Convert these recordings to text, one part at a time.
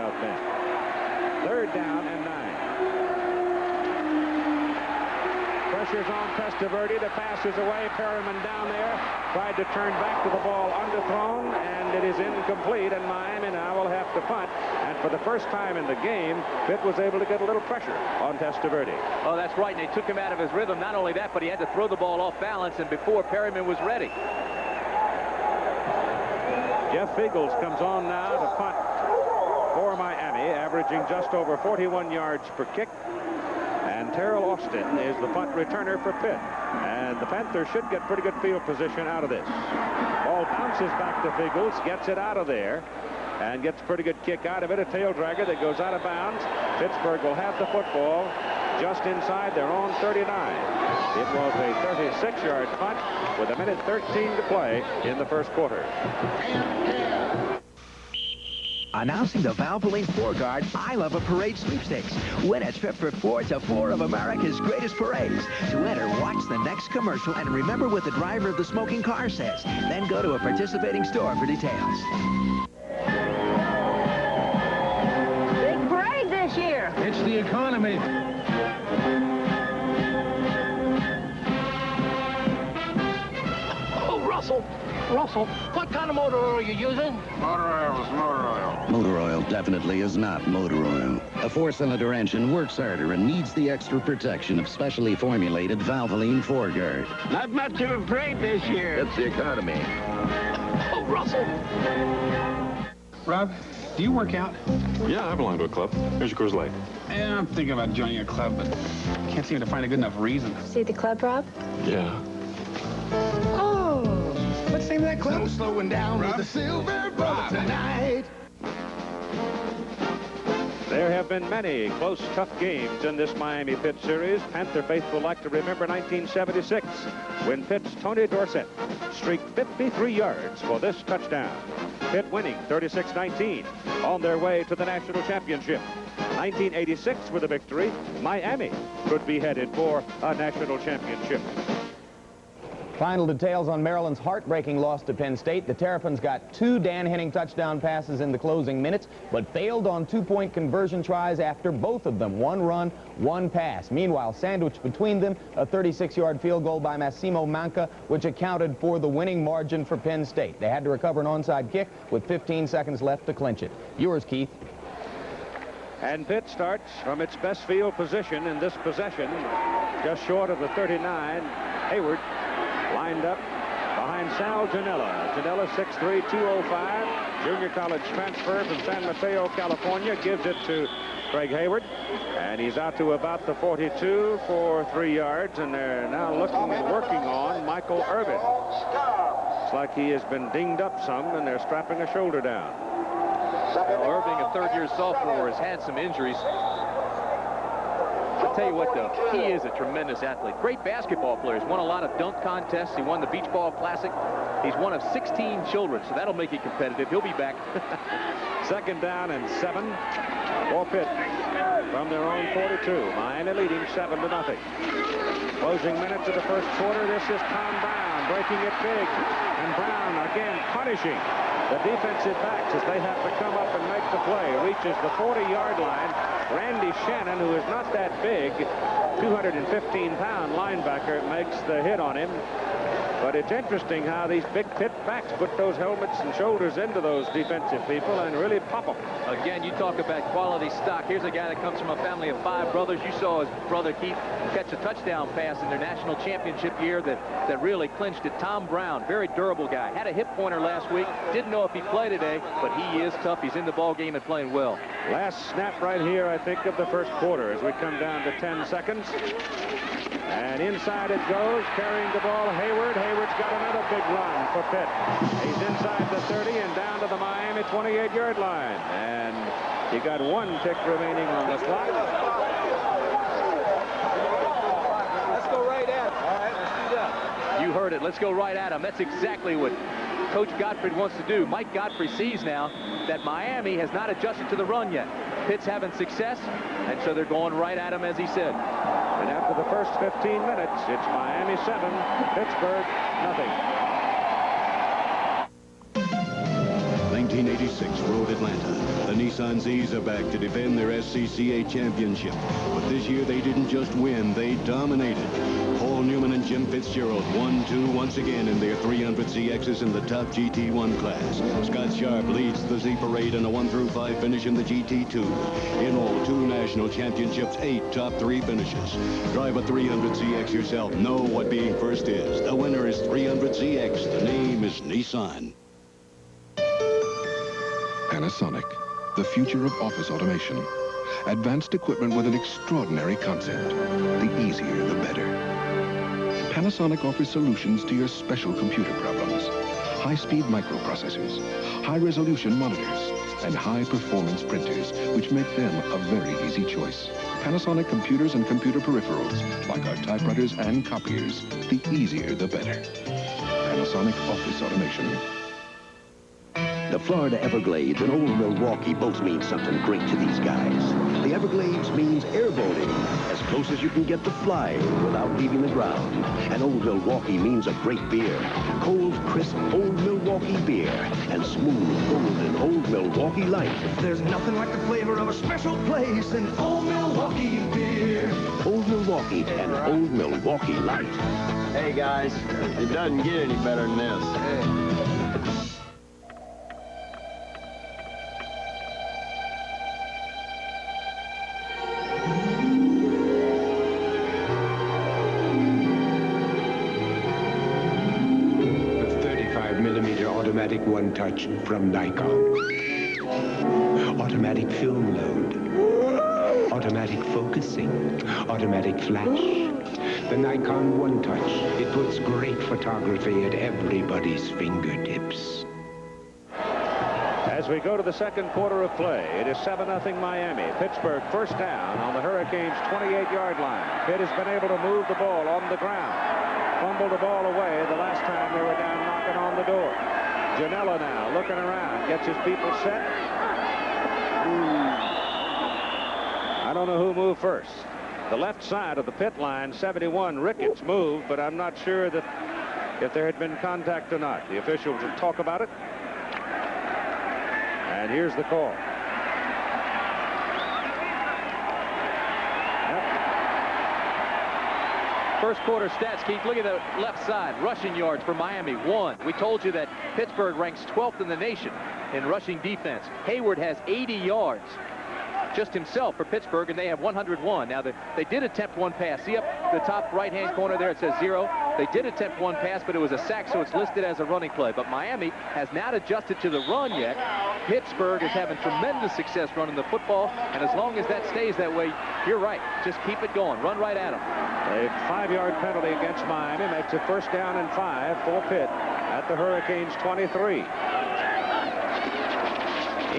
South Bend. 3rd down and 9. Pressure's on Testaverde. The pass is away. Perryman down there. Tried to turn back to the ball underthrown, and it is incomplete, and Miami now will have to punt. And for the first time in the game, Pitt was able to get a little pressure on Testaverde. Oh, that's right, and they took him out of his rhythm. Not only that, but he had to throw the ball off balance, and before Perryman was ready. Jeff Fiegels comes on now to punt for Miami, averaging just over 41 yards per kick. And Terrell Austin is the punt returner for Pitt. And the Panthers should get pretty good field position out of this. Ball bounces back to Fiegels, gets it out of there, and gets a pretty good kick out of it. A tail dragger that goes out of bounds. Pittsburgh will have the football just inside their own 39. It was a 36-yard punt with 1:13 to play in the first quarter. Announcing the Valvoline 4-Guard I Love a Parade sweepstakes. Win a trip for 4 to 4 of America's greatest parades. To enter, watch the next commercial and remember what the driver of the smoking car says. Then go to a participating store for details. Big parade this year. It's the economy. Oh, Russell, what kind of motor oil are you using? Motor oil is motor oil. Motor oil definitely is not motor oil. A 4-cylinder engine works harder and needs the extra protection of specially formulated Valvoline 4-Guard. Not much of a parade this year. It's the economy. Oh, Russell. Rob, do you work out? Yeah, I belong to a club. Here's your Coors Light. Yeah, I'm thinking about joining a club, but can't seem to find a good enough reason. See the club, Rob? Yeah. Oh, what's the name of that club? No slowing down with the Silver Brother tonight. There have been many close, tough games in this Miami-Pitt series. Panther faithful like to remember 1976, when Pitt's Tony Dorsett streaked 53 yards for this touchdown. Pitt winning 36-19 on their way to the national championship. 1986 with a victory, Miami could be headed for a national championship. Final details on Maryland's heartbreaking loss to Penn State. The Terrapins got 2 Dan Henning touchdown passes in the closing minutes, but failed on 2-point conversion tries after both of them. 1 run, 1 pass. Meanwhile, sandwiched between them, a 36-yard field goal by Massimo Manca, which accounted for the winning margin for Penn State. They had to recover an onside kick with 15 seconds left to clinch it. Yours, Keith. And Pitt starts from its best field position in this possession, just short of the 39. Hayward lined up behind Sal Janella. Janella 6'3", 205, junior college transfer from San Mateo, California, gives it to Craig Hayward, and he's out to about the 42 for 3 yards, and they're now working on Michael Irvin. It's like he has been dinged up some, and they're strapping a shoulder down. Well, Irving, a 3rd-year sophomore, has had some injuries. I'll tell you what, though, he is a tremendous athlete. Great basketball player. He's won a lot of dunk contests. He won the Beach Ball Classic. He's one of 16 children, so that'll make it competitive. He'll be back. 2nd down and 7 for Pitt from their own 42. Miami leading 7-0. Closing minutes of the first quarter. This is Tom Brown breaking it big. And Brown again punishing the defensive backs as they have to come up and make the play. Reaches the 40-yard line. Randy Shannon, who is not that big, 215-pound linebacker, makes the hit on him. But it's interesting how these big Pitt backs put those helmets and shoulders into those defensive people and really pop them. Again, you talk about quality stock. Here's a guy that comes from a family of 5 brothers. You saw his brother Keith catch a touchdown pass in their national championship year that really clinched it. Tom Brown, very durable guy. Had a hip pointer last week. Didn't know if he'd play today, but he is tough. He's in the ball game and playing well. Last snap right here, I think, of the first quarter as we come down to 10 seconds. And inside it goes, carrying the ball, Hayward. Hayward's got another big run for Pitt. He's inside the 30 and down to the Miami 28-yard line. And you got 1 tick remaining on the clock. Let's go right at him. All right, let's do that. You heard it. Let's go right at him. That's exactly what Coach Gottfried wants to do. Mike Godfrey sees now that Miami has not adjusted to the run yet. Pitt's having success, and so they're going right at him, as he said. And after the first 15 minutes, it's Miami 7, Pittsburgh 0. 1986 Road Atlanta. The Nissan Zs are back to defend their SCCA championship. But this year they didn't just win, they dominated. Paul Newman and Jim Fitzgerald 1-2 once again in their 300ZXs in the top GT1 class. Scott Sharp leads the Z Parade in a 1-5 finish in the GT2. In all, 2 national championships, 8 top 3 finishes. Drive a 300ZX yourself. Know what being first is. The winner is 300ZX. The name is Nissan. Panasonic, the future of office automation. Advanced equipment with an extraordinary concept. The easier, the better. Panasonic offers solutions to your special computer problems. High-speed microprocessors, high-resolution monitors, and high-performance printers, which make them a very easy choice. Panasonic computers and computer peripherals, like our typewriters and copiers. The easier, the better. Panasonic Office Automation. The Florida Everglades and Old Milwaukee both mean something great to these guys. The Everglades means airboating, as close as you can get to flying without leaving the ground. And Old Milwaukee means a great beer. Cold, crisp Old Milwaukee beer and smooth, golden Old Milwaukee Light. There's nothing like the flavor of a special place in Old Milwaukee beer. Old Milwaukee and Old Milwaukee Light. Hey, guys, it doesn't get any better than this. Automatic one-touch from Nikon. Automatic film load. Automatic focusing. Automatic flash. The Nikon one-touch. It puts great photography at everybody's fingertips. As we go to the second quarter of play, it is 7-0 Miami. Pittsburgh first down on the Hurricanes' 28-yard line. Pitt has been able to move the ball on the ground. Fumbled the ball away the last time they were down knocking on the door. Janela now looking around, gets his people set. I don't know who moved first. The left side of the pit line, 71, Ricketts moved, but I'm not sure that if there had been contact or not. The officials will talk about it. And here's the call. First quarter stats, Keith. Look at the left side. Rushing yards for Miami, 1. We told you that Pittsburgh ranks 12th in the nation in rushing defense. Hayward has 80 yards just himself for Pittsburgh, and they have 101. Now, they did attempt one pass. See up the top right-hand corner there, it says 0. They did attempt one pass, but it was a sack, so it's listed as a running play. But Miami has not adjusted to the run yet. Pittsburgh is having tremendous success running the football, and as long as that stays that way, you're right. Just keep it going. Run right at them. A 5-yard penalty against Miami makes it first down and 5 for Pitt at the Hurricanes' 23.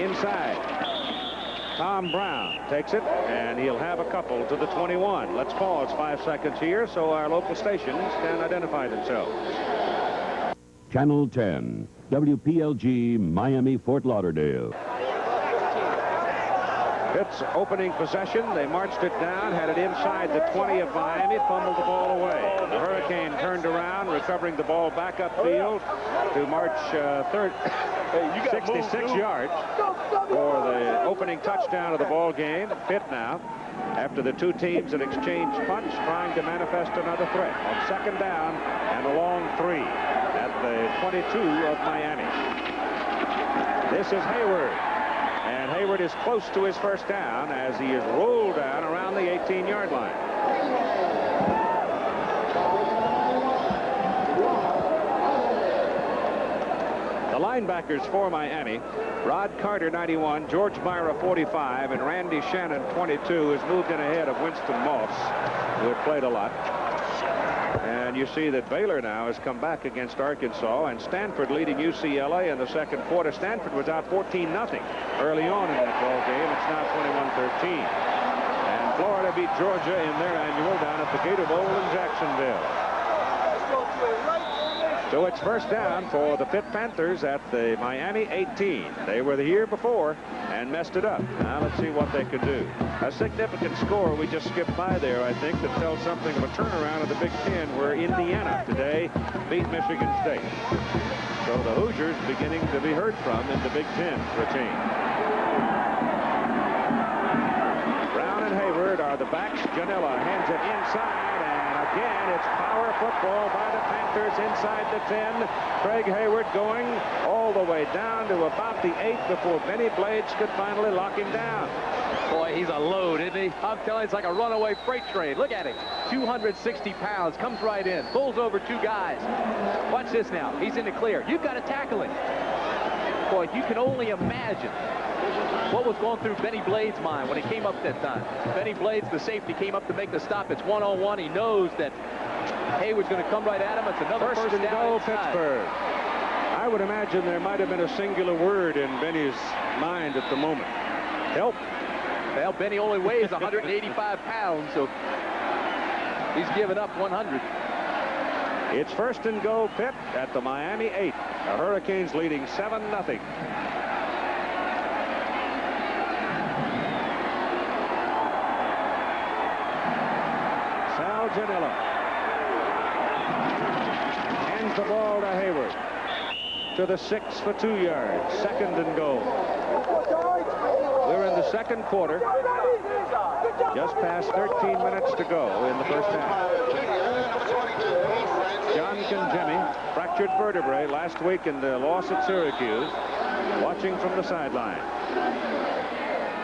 Inside. Tom Brown takes it, and he'll have a couple to the 21. Let's pause 5 seconds here so our local stations can identify themselves. Channel 10, WPLG, Miami, Fort Lauderdale. Pitt's opening possession. They marched it down, had it inside the 20 of Miami, fumbled the ball away. The Hurricane turned around, recovering the ball back upfield to march 66 yards for the opening touchdown of the ball game. Pitt now, after the two teams had exchanged punts, trying to manifest another threat on second down and a long 3 at the 22 of Miami. This is Hayward. And Hayward is close to his first down as he is rolled down around the 18-yard line. The linebackers for Miami, Rod Carter, 91, George Myra, 45, and Randy Shannon, 22, has moved in ahead of Winston Moss, who had played a lot. And you see that Baylor now has come back against Arkansas, and Stanford leading UCLA in the second quarter. Stanford was out 14-0 early on in that ball game. It's now 21-13. And Florida beat Georgia in their annual down at the Gator Bowl in Jacksonville. So it's first down for the Pitt Panthers at the Miami 18. They were the year before and messed it up. Now let's see what they can do. A significant score we just skipped by there, I think, that tells something of a turnaround of the Big Ten, where Indiana today beat Michigan State. So the Hoosiers beginning to be heard from in the Big Ten for a change. Brown and Hayward are the backs. Janela hands it inside, and again it's power football by the Panthers inside the 10. Craig Hayward going all the way down to about the 8 before Benny Blades could finally lock him down. Boy, he's a load, isn't he? I'm telling you, it's like a runaway freight train. Look at him. 260 pounds, comes right in, pulls over 2 guys. Watch this now. He's in the clear. You've got to tackle him. Boy, you can only imagine what was going through Benny Blades' mind when he came up that time. Benny Blades, the safety, came up to make the stop. It's one-on-one. He knows that Hayward's going to come right at him. It's another first and down goal, inside. Pittsburgh. I would imagine there might have been a singular word in Benny's mind at the moment. Help. Well, Benny only weighs 185 pounds, so he's given up 100. It's first and goal, Pitt, at the Miami 8. The Hurricanes leading 7-0. Sal Janela hands the ball to Hayward. To the 6 for 2 yards. Second and goal. We're in the second quarter. Just past 13 minutes to go in the first half. John Conjemi, fractured vertebrae last week in the loss at Syracuse, watching from the sideline.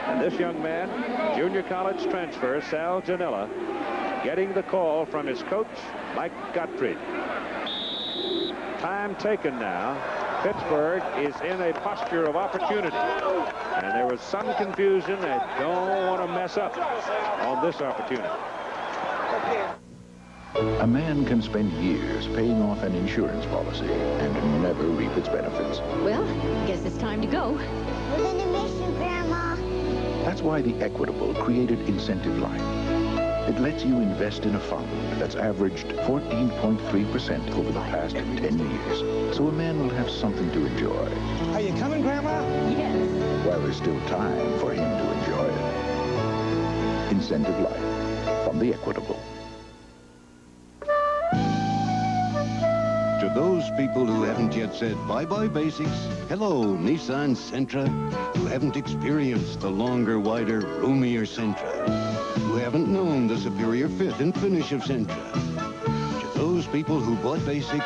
And this young man, junior college transfer, Sal Janela, getting the call from his coach, Mike Gottfried. Time taken now. Pittsburgh is in a posture of opportunity. And there was some confusion. They don't want to mess up on this opportunity. A man can spend years paying off an insurance policy and never reap its benefits. Well, guess it's time to go. We're going to miss you, Grandma. That's why the Equitable created Incentive Life. It lets you invest in a fund that's averaged 14.3% over the past 10 years. So a man will have something to enjoy. Are you coming, Grandma? Yes. While there's still time for him to enjoy it. Incentive Life from the Equitable. To those people who haven't yet said bye-bye basics, hello, Nissan Sentra, who haven't experienced the longer, wider, roomier Sentra, who haven't known the superior fit and finish of Sentra. To those people who bought basic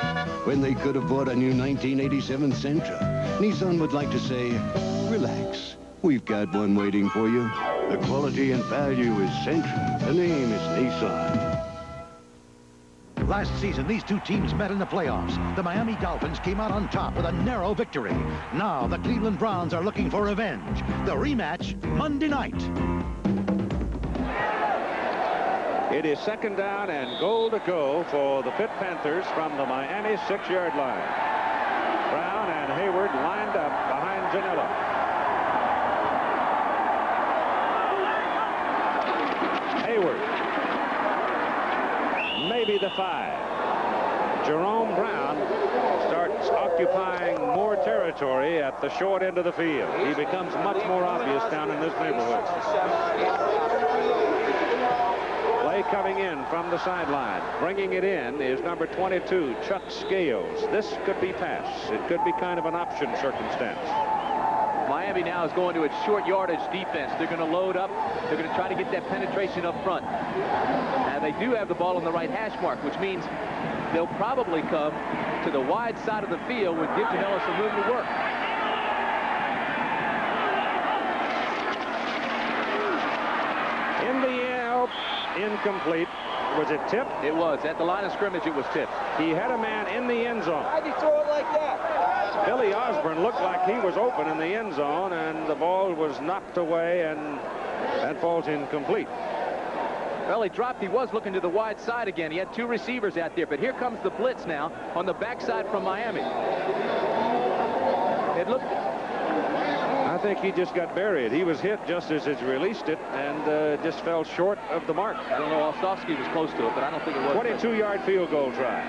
when they could have bought a new 1987 Sentra, Nissan would like to say, relax. We've got one waiting for you. The quality and value is Sentra. The name is Nissan. Last season, these two teams met in the playoffs. The Miami Dolphins came out on top with a narrow victory. Now, the Cleveland Browns are looking for revenge. The rematch, Monday night. It is second down and goal to go for the Pitt Panthers from the Miami 6-yard line. Brown and Hayward lined up behind Janela. Hayward. Maybe the 5. Jerome Brown starts occupying more territory at the short end of the field. He becomes much more obvious down in this neighborhood. Play coming in from the sideline. Bringing it in is number 22, Chuck Scales. This could be pass. It could be kind of an option circumstance. Miami now is going to its short yardage defense. They're going to load up. They're going to try to get that penetration up front. And they do have the ball on the right hash mark, which means they'll probably come to the wide side of the field with Gibson Ellis some room to work. In the air, incomplete. Was it tipped? It was. At the line of scrimmage, it was tipped. He had a man in the end zone. Why'd you throw it like that? Billy Osborne looked like he was open in the end zone, and the ball was knocked away, and that falls incomplete. Well, he dropped. He was looking to the wide side again. He had 2 receivers out there, but here comes the blitz now on the backside from Miami. It looked... I think he just got buried. He was hit just as it released it and just fell short of the mark. I don't know. Ostowski was close to it, but I don't think it was. 22-yard field goal try.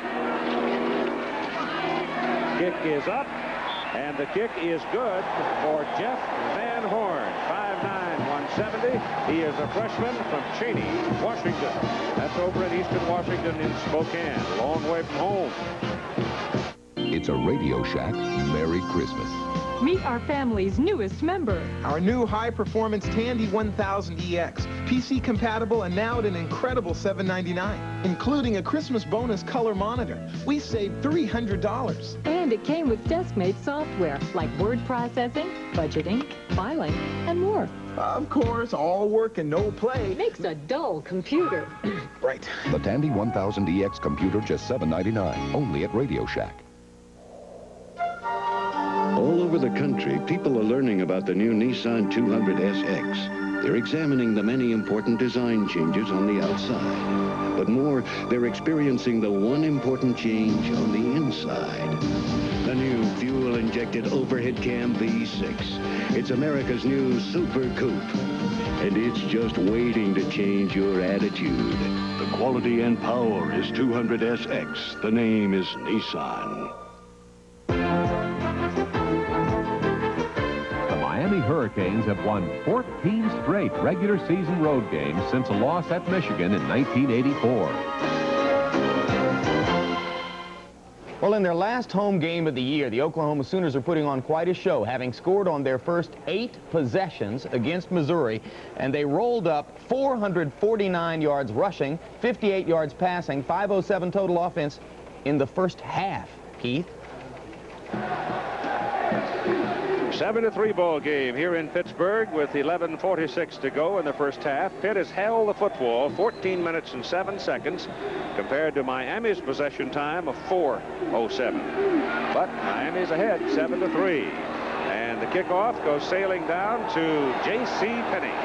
Kick is up, and the kick is good for Jeff Van Horn. 5'9", 170. He is a freshman from Cheney, Washington. That's over in Eastern Washington in Spokane, a long way from home. It's a Radio Shack Merry Christmas. Meet our family's newest member. Our new high-performance Tandy 1000 EX. PC compatible and now at an incredible $799, including a Christmas bonus color monitor. We saved $300. And it came with desk-made software like word processing, budgeting, filing, and more. Of course, all work and no play. Makes a dull computer. Right. The Tandy 1000 EX computer, just $799, only at Radio Shack. All over the country, people are learning about the new Nissan 200SX. They're examining the many important design changes on the outside. But more, they're experiencing the one important change on the inside. The new fuel-injected overhead cam V6. It's America's new Super Coupe. And it's just waiting to change your attitude. The quality and power is 200SX. The name is Nissan. Miami Hurricanes have won 14 straight regular season road games since a loss at Michigan in 1984. Well, in their last home game of the year, the Oklahoma Sooners are putting on quite a show, having scored on their first 8 possessions against Missouri, and they rolled up 449 yards rushing, 58 yards passing, 507 total offense in the first half. Keith? 7-3 ball game here in Pittsburgh with 11:46 to go in the first half. Pitt has held the football 14 minutes and 7 seconds compared to Miami's possession time of 4:07. But Miami's ahead 7-3. And the kickoff goes sailing down to J.C. Penney.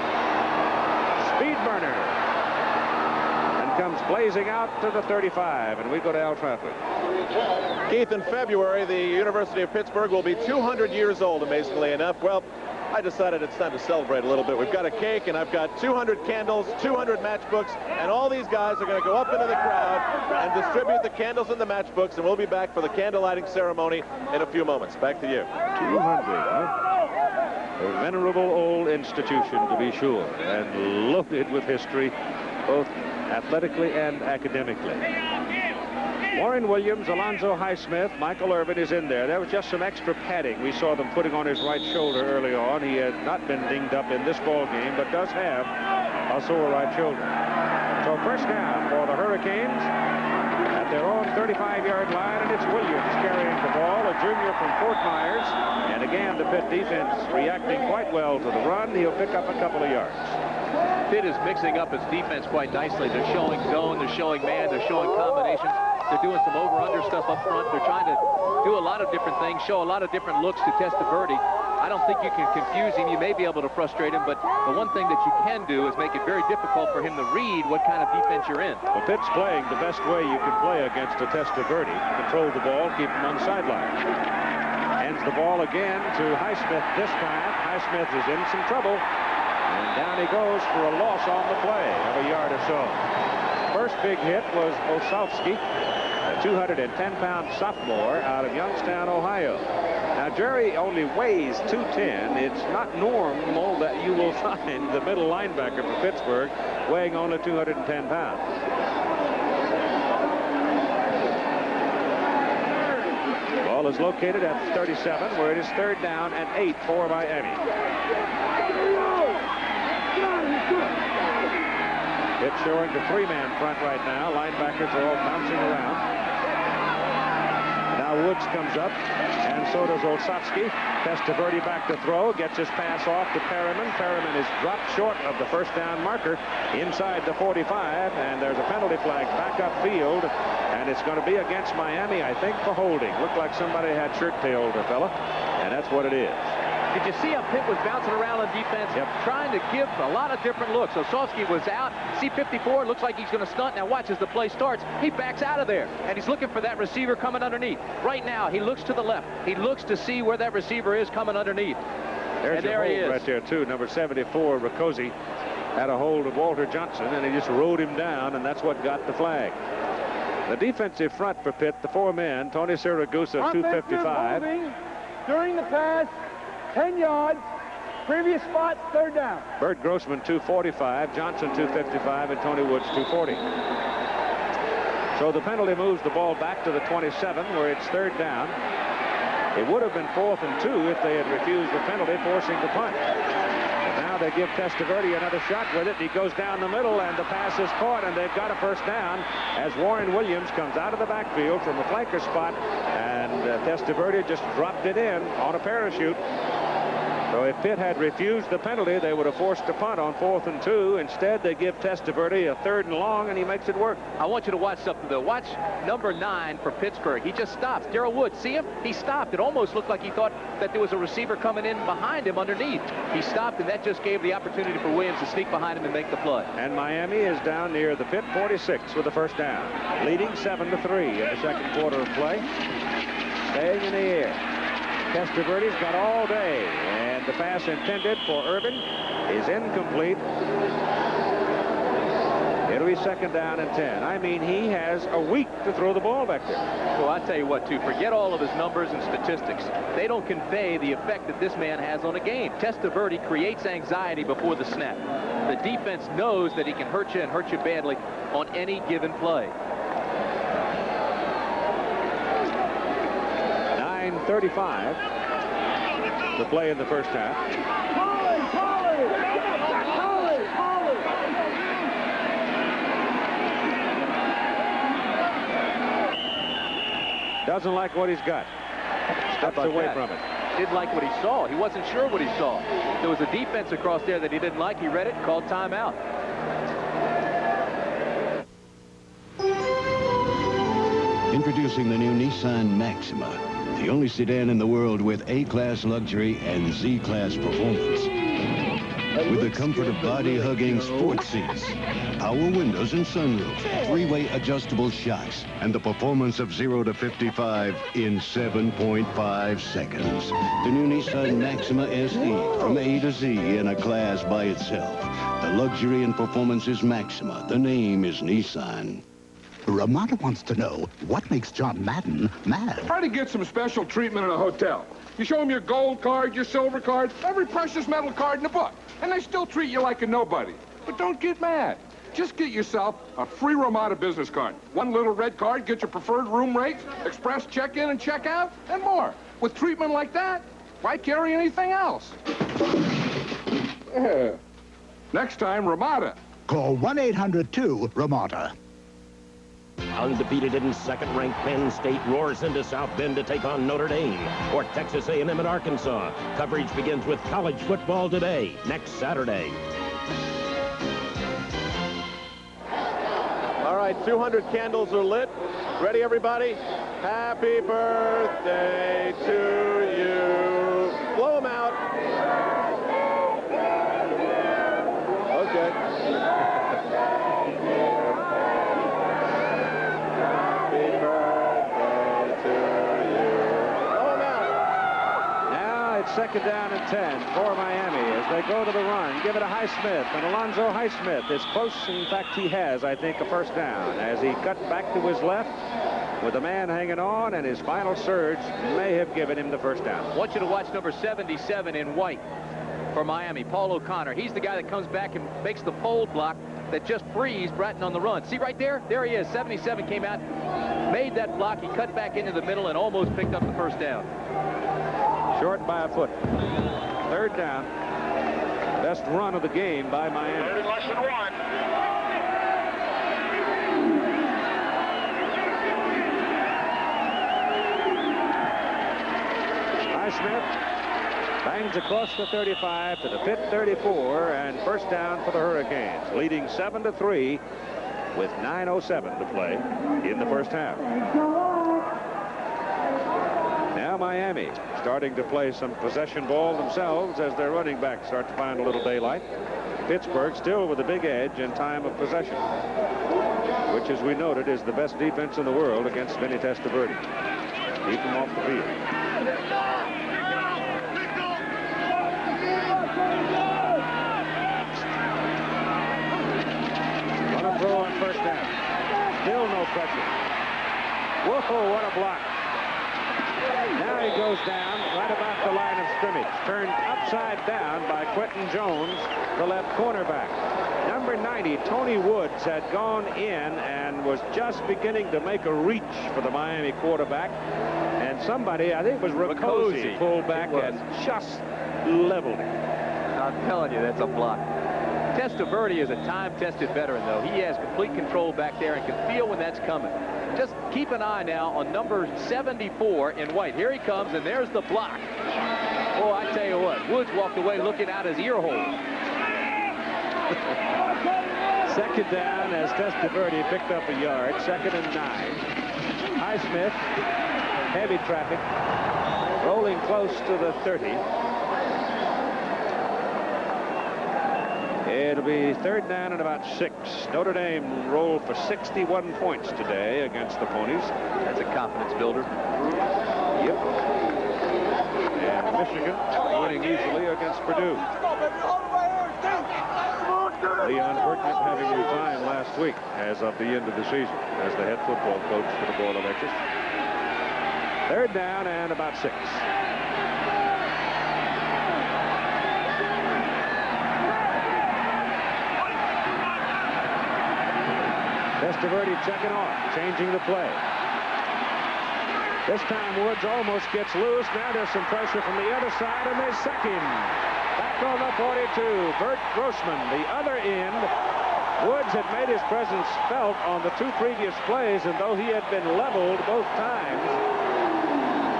Speed burner. And comes blazing out to the 35. And we go to Al Trafford. Keith, in February, the University of Pittsburgh will be 200 years old, amazingly enough. Well, I decided it's time to celebrate a little bit. We've got a cake, and I've got 200 candles, 200 matchbooks, and all these guys are going to go up into the crowd and distribute the candles and the matchbooks, and we'll be back for the candle lighting ceremony in a few moments. Back to you. 200, huh? A venerable old institution, to be sure, and loaded with history, both athletically and academically. Warren Williams, Alonzo Highsmith, Michael Irvin is in there. There was just some extra padding. We saw them putting on his right shoulder early on. He had not been dinged up in this ball game, but does have a sore right shoulder. So first down for the Hurricanes at their own 35-yard line, and it's Williams carrying the ball, a junior from Fort Myers. And again, the Pitt defense reacting quite well to the run. He'll pick up a couple of yards. Pitt is mixing up its defense quite nicely. They're showing zone, they're showing man, they're showing combinations. They're doing some over-under stuff up front. They're trying to do a lot of different things, show a lot of different looks to Testaverde. I don't think you can confuse him. You may be able to frustrate him, but the one thing that you can do is make it very difficult for him to read what kind of defense you're in. Well, Pitt's playing the best way you can play against a Testaverde. Control the ball, keep him on the sideline. Hands the ball again to Highsmith this time. Highsmith is in some trouble. And down he goes for a loss on the play of a yard or so. First big hit was Osofsky, a 210-pound sophomore out of Youngstown, Ohio. Now, Jerry only weighs 210. It's not normal that you will find the middle linebacker for Pittsburgh weighing only 210 pounds. Ball is located at 37, where it is third down and 8 for Miami. Pitt showing the 3-man front right now. Linebackers are all bouncing around. Now Woods comes up, and so does Olszewski. Testaverde back to throw, gets his pass off to Perriman. Perriman is dropped short of the first down marker inside the 45, and there's a penalty flag back upfield, and it's going to be against Miami, I think, for holding. Looked like somebody had shirt-tailed the fella, and that's what it is. Did you see how Pitt was bouncing around on defense, trying to give a lot of different looks? Osofsky was out. C-54 looks like he's going to stunt. Now watch as the play starts. He backs out of there, and he's looking for that receiver coming underneath. Right now, he looks to the left. He looks to see where that receiver is coming underneath. There's your hold right there, too. Number 74, Riccozzi, had a hold of Walter Johnson, and he just rode him down, and that's what got the flag. The defensive front for Pitt, the 4 men, Tony Siragusa, 255. During the pass, 10 yards, previous spot, third down. Bert Grossman, 245, Johnson, 255, and Tony Woods, 240. So the penalty moves the ball back to the 27, where it's 3rd down. It would have been 4th and 2 if they had refused the penalty, forcing the punt. But now they give Testaverde another shot with it. He goes down the middle, and the pass is caught, and they've got a 1st down as Warren Williams comes out of the backfield from the flanker spot, and Testaverde just dropped it in on a parachute. So if Pitt had refused the penalty, they would have forced a punt on 4th and 2. Instead, they give Testaverde a 3rd and long, and he makes it work. I want you to watch something, though. Watch number 9 for Pittsburgh. He just stops. Darrell Wood, see him? He stopped. It almost looked like he thought that there was a receiver coming in behind him underneath. He stopped, and that just gave the opportunity for Williams to sneak behind him and make the play. And Miami is down near the Pitt 46 with the 1st down, leading 7-3 in the 2nd quarter of play. Staying in the air. Testaverde's got all day, and the pass intended for Urban is incomplete. It'll be 2nd down and 10. I mean, he has a week to throw the ball back there. Well, I tell you what, too, forget all of his numbers and statistics. They don't convey the effect that this man has on a game. Testaverde creates anxiety before the snap. The defense knows that he can hurt you and hurt you badly on any given play. 9:35 to play in the 1st half. Doesn't like what he's got. Steps away from it. Didn't like what he saw. He wasn't sure what he saw. There was a defense across there that he didn't like. He read it, called timeout. Introducing the new Nissan Maxima, the only sedan in the world with A-Class luxury and Z-Class performance. With the comfort of body-hugging sports seats, power windows and sunroof, 3-way adjustable shocks, and the performance of 0 to 55 in 7.5 seconds. The new Nissan Maxima SE, from A to Z in a class by itself. The luxury and performance is Maxima. The name is Nissan. Ramada wants to know what makes John Madden mad. Try to get some special treatment in a hotel. You show them your gold card, your silver card, every precious metal card in the book, and they still treat you like a nobody. But don't get mad. Just get yourself a free Ramada business card. One little red card gets your preferred room rates, express check-in and check-out, and more. With treatment like that, why carry anything else? Yeah. Next time, Ramada. Call 1-800-2-RAMADA. Undefeated in 2nd-ranked Penn State roars into South Bend to take on Notre Dame. Or Texas A&M at Arkansas. Coverage begins with college football today, next Saturday. All right, 200 candles are lit. Ready, everybody? Happy birthday to you. Blow them out. Okay. It's 2nd down and 10 for Miami as they go to the run. Give it to Highsmith, and Alonzo Highsmith is close. In fact, he has, I think, a 1st down as he cut back to his left with a man hanging on, and his final surge may have given him the 1st down. I want you to watch number 77 in white for Miami, Paul O'Connor. He's the guy that comes back and makes the fold block that just frees Bratton on the run. See right there? There he is. 77 came out, made that block. He cut back into the middle and almost picked up the 1st down. Short by a foot. 3rd down. Best run of the game by Miami. 3rd and less than 1. Highsmith bangs across the 35 to the Pitt 34, and 1st down for the Hurricanes, leading 7-3 with 9:07 to play in the 1st half. Now Miami starting to play some possession ball themselves as their running backs start to find a little daylight. Pittsburgh still with a big edge in time of possession, which, as we noted, is the best defense in the world against Vinny Testaverde. Keep him off the field. On a throw on 1st down. Still no pressure. Whoa, what a block. Now he goes down right about the line of scrimmage. Turned upside down by Quentin Jones, the left cornerback. Number 90, Tony Woods, had gone in and was just beginning to make a reach for the Miami quarterback. And somebody, I think it was Riccozzi, pulled back and just leveled him. I'm telling you, that's a block. Testaverde is a time-tested veteran, though. He has complete control back there and can feel when that's coming. Just keep an eye now on number 74 in white. Here he comes, and there's the block. Oh, I tell you what, Woods walked away looking out his ear hole. Second down as Testaverde picked up a yard. 2nd and 9. Highsmith, heavy traffic, rolling close to the 30. It'll be 3rd down and about 6. Notre Dame rolled for 61 points today against the Ponies. That's a confidence builder. Yep. And Michigan winning easily against Purdue. Leon Burkett having his time last week as of the end of the season as the head football coach for the Boilermakers. 3rd down and about 6. Testaverde checking off, changing the play. This time Woods almost gets loose. Now there's some pressure from the other side, and they sack him. Back on the 42, Bert Grossman, the other end. Woods had made his presence felt on the 2 previous plays, and though he had been leveled both times,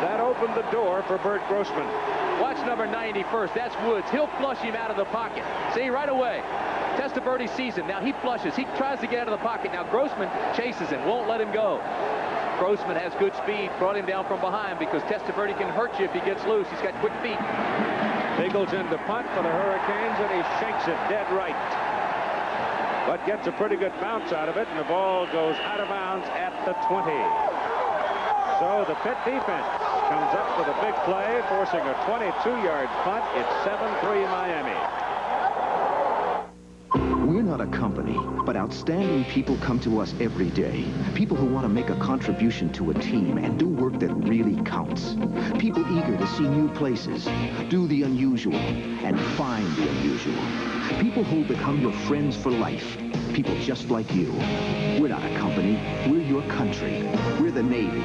that opened the door for Bert Grossman. Watch number 90 first. That's Woods. He'll flush him out of the pocket. See, right away. Testaverde sees him. Now he flushes. He tries to get out of the pocket. Now Grossman chases him, won't let him go. Grossman has good speed, brought him down from behind because Testaverde can hurt you if he gets loose. He's got quick feet. Biggles in the punt for the Hurricanes, and he shakes it dead right. But gets a pretty good bounce out of it, and the ball goes out of bounds at the 20. So the Pitt defense comes up with a big play, forcing a 22-yard punt. It's 7-3 Miami. We're not a company, but outstanding people come to us every day. People who want to make a contribution to a team and do work that really counts. People eager to see new places, do the unusual, and find the unusual. People who become your friends for life. People just like you. We're not a company. We're your country. We're the Navy,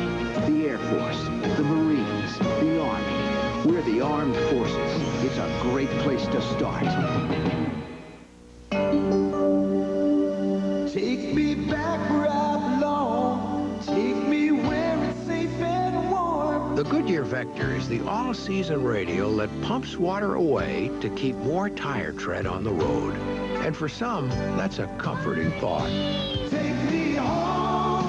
the Air Force, the Marines, the Army. We're the Armed Forces. It's a great place to start. Take me back where I belong. Take me where it's safe and warm. The Goodyear Vector is the all-season radial that pumps water away to keep more tire tread on the road. And for some, that's a comforting thought. Take me home.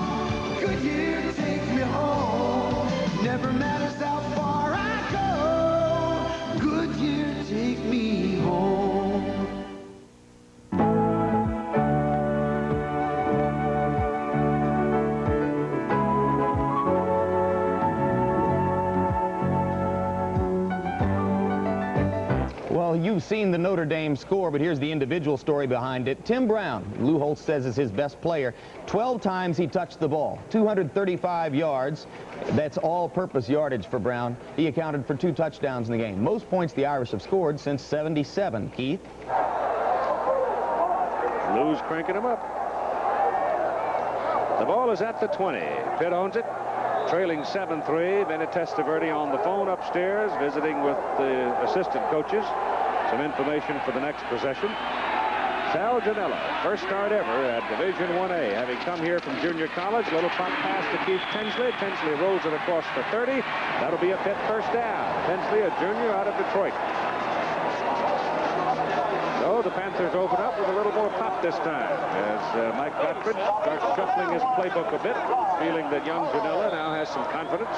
Goodyear, take me home. Never matters how far I go. Goodyear, take me home. Well, you've seen the Notre Dame score, but here's the individual story behind it. Tim Brown, Lou Holtz says is his best player. 12 times he touched the ball, 235 yards. That's all-purpose yardage for Brown. He accounted for 2 touchdowns in the game. Most points the Irish have scored since '77. Keith? Lou's cranking him up. The ball is at the 20. Pitt owns it. Trailing 7-3. Bennett Testaverde on the phone upstairs, visiting with the assistant coaches. Some information for the next possession. Sal Janella, first start ever at Division 1A, having come here from junior college. Little pop pass to Keith Tinsley. Tinsley rolls it across the 30. That'll be a Pitt first down. Tinsley, a junior out of Detroit. So the Panthers open up with a little more pop this time as Mike Gottfried starts shuffling his playbook a bit, feeling that young Janella now has some confidence.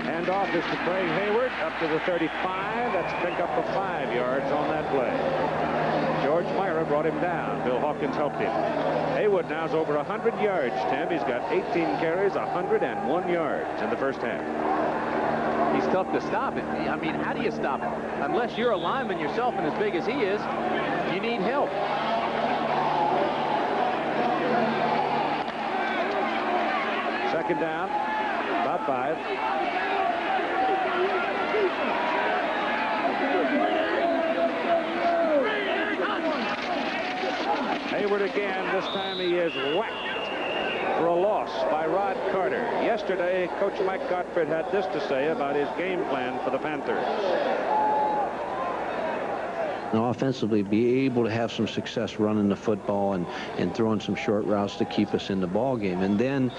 Hand off is to Craig Hayward up to the 35. That's a pick up of 5 yards on that play. George Myra brought him down. Bill Hawkins helped him. Haywood now's over 100 yards, Tim. He's got 18 carries, 101 yards in the first half. He's tough to stop it. I mean, how do you stop him? Unless you're a lineman yourself and as big as he is, you need help. Second down, about 5. Hayward again. This time he is whacked for a loss by Rod Carter. Yesterday, Coach Mike Gottfried had this to say about his game plan for the Panthers. And offensively, be able to have some success running the football and throwing some short routes to keep us in the ball game. And then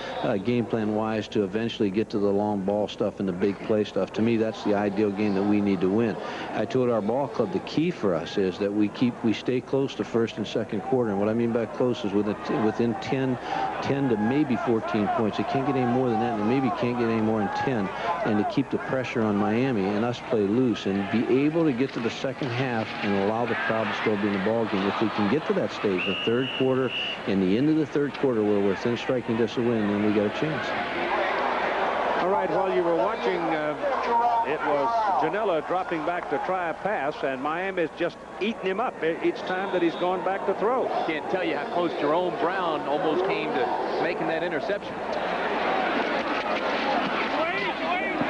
game plan wise to eventually get to the long ball stuff and the big play stuff. To me, that's the ideal game that we need to win. I told our ball club the key for us is that we stay close to first and second quarter. And what I mean by close is within 10 to maybe 14 points. It can't get any more than that, and maybe can't get any more than 10. And to keep the pressure on Miami and us play loose and be able to get to the second half and allow the crowd to still be in the ball game. If we can get to that stage, the third quarter, and the end of the third quarter where we're within striking distance of win, then we got a chance. All right, while you were watching, it was Janela dropping back to try a pass, and Miami's just eating him up each time that he's gone back to throw. Can't tell you how close Jerome Brown almost came to making that interception.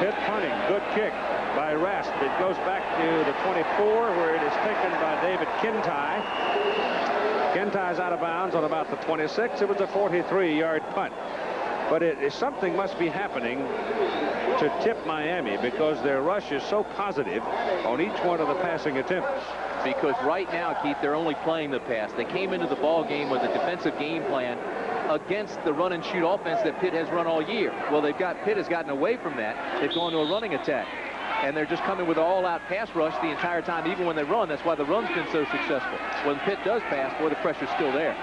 Pitt punting, good kick by Rasp. It goes back to the 24 where it is taken by David Kintai. Kintai's out of bounds on about the 26. It was a 43-yard punt. But something must be happening to tip Miami because their rush is so positive on each one of the passing attempts. Because right now, Keith, they're only playing the pass. They came into the ball game with a defensive game plan against the run and shoot offense that Pitt has run all year. Well, Pitt has gotten away from that. They've gone to a running attack. And they're just coming with an all-out pass rush the entire time, even when they run. That's why the run's been so successful. When Pitt does pass, boy, the pressure's still there.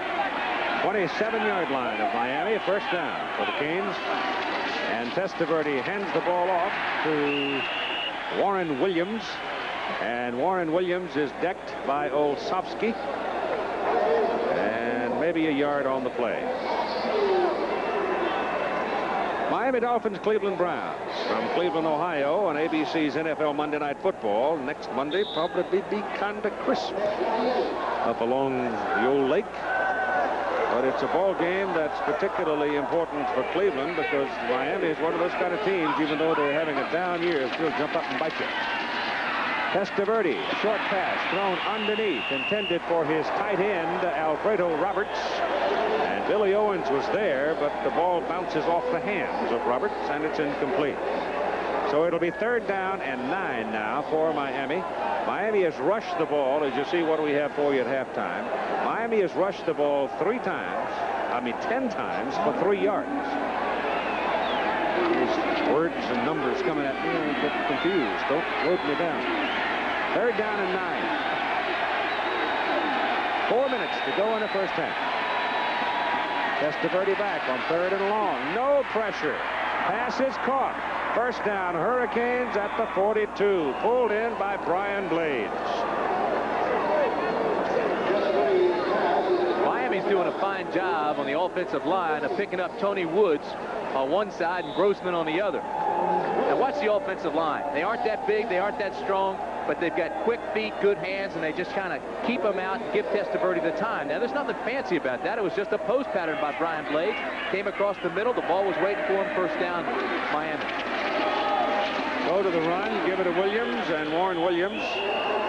27-yard line of Miami, first down for the Canes. And Testaverde hands the ball off to Warren Williams. And Warren Williams is decked by Olsovsky. And maybe a yard on the play. Miami Dolphins, Cleveland Browns from Cleveland, Ohio on ABC's NFL Monday Night Football. Next Monday probably be kind of crisp up along the old lake. But it's a ball game that's particularly important for Cleveland because Miami is one of those kind of teams, even though they're having a down year, still jump up and bite you. Testaverde, short pass thrown underneath, intended for his tight end, Alfredo Roberts. And Billy Owens was there, but the ball bounces off the hands of Roberts, and it's incomplete. So it'll be third down and 9 now for Miami. Miami has rushed the ball, as you see what we have for you at halftime. Miami has rushed the ball 10 times for 3 yards. These words and numbers coming at me, I get confused. Don't load me down. Third down and 9. 4 minutes to go in the first half. Testaverde back on third and long. No pressure. Pass is caught. First down, Hurricanes at the 42. Pulled in by Brian Blades. Miami's doing a fine job on the offensive line of picking up Tony Woods on one side and Grossman on the other. Now watch the offensive line. They aren't that big, they aren't that strong, but they've got quick feet, good hands, and they just kind of keep them out and give Testaverde the time. Now, there's nothing fancy about that. It was just a post pattern by Brian Blades. Came across the middle. The ball was waiting for him. First down, Miami. Go to the run, give it to Williams, and Warren Williams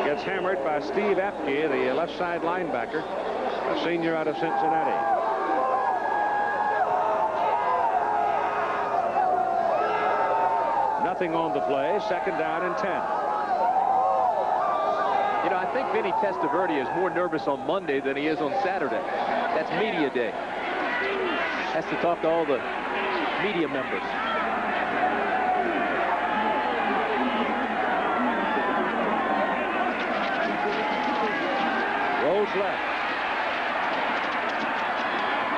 gets hammered by Steve Apke, the left side linebacker, a senior out of Cincinnati. Nothing on the play. Second down and 10. You know, I think Vinny Testaverde is more nervous on Monday than he is on Saturday. That's media day. Has to talk to all the media members. Rolls left.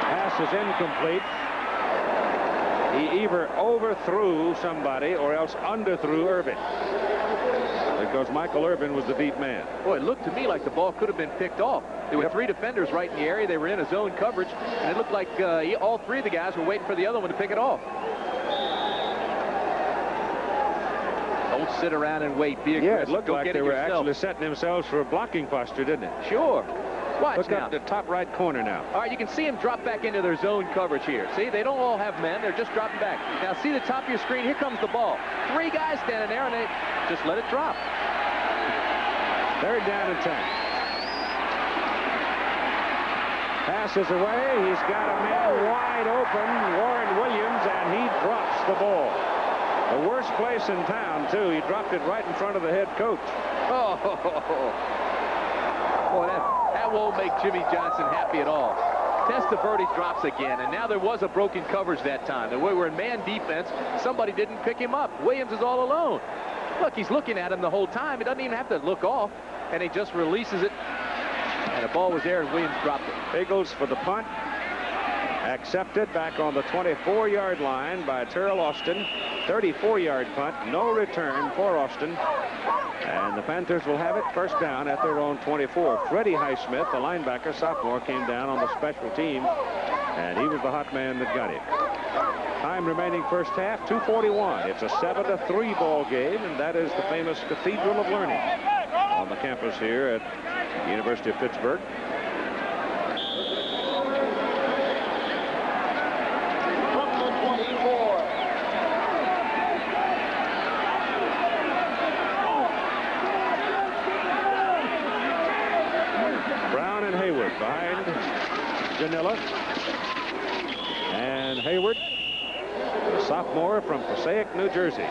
Pass is incomplete. He either overthrew somebody or else underthrew Irvin. Because Michael Irvin was the deep man. Boy, it looked to me like the ball could have been picked off. There were 3 defenders right in the area. They were in a zone coverage, and it looked like all 3 of the guys were waiting for the other one to pick it off. Don't sit around and wait. Be aggressive. Yeah, it looked Go like get they it were yourself. actually setting themselves for a blocking posture, didn't it? Sure. Watch Look now. up the top right corner now. All right, you can see them drop back into their zone coverage here. See, they don't all have men. They're just dropping back. Now, see the top of your screen? Here comes the ball. 3 guys standing there, and they just let it drop. 3rd down and 10. Passes away. He's got a man wide open, Warren Williams, and he drops the ball. The worst place in town, too. He dropped it right in front of the head coach. Oh, boy, that won't make Jimmy Johnson happy at all. Testaverde drops again, and now there was a broken coverage that time. We were in man defense. Somebody didn't pick him up. Williams is all alone. Look, he's looking at him the whole time. He doesn't even have to look off, and he just releases it. And the ball was there, and Williams dropped it. Eagles for the punt. Accepted back on the 24-yard line by Terrell Austin. 34-yard punt. No return for Austin. And the Panthers will have it first down at their own 24. Freddie Highsmith, the linebacker, sophomore, came down on the special team, and he was the hot man that got him. Time remaining first half, 2:41. It's a 7-3 ball game, and that is the famous Cathedral of Learning on the campus here at the University of Pittsburgh. Brown and Hayward behind Janilla. And Hayward, the sophomore from Passaic, New Jersey,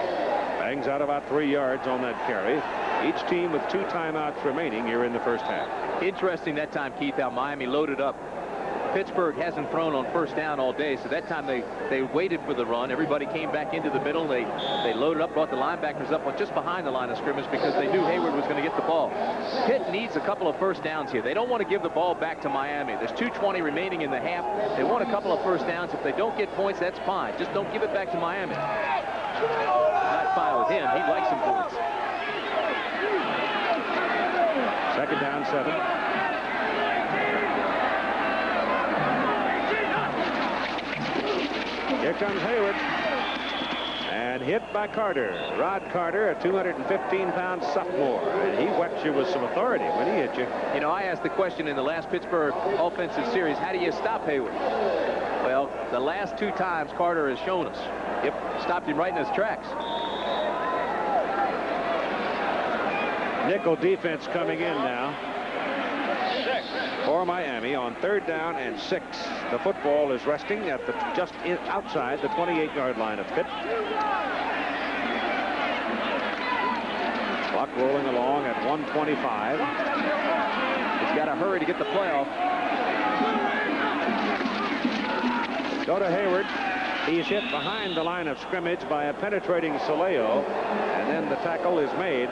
bangs out about 3 yards on that carry. Each team with 2 timeouts remaining here in the first half. Interesting that time, Keith, how Miami loaded up. Pittsburgh hasn't thrown on first down all day, so that time they waited for the run. Everybody came back into the middle. They loaded up, brought the linebackers up just behind the line of scrimmage because they knew Hayward was going to get the ball. Pitt needs a couple of first downs here. They don't want to give the ball back to Miami. There's 2:20 remaining in the half. They want a couple of first downs. If they don't get points, that's fine. Just don't give it back to Miami. Not fine with him. He likes some points. 2nd down, 7. Here comes Hayward. And hit by Carter. Rod Carter, a 215-pound sophomore. And he whacks you with some authority when he hit you. You know, I asked the question in the last Pittsburgh offensive series, how do you stop Hayward? Well, the last 2 times Carter has shown us. Yep, stopped him right in his tracks. Nickel defense coming in now for Miami on 3rd down and 6. The football is resting at the just outside the 28-yard line of Pitt. Clock rolling along at 1:25. He's got to hurry to get the play off. Go to Hayward. He's hit behind the line of scrimmage by a penetrating Soleo, and then the tackle is made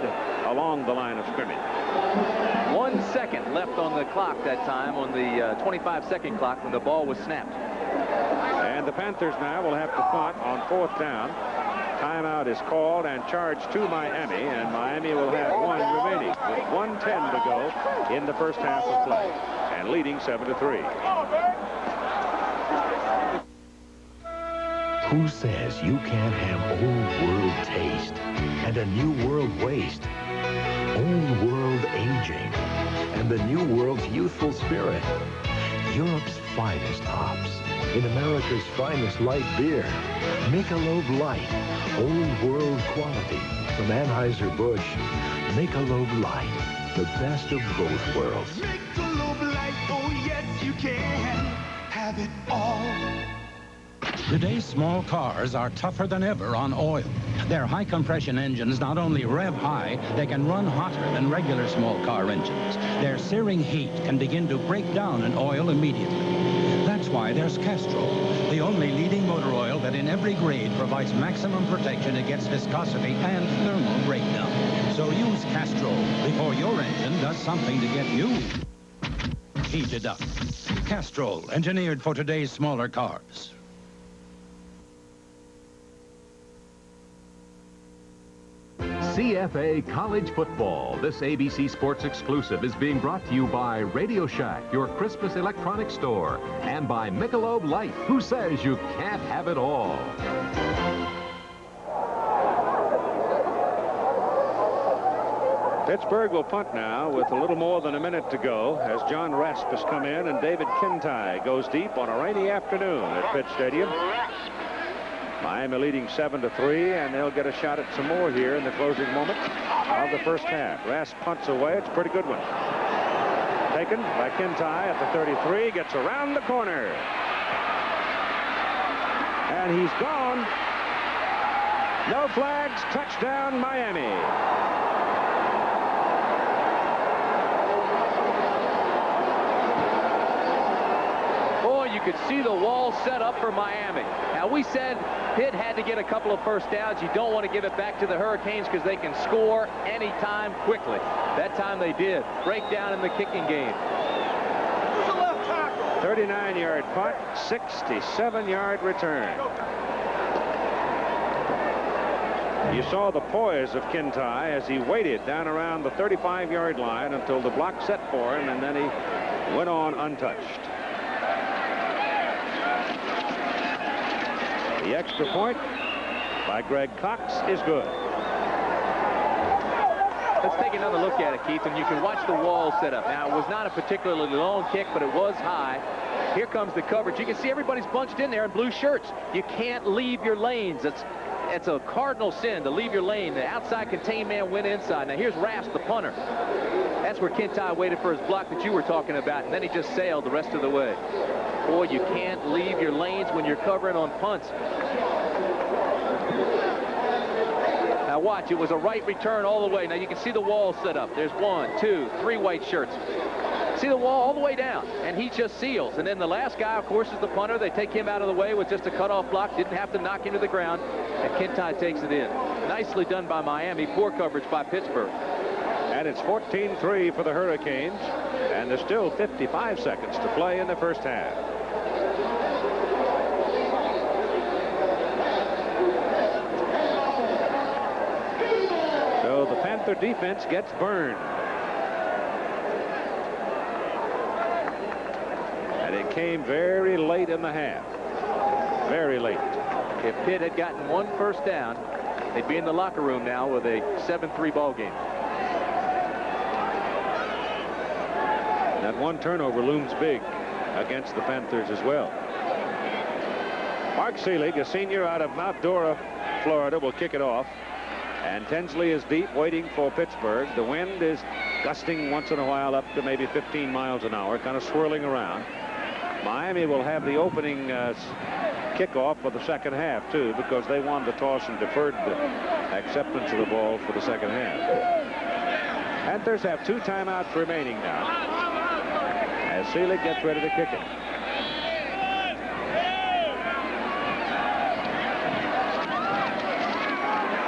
along the line of scrimmage. 1 second left on the clock that time, on the 25-second clock when the ball was snapped. And the Panthers now will have to punt on 4th down. Timeout is called and charged to Miami, and Miami will have 1 remaining with 1:10 to go in the first half of play, and leading 7-3. Who says you can't have old world taste and a new world waste? Old world aging and the new world's youthful spirit. Europe's finest hops in America's finest light beer. Michelob Light, old world quality from Anheuser-Busch. Michelob Light, the best of both worlds. Michelob Light, oh yes you can have it all. Today's small cars are tougher than ever on oil. Their high-compression engines not only rev high, they can run hotter than regular small car engines. Their searing heat can begin to break down an oil immediately. That's why there's Castrol, the only leading motor oil that in every grade provides maximum protection against viscosity and thermal breakdown. So use Castrol before your engine does something to get you heated up. Castrol, engineered for today's smaller cars. CFA College Football. This ABC Sports exclusive is being brought to you by Radio Shack, your Christmas electronics store, and by Michelob Light, who says you can't have it all. Pittsburgh will punt now with a little more than a minute to go as John Rasp has come in and David Kintai goes deep on a rainy afternoon at Pitt Stadium. Miami leading 7-3, and they'll get a shot at some more here in the closing moment of the first half. Rasp punts away. It's a pretty good one. Taken by Kintai at the 33, gets around the corner. And he's gone. No flags, touchdown Miami. You could see the wall set up for Miami. Now, we said Pitt had to get a couple of first downs. You don't want to give it back to the Hurricanes because they can score anytime quickly. That time they did. Breakdown in the kicking game. 39-yard punt, 67-yard return. You saw the poise of Kintai as he waited down around the 35-yard line until the block set for him, and then he went on untouched. The extra point by Greg Cox is good. Let's take another look at it, Keith, and you can watch the wall set up. Now, it was not a particularly long kick, but it was high. Here comes the coverage. You can see everybody's bunched in there in blue shirts. You can't leave your lanes. It's a cardinal sin to leave your lane. The outside contained man went inside. Now, here's Rasp, the punter. That's where Kintai waited for his block that you were talking about, and then he just sailed the rest of the way. Boy, you can't leave your lanes when you're covering on punts. Now watch, it was a right return all the way. Now you can see the wall set up. There's 1, 2, 3 white shirts. See the wall all the way down, and he just seals. And then the last guy, of course, is the punter. They take him out of the way with just a cutoff block. Didn't have to knock him to the ground, and Kintai takes it in. Nicely done by Miami. Poor coverage by Pittsburgh. And it's 14-3 for the Hurricanes, and there's still 55 seconds to play in the first half. So the Panther defense gets burned. And it came very late in the half. Very late. If Pitt had gotten one first down, they'd be in the locker room now with a 7-3 ball game. That one turnover looms big against the Panthers as well. Mark Seelig, a senior out of Mount Dora, Florida, will kick it off. And Tinsley is deep, waiting for Pittsburgh. The wind is gusting once in a while up to maybe 15 miles an hour, kind of swirling around. Miami will have the opening kickoff for the second half, too, because they won the toss and deferred the acceptance of the ball for the second half. Panthers have 2 timeouts remaining now as Seelig gets ready to kick it.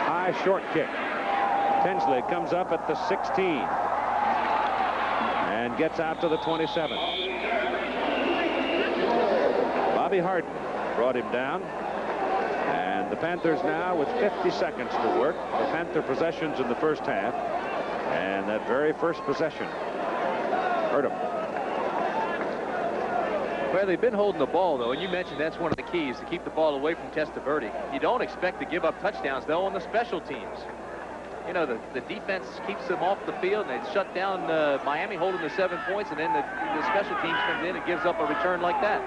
High short kick. Tinsley comes up at the 16 and gets out to the 27. Bobby Harden brought him down, and the Panthers now with 50 seconds to work. The Panther possessions in the first half, and that very first possession hurt them. Well, they've been holding the ball, though, and you mentioned that's one of the keys, to keep the ball away from Testaverde. You don't expect to give up touchdowns, though, on the special teams. You know, the defense keeps them off the field, and they shut down Miami, holding the 7 points, and then the special teams comes in and gives up a return like that.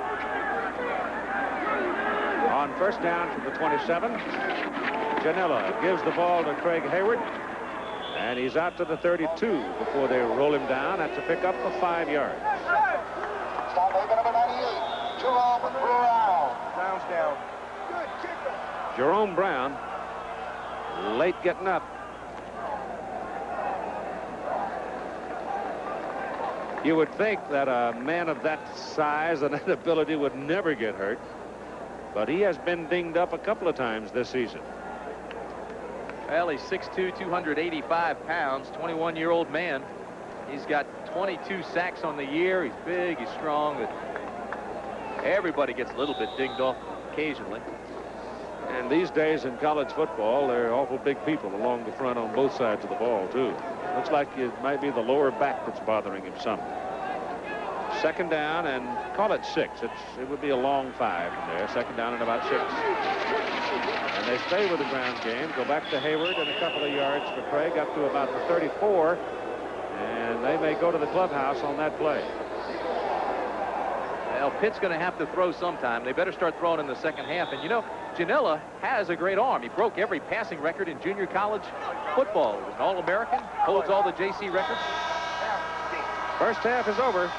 On first down from the 27, Janela gives the ball to Craig Hayward, and he's out to the 32 before they roll him down. That's a pickup of 5 yards. Brown's down. Jerome Brown, late getting up. You would think that a man of that size and that ability would never get hurt, but he has been dinged up a couple of times this season. Well, he's 6'2", 285 pounds, 21-year-old man. He's got 22 sacks on the year. He's big, he's strong. Everybody gets a little bit dinged off occasionally. And these days in college football, they're awful big people along the front on both sides of the ball, too. Looks like it might be the lower back that's bothering him some. Second down and call it 6. It would be a long 5 from there. Second down and about 6. And they stay with the ground game. Go back to Hayward and a couple of yards for Craig up to about the 34. And they may go to the clubhouse on that play. Well, Pitt's going to have to throw sometime. They better start throwing in the second half. And, you know, Janela has a great arm. He broke every passing record in junior college football. He was an All-American, holds all the JC records. First half is over.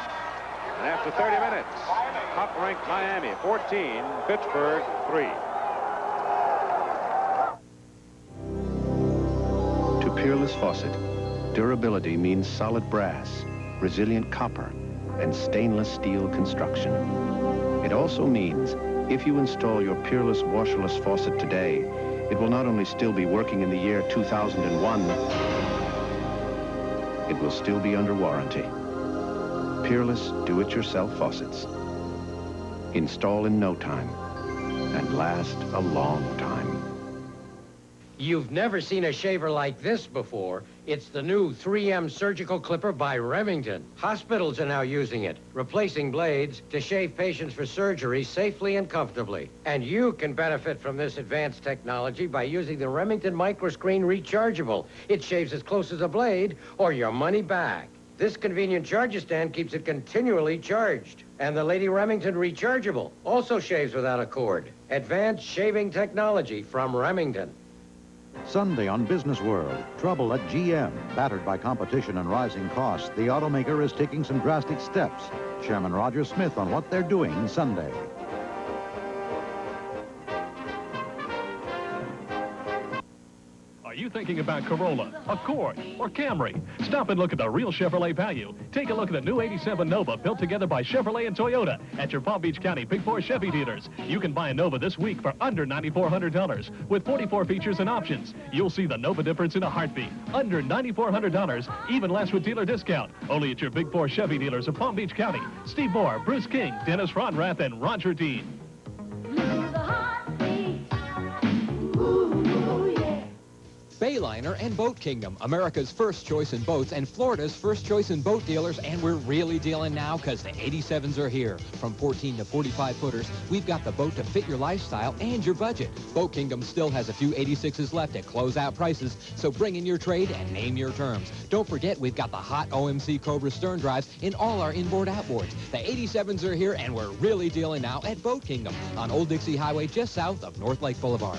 And after 30 minutes, top-ranked Miami 14, Pittsburgh 3. To Peerless Faucet, durability means solid brass, resilient copper, and stainless steel construction. It also means if you install your Peerless washerless faucet today, it will not only still be working in the year 2001, it will still be under warranty. Peerless do-it-yourself faucets. Install in no time and last a long time. You've never seen a shaver like this before. It's the new 3M surgical clipper by Remington. Hospitals are now using it, replacing blades to shave patients for surgery safely and comfortably. And you can benefit from this advanced technology by using the Remington Microscreen Rechargeable. It shaves as close as a blade or your money back. This convenient charger stand keeps it continually charged. And the Lady Remington Rechargeable also shaves without a cord. Advanced shaving technology from Remington. Sunday on Business World, trouble at GM. Battered by competition and rising costs, the automaker is taking some drastic steps. Chairman Roger Smith on what they're doing Sunday. Are you thinking about Corolla, Accord, or Camry? Stop and look at the real Chevrolet value. Take a look at the new 87 Nova built together by Chevrolet and Toyota at your Palm Beach County Big Four Chevy dealers. You can buy a Nova this week for under $9,400 with 44 features and options. You'll see the Nova difference in a heartbeat. Under $9,400, even less with dealer discount. Only at your Big Four Chevy dealers of Palm Beach County. Steve Moore, Bruce King, Dennis Ronrath, and Roger Dean. Bayliner and Boat Kingdom, America's first choice in boats and Florida's first choice in boat dealers, and we're really dealing now because the 87s are here. From 14 to 45 footers, we've got the boat to fit your lifestyle and your budget. Boat Kingdom still has a few 86s left at closeout prices, so bring in your trade and name your terms. Don't forget, we've got the hot OMC Cobra stern drives in all our inboard outboards. The 87s are here, and we're really dealing now at Boat Kingdom on Old Dixie Highway just south of North Lake Boulevard.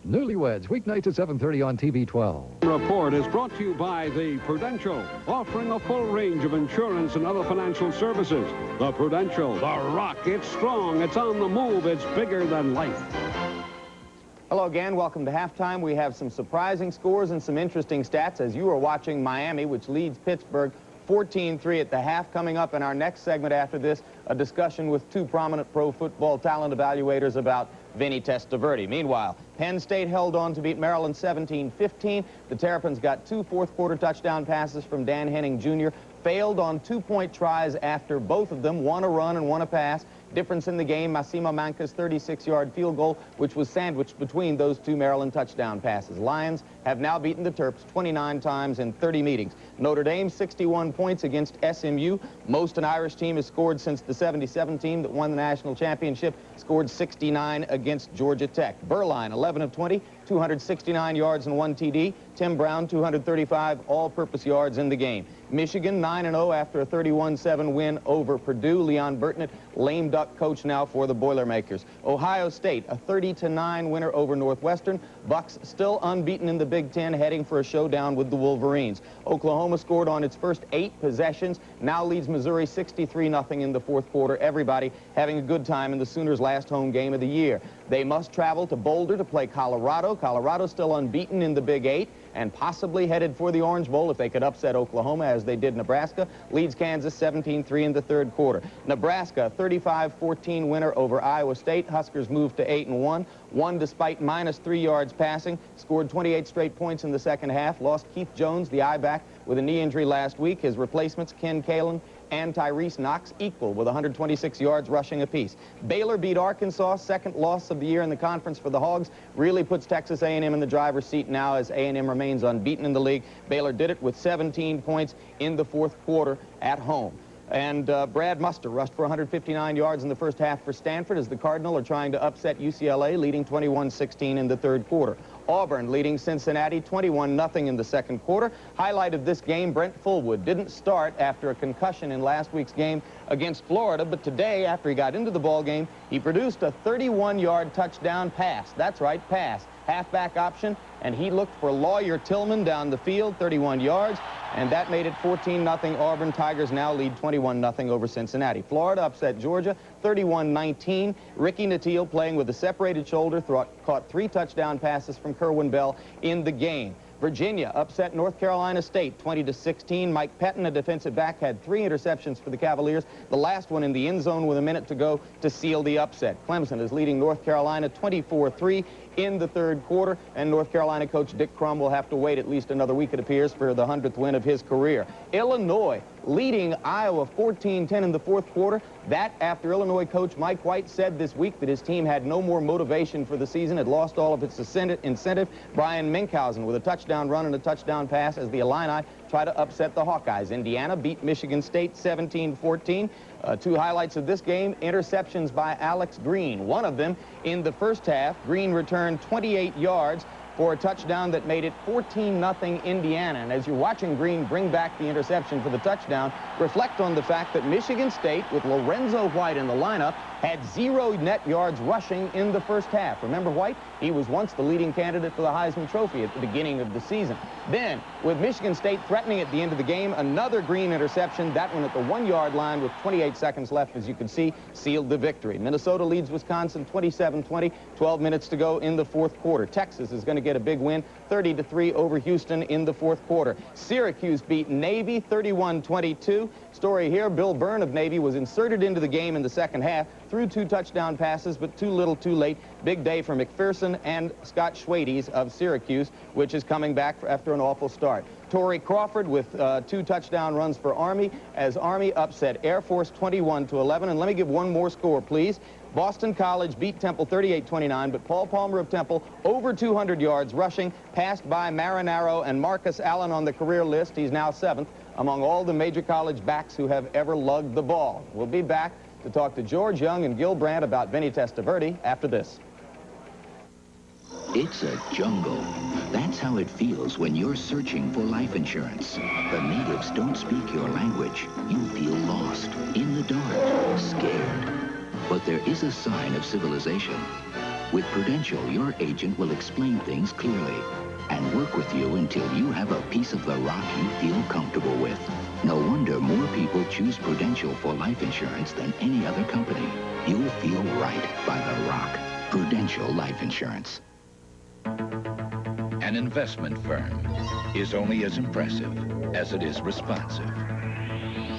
Newlyweds, weeknights at 7:30 on TV 12. Report is brought to you by the Prudential, offering a full range of insurance and other financial services. The Prudential, the rock, it's strong, it's on the move, it's bigger than life. Hello again, welcome to halftime. We have some surprising scores and some interesting stats as you are watching Miami, which leads Pittsburgh 14-3 at the half. Coming up in our next segment after this, a discussion with two prominent pro football talent evaluators about Vinny Testaverde. Meanwhile, Penn State held on to beat Maryland 17-15. The Terrapins got two fourth-quarter touchdown passes from Dan Henning Jr., failed on two-point tries after both of them, one a run and one a pass. Difference in the game, Massimo Manca's 36-yard field goal, which was sandwiched between those two Maryland touchdown passes. Lions have now beaten the Terps 29 times in 30 meetings. Notre Dame, 61 points against SMU. Most an Irish team has scored since the 77 team that won the national championship scored 69 against Georgia Tech. Berline, 11 of 20, 269 yards and 1 TD. Tim Brown, 235 all-purpose yards in the game. Michigan, 9-0 after a 31-7 win over Purdue. Leon Burtnett, lame duck coach now for the Boilermakers. Ohio State, a 30-9 winner over Northwestern. Bucks still unbeaten in the Big Ten, heading for a showdown with the Wolverines. Oklahoma scored on its first 8 possessions, now leads Missouri 63-0 in the fourth quarter. Everybody having a good time in the Sooners' last home game of the year. They must travel to Boulder to play Colorado. Colorado still unbeaten in the Big 8 and possibly headed for the Orange Bowl if they could upset Oklahoma as they did Nebraska. Leads Kansas 17-3 in the third quarter. Nebraska, 35-14 winner over Iowa State. Huskers moved to 8-1. Won despite -3 yards passing. Scored 28 straight points in the second half. Lost Keith Jones, the I-back, with a knee injury last week. His replacements, Ken Kalen and Tyrese Knox, equal with 126 yards rushing apiece. Baylor beat Arkansas, second loss of the year in the conference for the Hogs. Really puts Texas A&M in the driver's seat now as A&M remains unbeaten in the league. Baylor did it with 17 points in the fourth quarter at home. And Brad Muster rushed for 159 yards in the first half for Stanford as the Cardinal are trying to upset UCLA, leading 21-16 in the third quarter. Auburn leading Cincinnati 21-0 in the second quarter. Highlight of this game, Brent Fullwood didn't start after a concussion in last week's game against Florida, but today, after he got into the ball game, he produced a 31-yard touchdown pass. That's right, pass. Halfback option, and he looked for Lawyer Tillman down the field, 31 yards, and that made it 14-0 Auburn. Tigers now lead 21-0 over Cincinnati. Florida upset Georgia 31-19. Ricky Nattiel, playing with a separated shoulder, caught 3 touchdown passes from Kerwin Bell in the game. Virginia upset North Carolina State 20-16. Mike Pettin, a defensive back, had 3 interceptions for the Cavaliers, the last one in the end zone with a minute to go to seal the upset. Clemson is leading North Carolina 24-3 in the third quarter, and North Carolina coach Dick Crum will have to wait at least another week, it appears, for the 100th win of his career. Illinois leading Iowa 14-10 in the fourth quarter. That after Illinois coach Mike White said this week that his team had no more motivation for the season, had lost all of its incentive. Brian Minkhausen with a touchdown run and a touchdown pass as the Illini try to upset the Hawkeyes. Indiana beat Michigan State 17-14. 2 highlights of this game, interceptions by Alex Green. One of them in the first half. Green returned 28 yards for a touchdown that made it 14-0 Indiana. And as you're watching Green bring back the interception for the touchdown, reflect on the fact that Michigan State, with Lorenzo White in the lineup, had 0 net yards rushing in the first half. Remember White? He was once the leading candidate for the Heisman Trophy at the beginning of the season. Then, with Michigan State threatening at the end of the game, another Green interception, that one at the 1-yard line with 28 seconds left, as you can see, sealed the victory. Minnesota leads Wisconsin 27-20, 12 minutes to go in the fourth quarter. Texas is going to get a big win, 30-3 over Houston in the fourth quarter. Syracuse beat Navy 31-22. Story here, Bill Byrne of Navy was inserted into the game in the second half, threw 2 touchdown passes, but too little, too late. Big day for McPherson and Scott Schwades of Syracuse, which is coming back after an awful start. Torrey Crawford with 2 touchdown runs for Army as Army upset Air Force 21-11. And let me give one more score, please. Boston College beat Temple 38-29, but Paul Palmer of Temple over 200 yards rushing, passed by Marinaro and Marcus Allen on the career list. He's now 7th among all the major college backs who have ever lugged the ball. We'll be back to talk to George Young and Gil Brandt about Vinny Testaverde after this. It's a jungle. That's how it feels when you're searching for life insurance. The natives don't speak your language. You feel lost, in the dark, scared. But there is a sign of civilization. With Prudential, your agent will explain things clearly and work with you until you have a piece of the rock you feel comfortable with. No wonder more people choose Prudential for life insurance than any other company. You'll feel right by the rock. Prudential Life Insurance. An investment firm is only as impressive as it is responsive.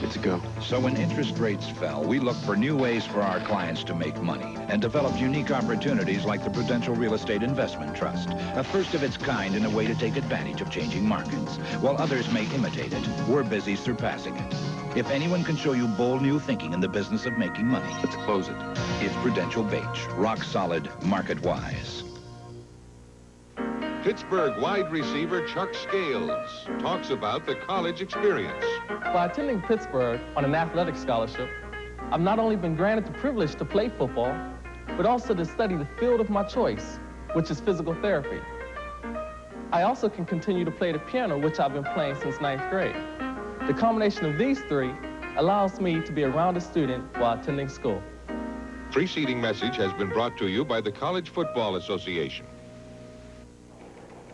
It's a go. So when interest rates fell, we looked for new ways for our clients to make money and developed unique opportunities like the Prudential Real Estate Investment Trust, a first of its kind in a way to take advantage of changing markets. While others may imitate it, we're busy surpassing it. If anyone can show you bold new thinking in the business of making money, let's close it. It's Prudential Bache, rock solid, market-wise. Pittsburgh wide receiver Chuck Scales talks about the college experience. By attending Pittsburgh on an athletic scholarship, I've not only been granted the privilege to play football, but also to study the field of my choice, which is physical therapy. I also can continue to play the piano, which I've been playing since 9th grade. The combination of these 3 allows me to be a rounded student while attending school. Preceding message has been brought to you by the College Football Association.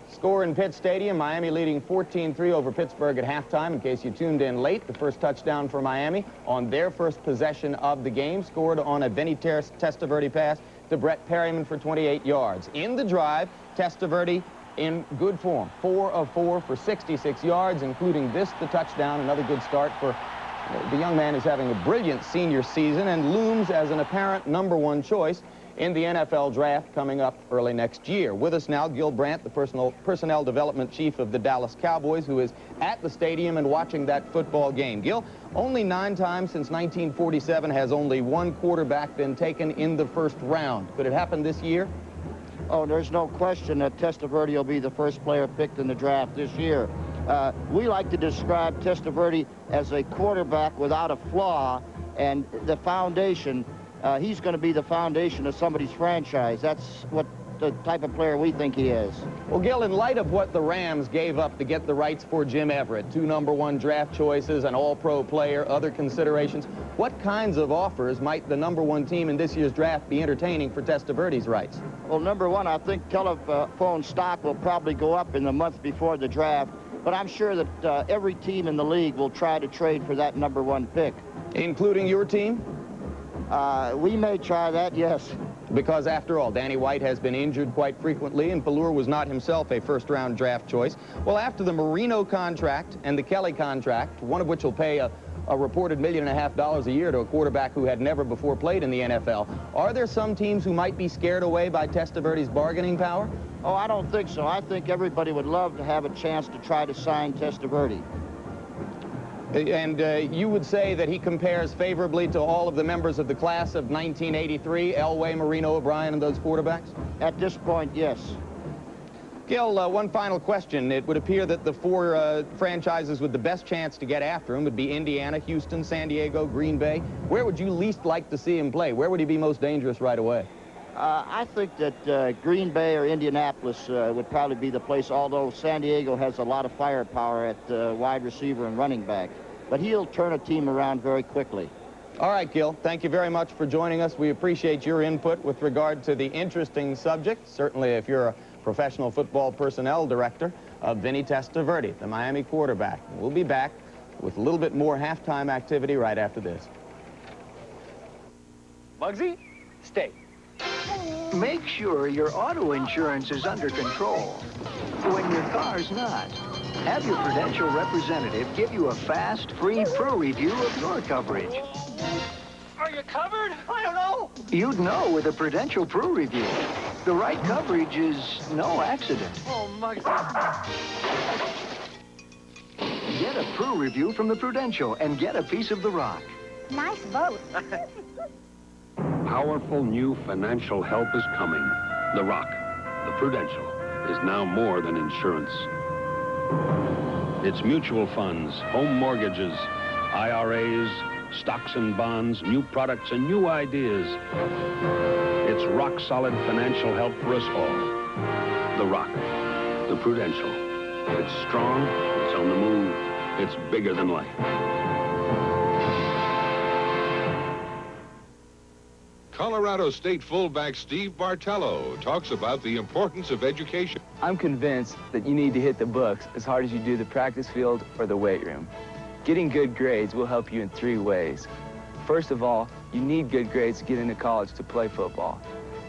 Score in Pitt Stadium, Miami leading 14-3 over Pittsburgh at halftime. In case you tuned in late, the first touchdown for Miami on their first possession of the game, scored on a Vinny Testaverde pass to Brett Perryman for 28 yards. In the drive, Testaverde in good form, 4 of 4 for 66 yards, including this, the touchdown, another good start for The young man is having a brilliant senior season and looms as an apparent #1 choice in the NFL draft coming up early next year. With us now, Gil Brandt, the personnel development chief of the Dallas Cowboys, who is at the stadium and watching that football game. Gil, only 9 times since 1947 has only one quarterback been taken in the first round. Could it happen this year? Oh, there's no question that Testaverde will be the first player picked in the draft this year. We like to describe Testaverde as a quarterback without a flaw, and the foundation, he's going to be the foundation of somebody's franchise. That's what the type of player we think he is. Well, Gil, in light of what the Rams gave up to get the rights for Jim Everett, 2 #1 draft choices, an all-pro player, other considerations, what kinds of offers might the #1 team in this year's draft be entertaining for Testaverde's rights? Well, #1, I think telephone stock will probably go up in the month before the draft, but I'm sure that every team in the league will try to trade for that #1 pick. Including your team? We may try that, yes. Because after all, Danny White has been injured quite frequently, and Pallure was not himself a first-round draft choice. Well, after the Marino contract and the Kelly contract, one of which will pay a reported $1.5 million a year to a quarterback who had never before played in the NFL, are there some teams who might be scared away by Testaverde's bargaining power? Oh, I don't think so. I think everybody would love to have a chance to try to sign Testaverde. And you would say that he compares favorably to all of the members of the class of 1983, Elway, Marino, O'Brien, and those quarterbacks? At this point, yes. Gil, one final question. It would appear that the 4 franchises with the best chance to get after him would be Indiana, Houston, San Diego, Green Bay. Where would you least like to see him play? Where would he be most dangerous right away? I think that Green Bay or Indianapolis would probably be the place, although San Diego has a lot of firepower at wide receiver and running back. But he'll turn a team around very quickly. All right, Gil, thank you very much for joining us. We appreciate your input with regard to the interesting subject, certainly if you're a professional football personnel director, of Vinny Testaverde, the Miami quarterback. We'll be back with a little bit more halftime activity right after this. Bugsy, stay. Make sure your auto insurance is under control when your car's not. Have your Prudential representative give you a fast, free pro review of your coverage. Are you covered? I don't know. You'd know with a Prudential Pro Review. The right coverage is no accident. Oh, Muggsy. Get a Pro Review from the Prudential and get a piece of the rock. Nice boat. Powerful new financial help is coming. The Rock, the Prudential, is now more than insurance. It's mutual funds, home mortgages, IRAs, stocks and bonds, new products and new ideas. It's rock-solid financial help for us all. The Rock, the Prudential. It's strong, it's on the move, it's bigger than life. Colorado State fullback Steve Bartello talks about the importance of education. I'm convinced that you need to hit the books as hard as you do the practice field or the weight room. Getting good grades will help you in 3 ways. First of all, you need good grades to get into college to play football.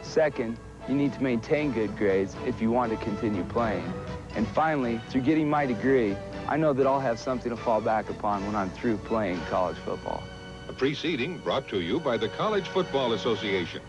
Second, you need to maintain good grades if you want to continue playing. And finally, through getting my degree, I know that I'll have something to fall back upon when I'm through playing college football. A preceding brought to you by the College Football Association.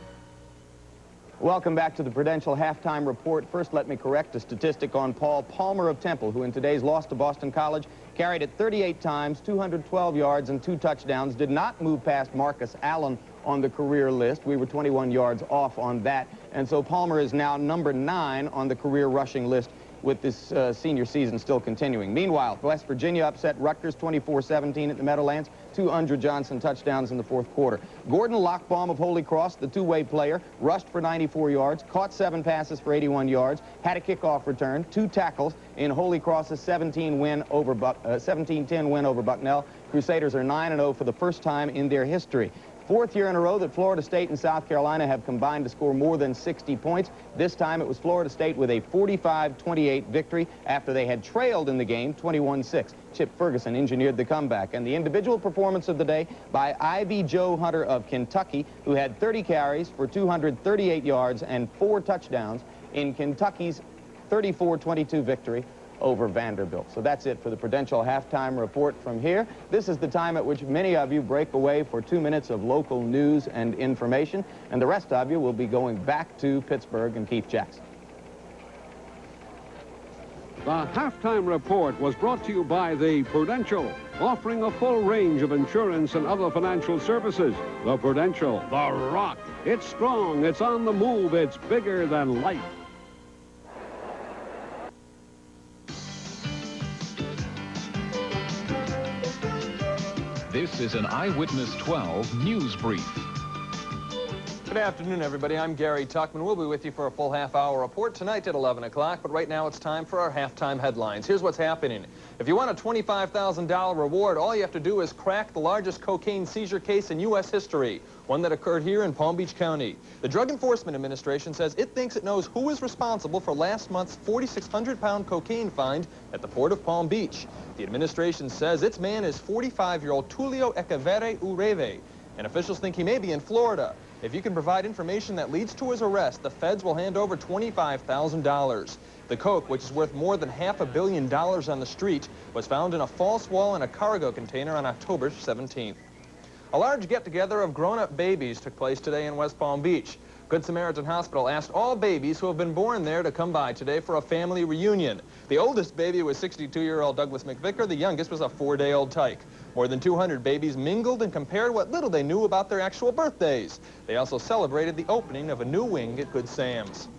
Welcome back to the Prudential Halftime Report. First, let me correct a statistic on Paul Palmer of Temple, who in today's loss to Boston College carried it 38 times, 212 yards, and 2 touchdowns. Did not move past Marcus Allen on the career list. We were 21 yards off on that. And so Palmer is now number 9 on the career rushing list, with this senior season still continuing. Meanwhile, West Virginia upset Rutgers 24-17 at the Meadowlands. 2 Andrew Johnson touchdowns in the 4th quarter. Gordon Lockbaum of Holy Cross, the two-way player, rushed for 94 yards, caught 7 passes for 81 yards, had a kickoff return, 2 tackles in Holy Cross's 17-10 win over Bucknell. Crusaders are 9-0 for the first time in their history. 4th year in a row that Florida State and South Carolina have combined to score more than 60 points. This time it was Florida State with a 45-28 victory after they had trailed in the game 21-6. Chip Ferguson engineered the comeback. And the individual performance of the day by Ivy Joe Hunter of Kentucky, who had 30 carries for 238 yards and 4 touchdowns in Kentucky's 34-22 victory over Vanderbilt. So that's it for the Prudential halftime report from here. This is the time at which many of you break away for 2 minutes of local news and information, and the rest of you will be going back to Pittsburgh and Keith Jackson. The halftime report was brought to you by the Prudential, offering a full range of insurance and other financial services. The Prudential, the rock. It's strong, it's on the move, it's bigger than life. This is an Eyewitness 12 News Brief. Good afternoon, everybody. I'm Gary Tuckman. We'll be with you for a full half-hour report tonight at 11 o'clock, but right now it's time for our halftime headlines. Here's what's happening. If you want a $25,000 reward, all you have to do is crack the largest cocaine seizure case in U.S. history, one that occurred here in Palm Beach County. The Drug Enforcement Administration says it thinks it knows who is responsible for last month's 4,600-pound cocaine find at the port of Palm Beach. The administration says its man is 45-year-old Tulio Echeverri Ureve, and officials think he may be in Florida. If you can provide information that leads to his arrest, the feds will hand over $25,000. The coke, which is worth more than $500 million on the street, was found in a false wall in a cargo container on October 17th. A large get-together of grown-up babies took place today in West Palm Beach. Good Samaritan Hospital asked all babies who have been born there to come by today for a family reunion. The oldest baby was 62-year-old Douglas McVicker. The youngest was a 4-day-old Tyke. More than 200 babies mingled and compared what little they knew about their actual birthdays. They also celebrated the opening of a new wing at Good Sam's.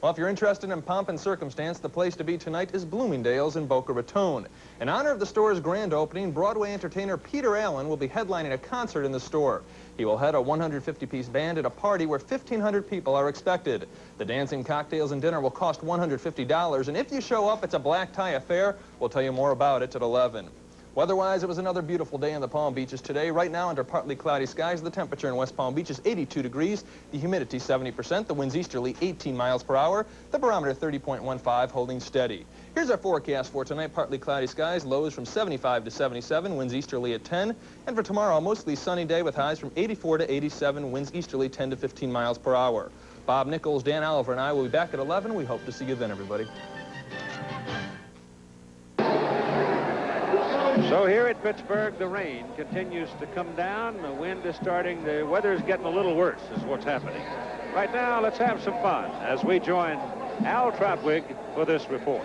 Well, if you're interested in pomp and circumstance, the place to be tonight is Bloomingdale's in Boca Raton. In honor of the store's grand opening, Broadway entertainer Peter Allen will be headlining a concert in the store. He will head a 150-piece band at a party where 1,500 people are expected. The dancing, cocktails, and dinner will cost $150, and if you show up, it's a black tie affair. We'll tell you more about it at 11. Weather-wise, it was another beautiful day in the Palm Beaches today. Right now, under partly cloudy skies, the temperature in West Palm Beach is 82 degrees, the humidity 70%, the winds easterly 18 miles per hour, the barometer 30.15, holding steady. Here's our forecast for tonight. Partly cloudy skies, lows from 75 to 77, winds easterly at 10. And for tomorrow, a mostly sunny day with highs from 84 to 87, winds easterly 10 to 15 miles per hour. Bob Nichols, Dan Oliver, and I will be back at 11. We hope to see you then, everybody. So here at Pittsburgh, the rain continues to come down. The wind is starting. The weather's getting a little worse is what's happening. Right now, let's have some fun as we join Al Trautwig for this report.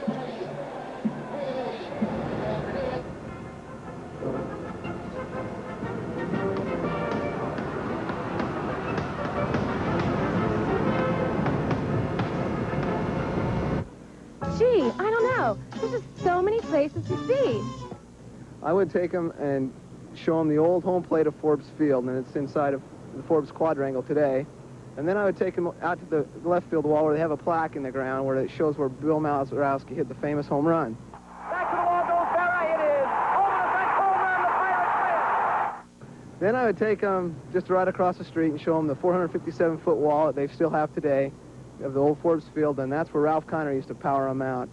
Gee, I don't know. There's just so many places to see. I would take them and show them the old home plate of Forbes Field, and it's inside of the Forbes Quadrangle today. And then I would take them out to the left field wall where they have a plaque in the ground where it shows where Bill Mazeroski hit the famous home run. Back to the wall goes Berra. It is over the fence home run. The Pirates win. Then I would take them just right across the street and show them the 457-foot wall that they still have today of the old Forbes Field, and that's where Ralph Conner used to power them out.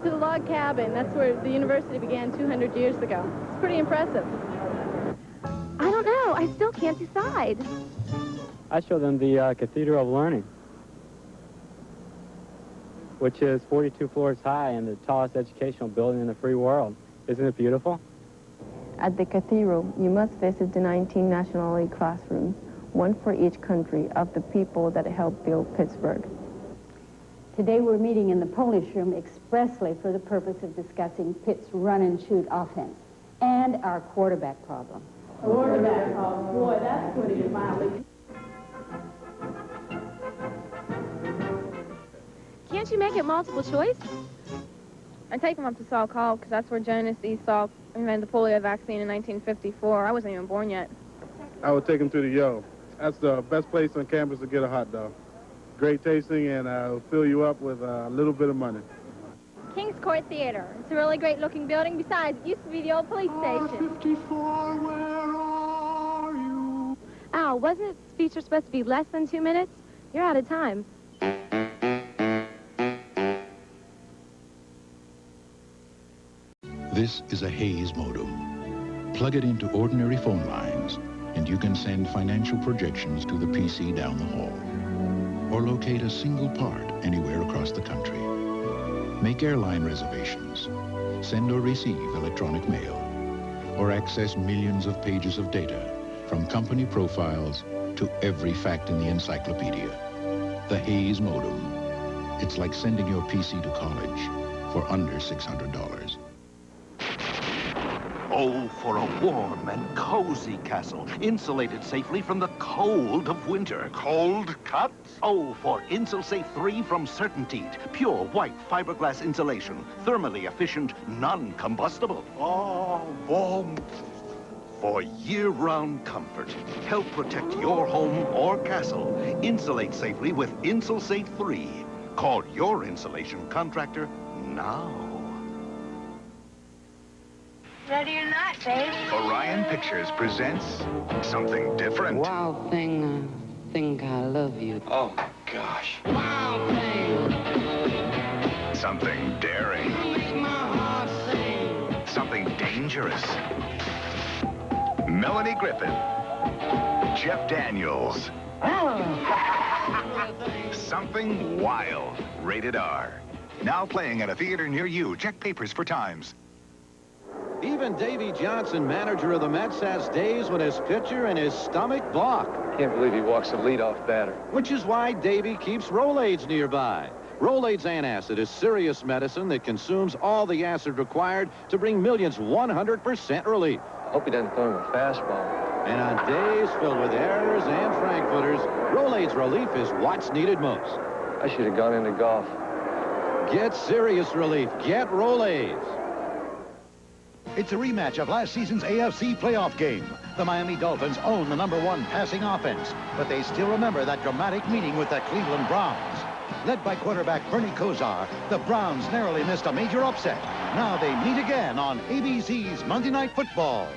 To the log cabin. That's where the university began 200 years ago. It's pretty impressive. I don't know. I still can't decide. I show them the Cathedral of Learning, which is 42 floors high and the tallest educational building in the free world. Isn't it beautiful? At the cathedral, you must visit the 19 nationality classrooms, one for each country of the people that helped build Pittsburgh. Today we're meeting in the Polish room expressly for the purpose of discussing Pitt's run-and-shoot offense and our quarterback problem. Quarterback problem. Boy, that's putting it mildly. Can't you make it multiple choice? I take them up to Salk Hall because that's where Jonas E. Salk invented the polio vaccine in 1954. I wasn't even born yet. I would take them to the Yo. That's the best place on campus to get a hot dog. Great tasting, and I'll fill you up with a little bit of money. King's Court Theater. It's a really great-looking building. Besides, it used to be the old police station. 54, where are you? Al, wasn't its feature supposed to be less than 2 minutes? You're out of time. This is a Hayes modem. Plug it into ordinary phone lines, and you can send financial projections to the PC down the hall, or locate a single part anywhere across the country. Make airline reservations, send or receive electronic mail, or access millions of pages of data, from company profiles to every fact in the encyclopedia. The Hayes modem. It's like sending your PC to college for under $600. Oh, for a warm and cozy castle, insulated safely from the cold of winter. Cold cuts? Oh, for Insulsafe 3 from Certainteed. Pure white fiberglass insulation, thermally efficient, non-combustible. Oh, warm. For year-round comfort. Help protect your home or castle. Insulate safely with Insulsafe 3. Call your insulation contractor now. Ready or not, babe? Orion Pictures presents something different. Wild thing, I think I love you. Oh, my gosh. Wild thing. Something daring. You make my heart sing. Something dangerous. Melanie Griffith. Jeff Daniels. Something wild. Rated R. Now playing at a theater near you. Check papers for times. Even Davy Johnson, manager of the Mets, has days when his pitcher and his stomach block. Can't believe he walks the leadoff batter. Which is why Davy keeps Rolaids nearby. Rolaids antacid is serious medicine that consumes all the acid required to bring millions 100% relief. I hope he doesn't throw him a fastball. And on days filled with errors and frankfooters, Rolaids relief is what's needed most. I should have gone into golf. Get serious relief. Get Rolaids. It's a rematch of last season's AFC playoff game. The Miami Dolphins own the #1 passing offense, but they still remember that dramatic meeting with the Cleveland Browns. Led by quarterback Bernie Kosar, the Browns narrowly missed a major upset. Now they meet again on ABC's Monday Night Football.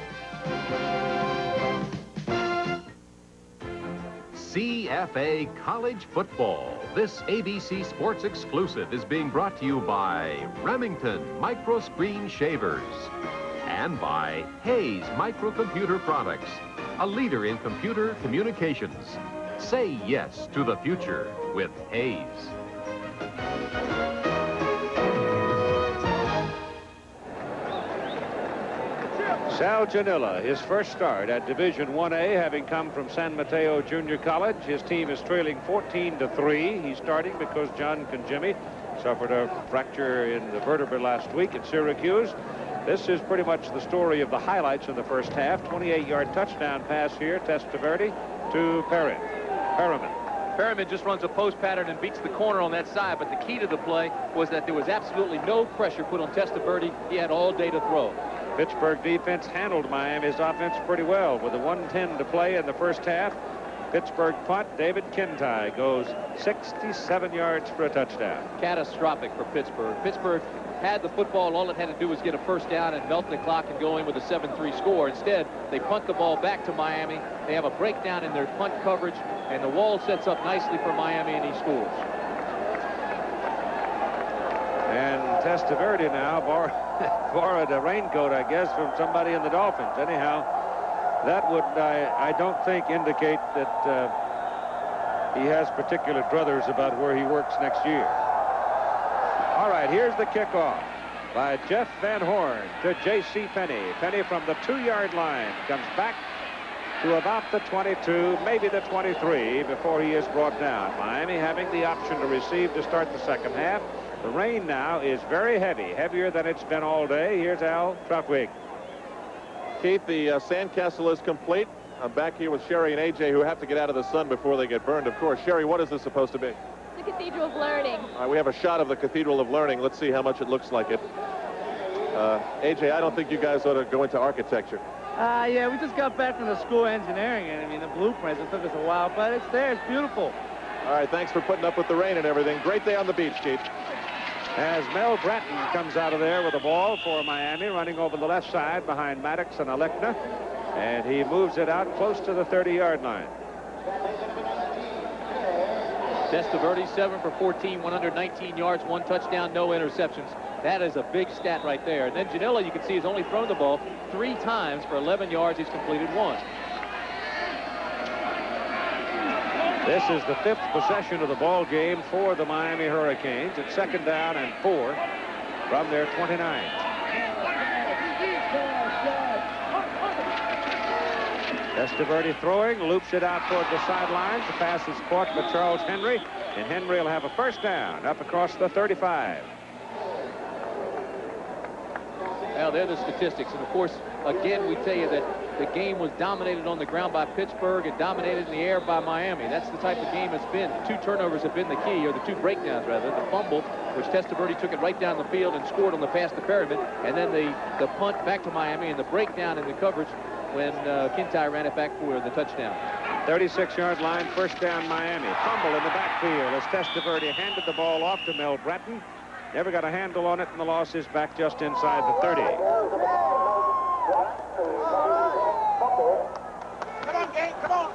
CFA College Football. This ABC Sports exclusive is being brought to you by Remington Microscreen Shavers and by Hayes Microcomputer Products, a leader in computer communications. Say yes to the future with Hayes. Sal Janilla, his first start at Division 1A, having come from San Mateo Junior College. His team is trailing 14-3. He's starting because John Conjimmy suffered a fracture in the vertebra last week at Syracuse. This is pretty much the story of the highlights in the first half. 28-yard touchdown pass here, Testaverde to Perriman. Perriman just runs a post pattern and beats the corner on that side, but the key to the play was that there was absolutely no pressure put on Testaverde. He had all day to throw. Pittsburgh defense handled Miami's offense pretty well with a 1:10 to play in the first half. Pittsburgh punt, David Kintai goes 67 yards for a touchdown. Catastrophic for Pittsburgh. Pittsburgh had the football. All it had to do was get a first down and melt the clock and go in with a 7-3 score. Instead, they punt the ball back to Miami. They have a breakdown in their punt coverage, and the wall sets up nicely for Miami, and he scores. And Testaverde now borrowed a raincoat, I guess, from somebody in the Dolphins. Anyhow, that would, I don't think, indicate that he has particular druthers about where he works next year. All right, here's the kickoff by Jeff Van Horn to J.C. Penney. Penney from the 2-yard line comes back to about the 22, maybe the 23, before he is brought down. Miami having the option to receive to start the second half. The rain now is very heavy, heavier than it's been all day. Here's Al Truffwig. Keith, the sandcastle is complete. I'm back here with Sherry and AJ, who have to get out of the sun before they get burned, of course. Sherry, what is this supposed to be? The Cathedral of Learning. All right, we have a shot of the Cathedral of Learning. Let's see how much it looks like it. AJ, I don't think you guys ought to go into architecture. Yeah, we just got back from the school of engineering, and I mean, the blueprints, it took us a while, but it's there, it's beautiful. All right, thanks for putting up with the rain and everything. Great day on the beach, Keith. As Mel Bratton comes out of there with the ball for Miami, running over the left side behind Maddox and Alekna, and he moves it out close to the 30-yard line. Testaverde, 7 for 14, 119 yards, 1 touchdown, no interceptions. That is a big stat right there. And then Janilla, you can see, has only thrown the ball 3 times for 11 yards. He's completed 1. This is the 5th possession of the ball game for the Miami Hurricanes. It's 2nd down and 4 from their 29. Testaverde throwing, loops it out toward the sidelines. The pass is caught by Charles Henry, and Henry will have a first down up across the 35. Well, they're the statistics. And, of course, again, we tell you that the game was dominated on the ground by Pittsburgh and dominated in the air by Miami. That's the type of game it's been. 2 turnovers have been the key, or the 2 breakdowns, rather. The fumble, which Testaverde took it right down the field and scored on the pass to Perryman, and then the punt back to Miami and the breakdown in the coverage when Kintai ran it back for the touchdown. 36-yard line, first down Miami. Fumble in the backfield as Testaverde handed the ball off to Mel Breton. Never got a handle on it, and the loss is back just inside the 30.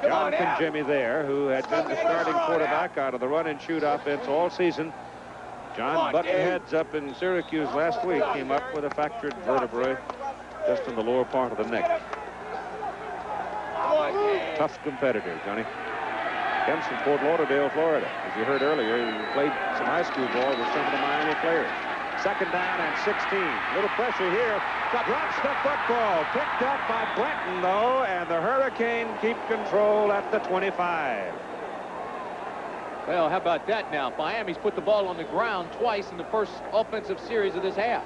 Jonathan Jimmy there, who had been the starting quarterback out of the run-and-shoot offense all season. John Buttonheads up in Syracuse last week came up with a fractured vertebrae just in the lower part of the neck. Tough competitor, Johnny. Comes from Fort Lauderdale, Florida. As you heard earlier, he played some high school ball with some of the Miami players. Second down and 16. Little pressure here. Drops the football. Picked up by Blanton, though, and the Hurricane keep control at the 25. Well, how about that now? Miami's put the ball on the ground twice in the first offensive series of this half.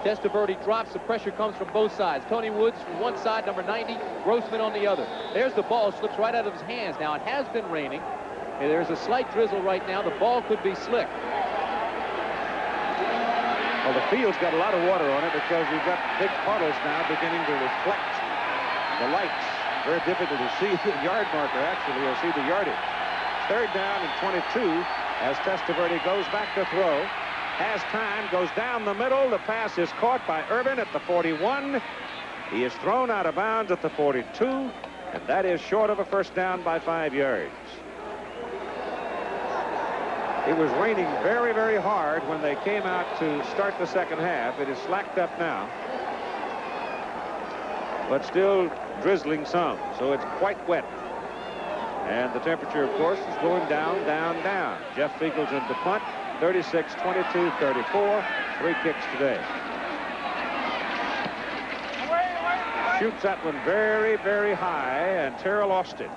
Testaverde drops. The pressure comes from both sides. Tony Woods from one side, number 90. Grossman on the other. There's the ball. Slips right out of his hands. Now, it has been raining. And there's a slight drizzle right now. The ball could be slick. Well, the field's got a lot of water on it because we've got big puddles now beginning to reflect the lights. Very difficult to see the yard marker, actually. You'll see the yardage. Third down and 22 as Testaverde goes back to throw. Has time, goes down the middle. The pass is caught by Urban at the 41. He is thrown out of bounds at the 42, and that is short of a first down by 5 yards. It was raining very, very hard when they came out to start the second half. It is slacked up now, but still drizzling some, so it's quite wet. And the temperature, of course, is going down, down, down. Jeff Fiegels in the punt. 36, 22, 34. 3 kicks today. Shoots that one very, very high, and Terrell Austin,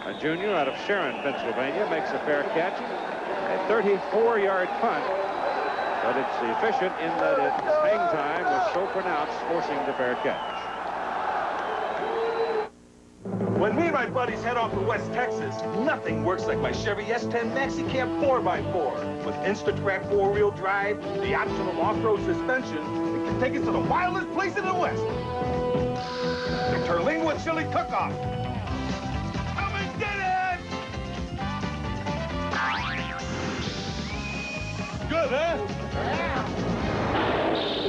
a junior out of Sharon, Pennsylvania, makes a fair catch. A 34-yard punt, but it's efficient in that its hang time was so pronounced, forcing the fair catch. When me and my buddies head off to West Texas, nothing works like my Chevy S10 Maxi Cab 4x4. With Instatrack 4-wheel drive, the optional off-road suspension, it can take us to the wildest place in the West. The Terlingua Chili Cook-Off. Come and get it! Good, huh? Yeah.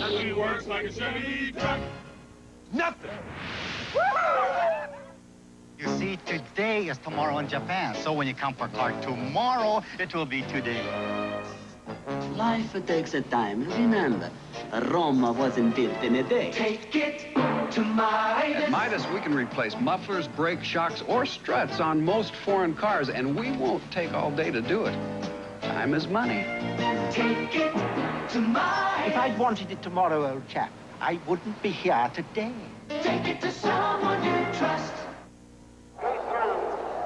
Nothing works like a Chevy truck. Nothing. You see, today is tomorrow in Japan. So when you come for a car tomorrow, it will be today. Life takes a time. Remember, Rome wasn't built in a day. Take it to Midas. At Midas, we can replace mufflers, brake shocks, or struts on most foreign cars, and we won't take all day to do it. Time is money. Take it to Midas. If I'd wanted it tomorrow, old chap, I wouldn't be here today. Take it to someone you trust.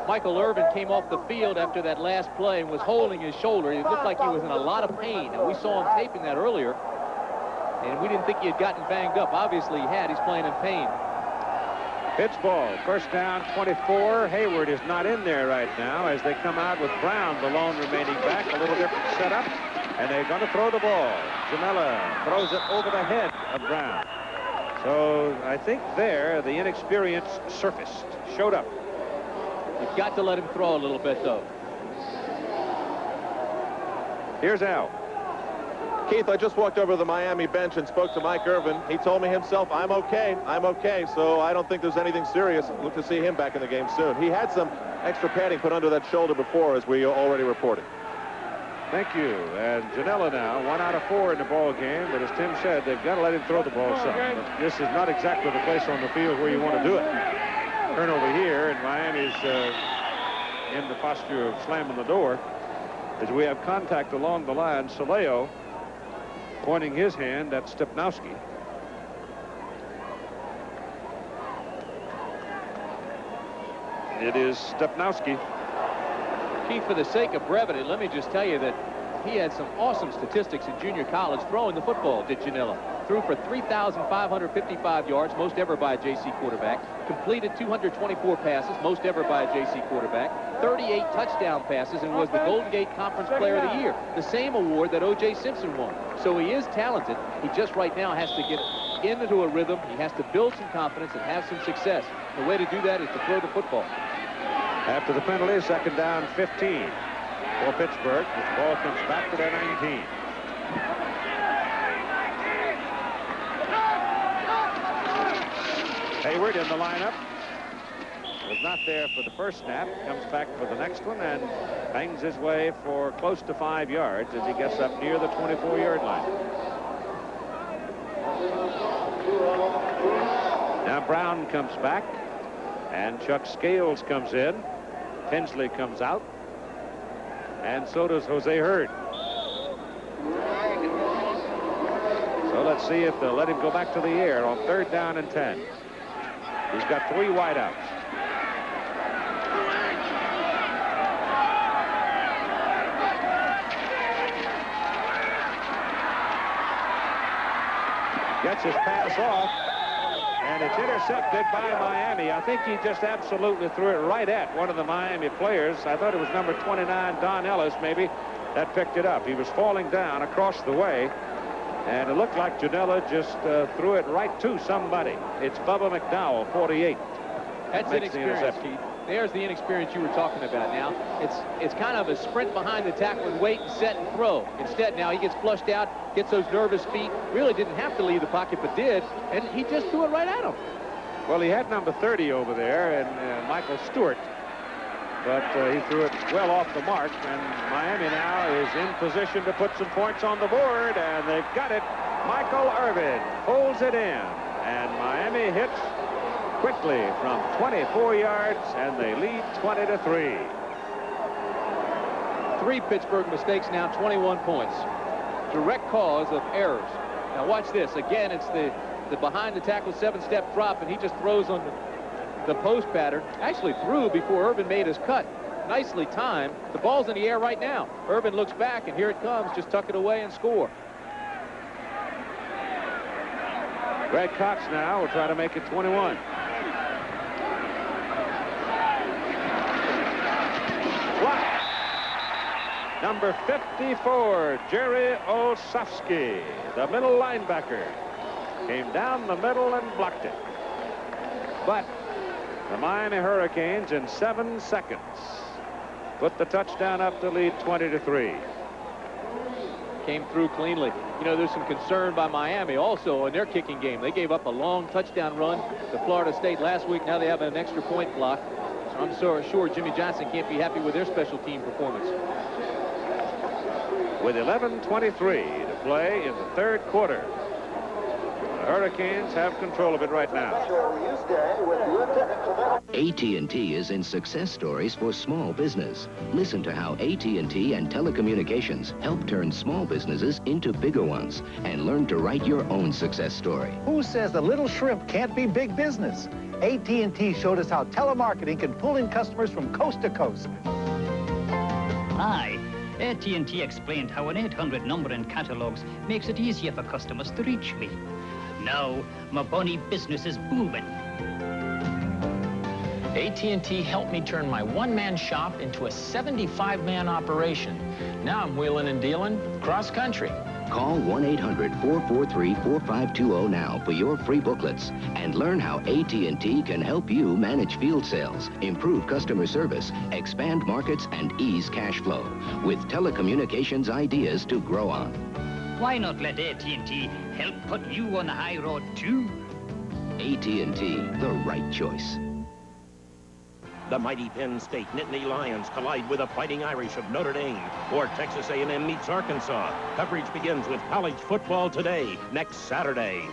Michael Irvin came off the field after that last play and was holding his shoulder. He looked like he was in a lot of pain, and we saw him taping that earlier. And we didn't think he had gotten banged up. Obviously he had. He's playing in pain. Pitch ball, first down, 24. Hayward is not in there right now as they come out with Brown, the lone remaining back. A little different setup, and they're going to throw the ball. Jamela throws it over the head of Brown. So I think there the inexperience surfaced, showed up. You've got to let him throw a little bit, though. Here's Al. Keith, I just walked over to the Miami bench and spoke to Mike Irvin. He told me himself, I'm okay, so I don't think there's anything serious. Look to see him back in the game soon. He had some extra padding put under that shoulder before, as we already reported. Thank you. And Janela now, 1 out of 4 in the ball game, but as Tim said, they've got to let him throw the ball some. But this is not exactly the place on the field where you want to do it. Turn over here, and Miami's in the posture of slamming the door as we have contact along the line. Soleo pointing his hand at Stepnowski. it is Stepnowski. Keith, for the sake of brevity, let me just tell you that he had some awesome statistics in junior college throwing the football, did Janela. Threw for 3,555 yards, most ever by a JC quarterback. Completed 224 passes, most ever by a JC quarterback. 38 touchdown passes, and was the Golden Gate Conference Player of the Year, the same award that O.J. Simpson won. So he is talented. He just right now has to get into a rhythm. He has to build some confidence and have some success. The way to do that is to throw the football. After the penalty, second down 15 for Pittsburgh. The ball comes back to their 19. Hayward in the lineup. Was not there for the first snap. Comes back for the next one and bangs his way for close to 5 yards as he gets up near the 24-yard line. Now Brown comes back and Chuck Scales comes in. Tinsley comes out. And so does Jose Hurd. So let's see if they'll let him go back to the air on 3rd down and 10. He's got 3 wideouts. Gets his pass off, and it's intercepted by Miami. I think he just absolutely threw it right at one of the Miami players. I thought it was number 29, Don Ellis, maybe, that picked it up. He was falling down across the way, and it looked like Janela just threw it right to somebody. It's Bubba McDowell, 48. That's inexperience, Keith. There's the inexperience you were talking about now. It's kind of a sprint behind the tackle and wait and set and throw. Instead, now he gets flushed out, gets those nervous feet. Really didn't have to leave the pocket, but did, and he just threw it right at him. Well, he had number 30 over there, and Michael Stewart, but he threw it well off the mark, and Miami now is in position to put some points on the board, and they've got it. Michael Irvin pulls it in, and Miami hits quickly from 24 yards, and they lead 20-3. 3 Pittsburgh mistakes now, 21 points. Direct cause of errors. Now watch this. Again, it's the behind the tackle 7-step drop, and he just throws on the post pattern. Actually threw before Irvin made his cut. Nicely timed. The ball's in the air right now. Irvin looks back, and here it comes. Just tuck it away and score. Greg Cox now will try to make it 21. Number 54, Jerry Olszewski, the middle linebacker, came down the middle and blocked it. But the Miami Hurricanes in 7 seconds put the touchdown up to lead 20-3. Came through cleanly. You know, there's some concern by Miami also in their kicking game. They gave up a long touchdown run to Florida State last week. Now they have an extra point block. So I'm sure Jimmy Johnson can't be happy with their special team performance. With 11:23 to play in the 3rd quarter. The Hurricanes have control of it right now. AT&T is in success stories for small business. Listen to how AT&T and telecommunications help turn small businesses into bigger ones, and learn to write your own success story. Who says the little shrimp can't be big business? AT&T showed us how telemarketing can pull in customers from coast to coast. Hi. AT&T explained how an 800 number in catalogs makes it easier for customers to reach me. Now, my bunny business is booming. AT&T helped me turn my one-man shop into a 75-man operation. Now I'm wheeling and dealing cross-country. Call 1-800-443-4520 now for your free booklets and learn how AT&T can help you manage field sales, improve customer service, expand markets, and ease cash flow with telecommunications ideas to grow on. Why not let AT&T help put you on the high road, too? AT&T, the right choice. The mighty Penn State Nittany Lions collide with the Fighting Irish of Notre Dame, or Texas A&M meets Arkansas. Coverage begins with college football today, next Saturday.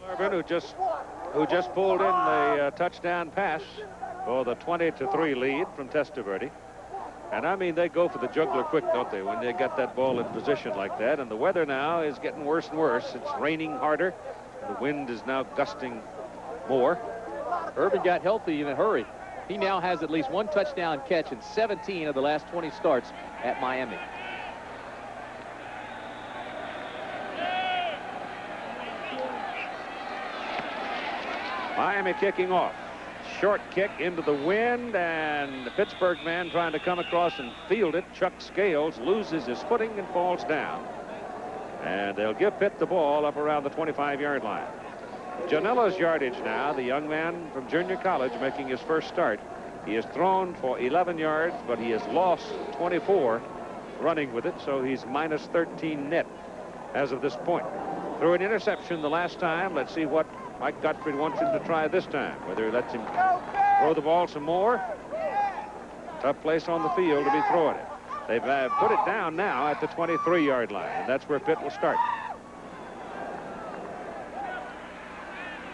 Irvin, who just pulled in the touchdown pass for the 20-3 lead from Testaverde. And I mean, they go for the juggler quick, don't they, when they get that ball in position like that. And the weather now is getting worse and worse. It's raining harder. The wind is now gusting more. Irvin got healthy in a hurry. He now has at least one touchdown catch in 17 of the last 20 starts at Miami. Miami kicking off. Short kick into the wind, and the Pittsburgh man trying to come across and field it. Chuck Scales loses his footing and falls down. And they'll give Pitt the ball up around the 25-yard line. Janela's yardage now, the young man from junior college making his first start. He has thrown for 11 yards, but he has lost 24 running with it, so he's minus 13 net as of this point. Threw an interception the last time. Let's see what Mike Gottfried wants him to try this time, whether he lets him throw the ball some more. Tough place on the field to be throwing it. They've put it down now at the 23-yard line, and that's where Pitt will start.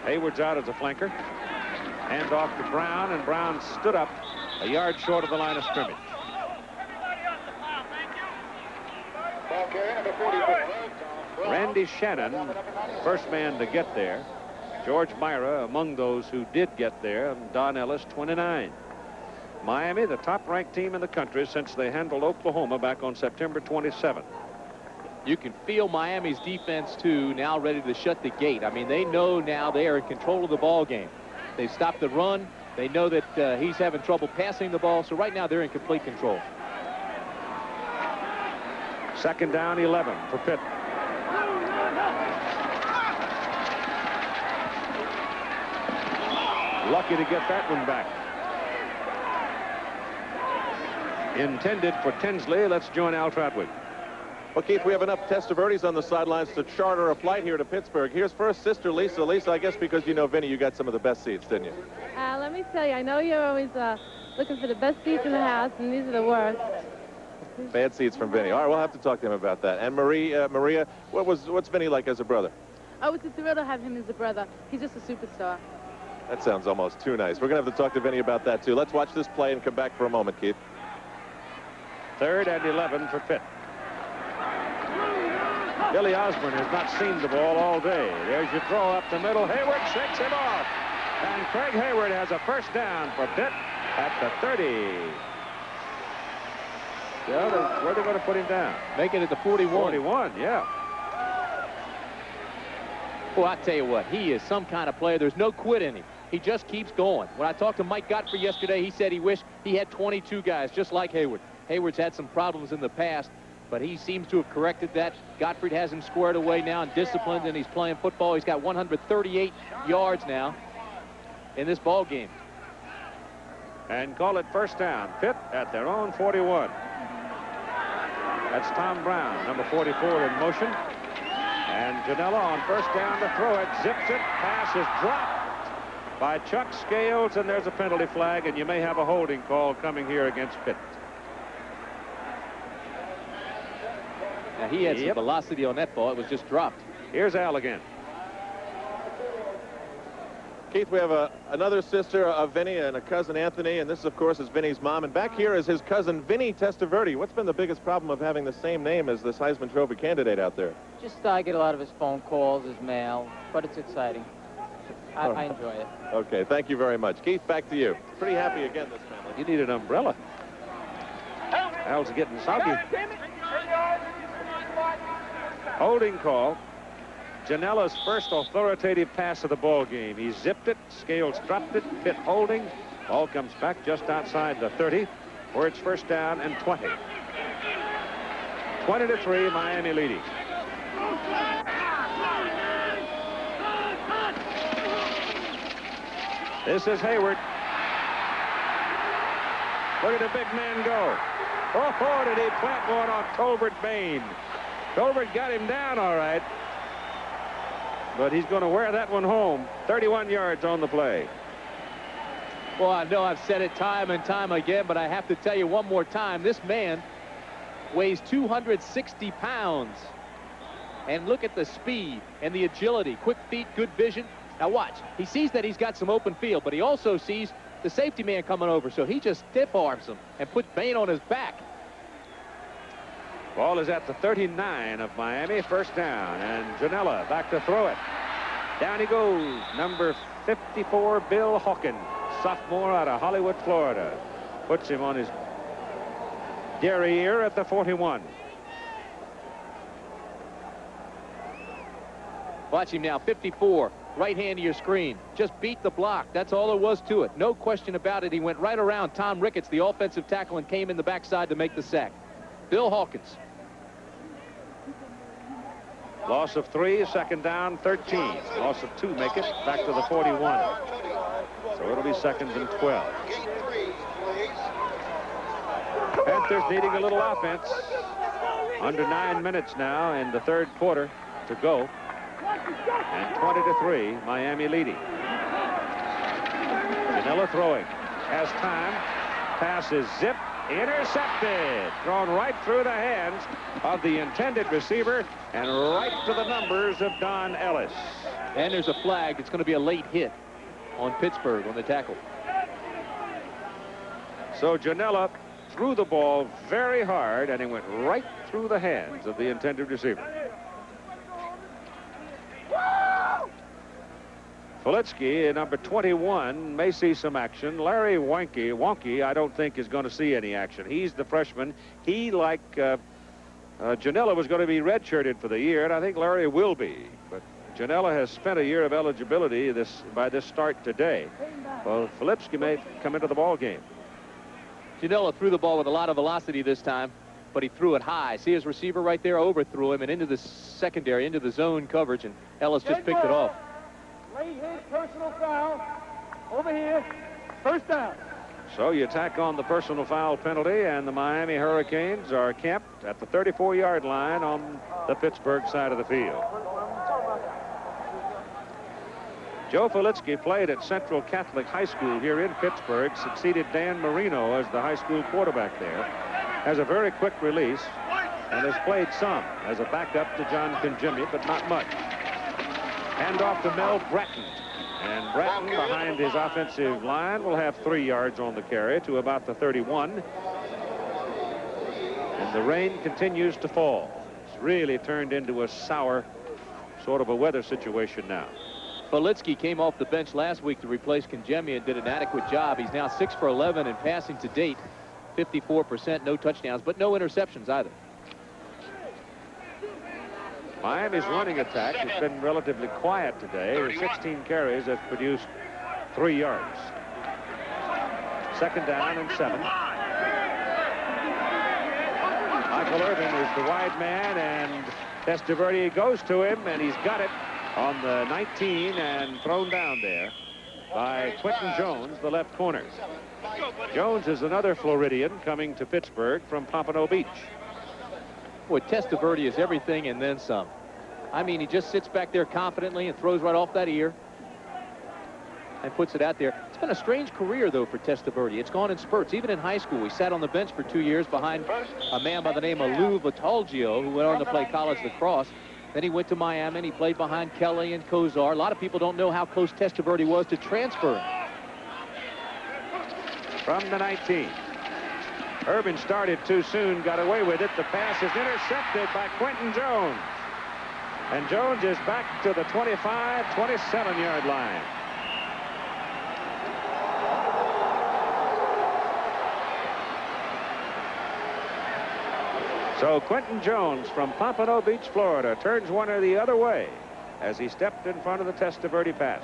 Hayward's out as a flanker. Hand off to Brown, and Brown stood up a yard short of the line of scrimmage. Randy Shannon, first man to get there. George Myra among those who did get there, and Don Ellis, 29. Miami, the top-ranked team in the country since they handled Oklahoma back on September 27th. You can feel Miami's defense, too, now ready to shut the gate. I mean, they know now they are in control of the ball game. They've stopped the run. They know that he's having trouble passing the ball, so right now they're in complete control. Second down, 11 for Pitt. Lucky to get that one back. Intended for Tinsley. Let's join Al Trotwood. Well, Keith, we have enough Testaverdes on the sidelines to charter a flight here to Pittsburgh. Here's first sister Lisa. Lisa, I guess because you know Vinny, you got some of the best seats, didn't you? Let me tell you, I know you're always looking for the best seats in the house, and these are the worst. Bad seats from Vinny. All right, we'll have to talk to him about that. And Maria, what's Vinny like as a brother? Oh, it's a thrill to have him as a brother. He's just a superstar. That sounds almost too nice. We're going to have to talk to Vinny about that, too. Let's watch this play and come back for a moment, Keith. 3rd and 11 for Pitt. Billy Osborne has not seen the ball all day. There's your throw up the middle. Hayward shakes him off. And Craig Hayward has a first down for Pitt at the 30. Yeah, where are they going to put him down? Make it at the 41. 41, yeah. Well, I tell you what, he is some kind of player. There's no quit in him. He just keeps going. When I talked to Mike Gottfried yesterday, he said he wished he had 22 guys just like Hayward. Hayward's had some problems in the past, but he seems to have corrected that. Gottfried has him squared away now and disciplined, and he's playing football. He's got 138 yards now in this ball game. And call it first down. Pitt at their own 41. That's Tom Brown, number 44 in motion. And Janela on first down to throw it. Zips it. Pass is dropped by Chuck Scales, and there's a penalty flag, and you may have a holding call coming here against Pitt. Now, he had some velocity on that ball. It was just dropped. Here's Al again. Keith, we have another sister of Vinny and a cousin Anthony, and this, of course, is Vinny's mom. And back here is his cousin Vinny Testaverde. What's been the biggest problem of having the same name as this Heisman Trophy candidate out there? Just I get a lot of his phone calls, his mail, but it's exciting. I enjoy it. Okay, thank you very much. Keith, back to you. Pretty happy again, this family. You need an umbrella. Al's getting soggy. Holding call. Janela's first authoritative pass of the ball game. He zipped it. Scales dropped it. Pitt holding. Ball comes back just outside the 30, where it's first down and 20. 20-3, Miami leading. This is Hayward. Look at the big man go. Oh, did he plant one on Colbert Bain? Colbert got him down all right. But he's going to wear that one home. 31 yards on the play. Well, I know I've said it time and time again, but I have to tell you one more time. This man weighs 260 pounds. And look at the speed and the agility. Quick feet, good vision. Now watch. He sees that he's got some open field, but he also sees the safety man coming over. So he just stiff arms him and puts Bain on his back. Ball is at the 39 of Miami. First down. And Janela back to throw it. Down he goes. Number 54, Bill Hawkins, sophomore out of Hollywood, Florida. Puts him on his derriere at the 41. Watch him now, 54, right hand to your screen. Just beat the block. That's all there was to it. No question about it. He went right around Tom Ricketts, the offensive tackle, and came in the backside to make the sack. Bill Hawkins. Loss of 3, second down, 13. Loss of 2, make it back to the 41. So it'll be 2nd and 12. Panthers needing a little offense. Under 9 minutes now in the 3rd quarter to go. And 20-3, Miami leading. Janela throwing. Has time. Pass is zipped. Intercepted. Thrown right through the hands of the intended receiver and right to the numbers of Don Ellis. And there's a flag. It's going to be a late hit on Pittsburgh on the tackle. So Janela threw the ball very hard, and it went right through the hands of the intended receiver. Filitsky, number 21, may see some action. Larry Wonky, I don't think is going to see any action. He's the freshman. He, like Janela, was going to be redshirted for the year, and I think Larry will be. But Janela has spent a year of eligibility by this start today. Well, Filitsky may come into the ball game. Janela threw the ball with a lot of velocity this time, but he threw it high. See his receiver right there, overthrew him and into the secondary, into the zone coverage, and Ellis just picked it off. Late hit, personal foul. Over here. First down. So you tack on the personal foul penalty, and the Miami Hurricanes are camped at the 34-yard line on the Pittsburgh side of the field. Joe Filitsky played at Central Catholic High School here in Pittsburgh, succeeded Dan Marino as the high school quarterback there. Has a very quick release and has played some as a backup to John Congemi, but not much. Hand off to Mel Bratton. And Bratton, behind his offensive line, will have 3 yards on the carry to about the 31. And the rain continues to fall. It's really turned into a sour sort of a weather situation now. Filitsky came off the bench last week to replace Congemi and did an adequate job. He's now 6 for 11 in passing to date. 54%, no touchdowns, but no interceptions either. Miami's running attack has been relatively quiet today. His 16 carries have produced 3 yards. 2nd down and 7. Michael Irvin is the wide man, and Testaverde goes to him, and he's got it on the 19 and thrown down there by Quentin Jones, the left corner. Jones is another Floridian coming to Pittsburgh from Pompano Beach. Boy, Testaverde is everything and then some. I mean, he just sits back there confidently and throws right off that ear and puts it out there. It's been a strange career, though, for Testaverde. It's gone in spurts. Even in high school, he sat on the bench for 2 years behind a man by the name of Lou Vitalgio, who went on to play college lacrosse. Then he went to Miami, and he played behind Kelly and Kozar. A lot of people don't know how close Testaverde was to transferring. From the 19. Irvin started too soon, got away with it. The pass is intercepted by Quentin Jones. And Jones is back to the 25, 27-yard line. So Quentin Jones from Pompano Beach, Florida, turns one or the other way as he stepped in front of the Testaverde pass.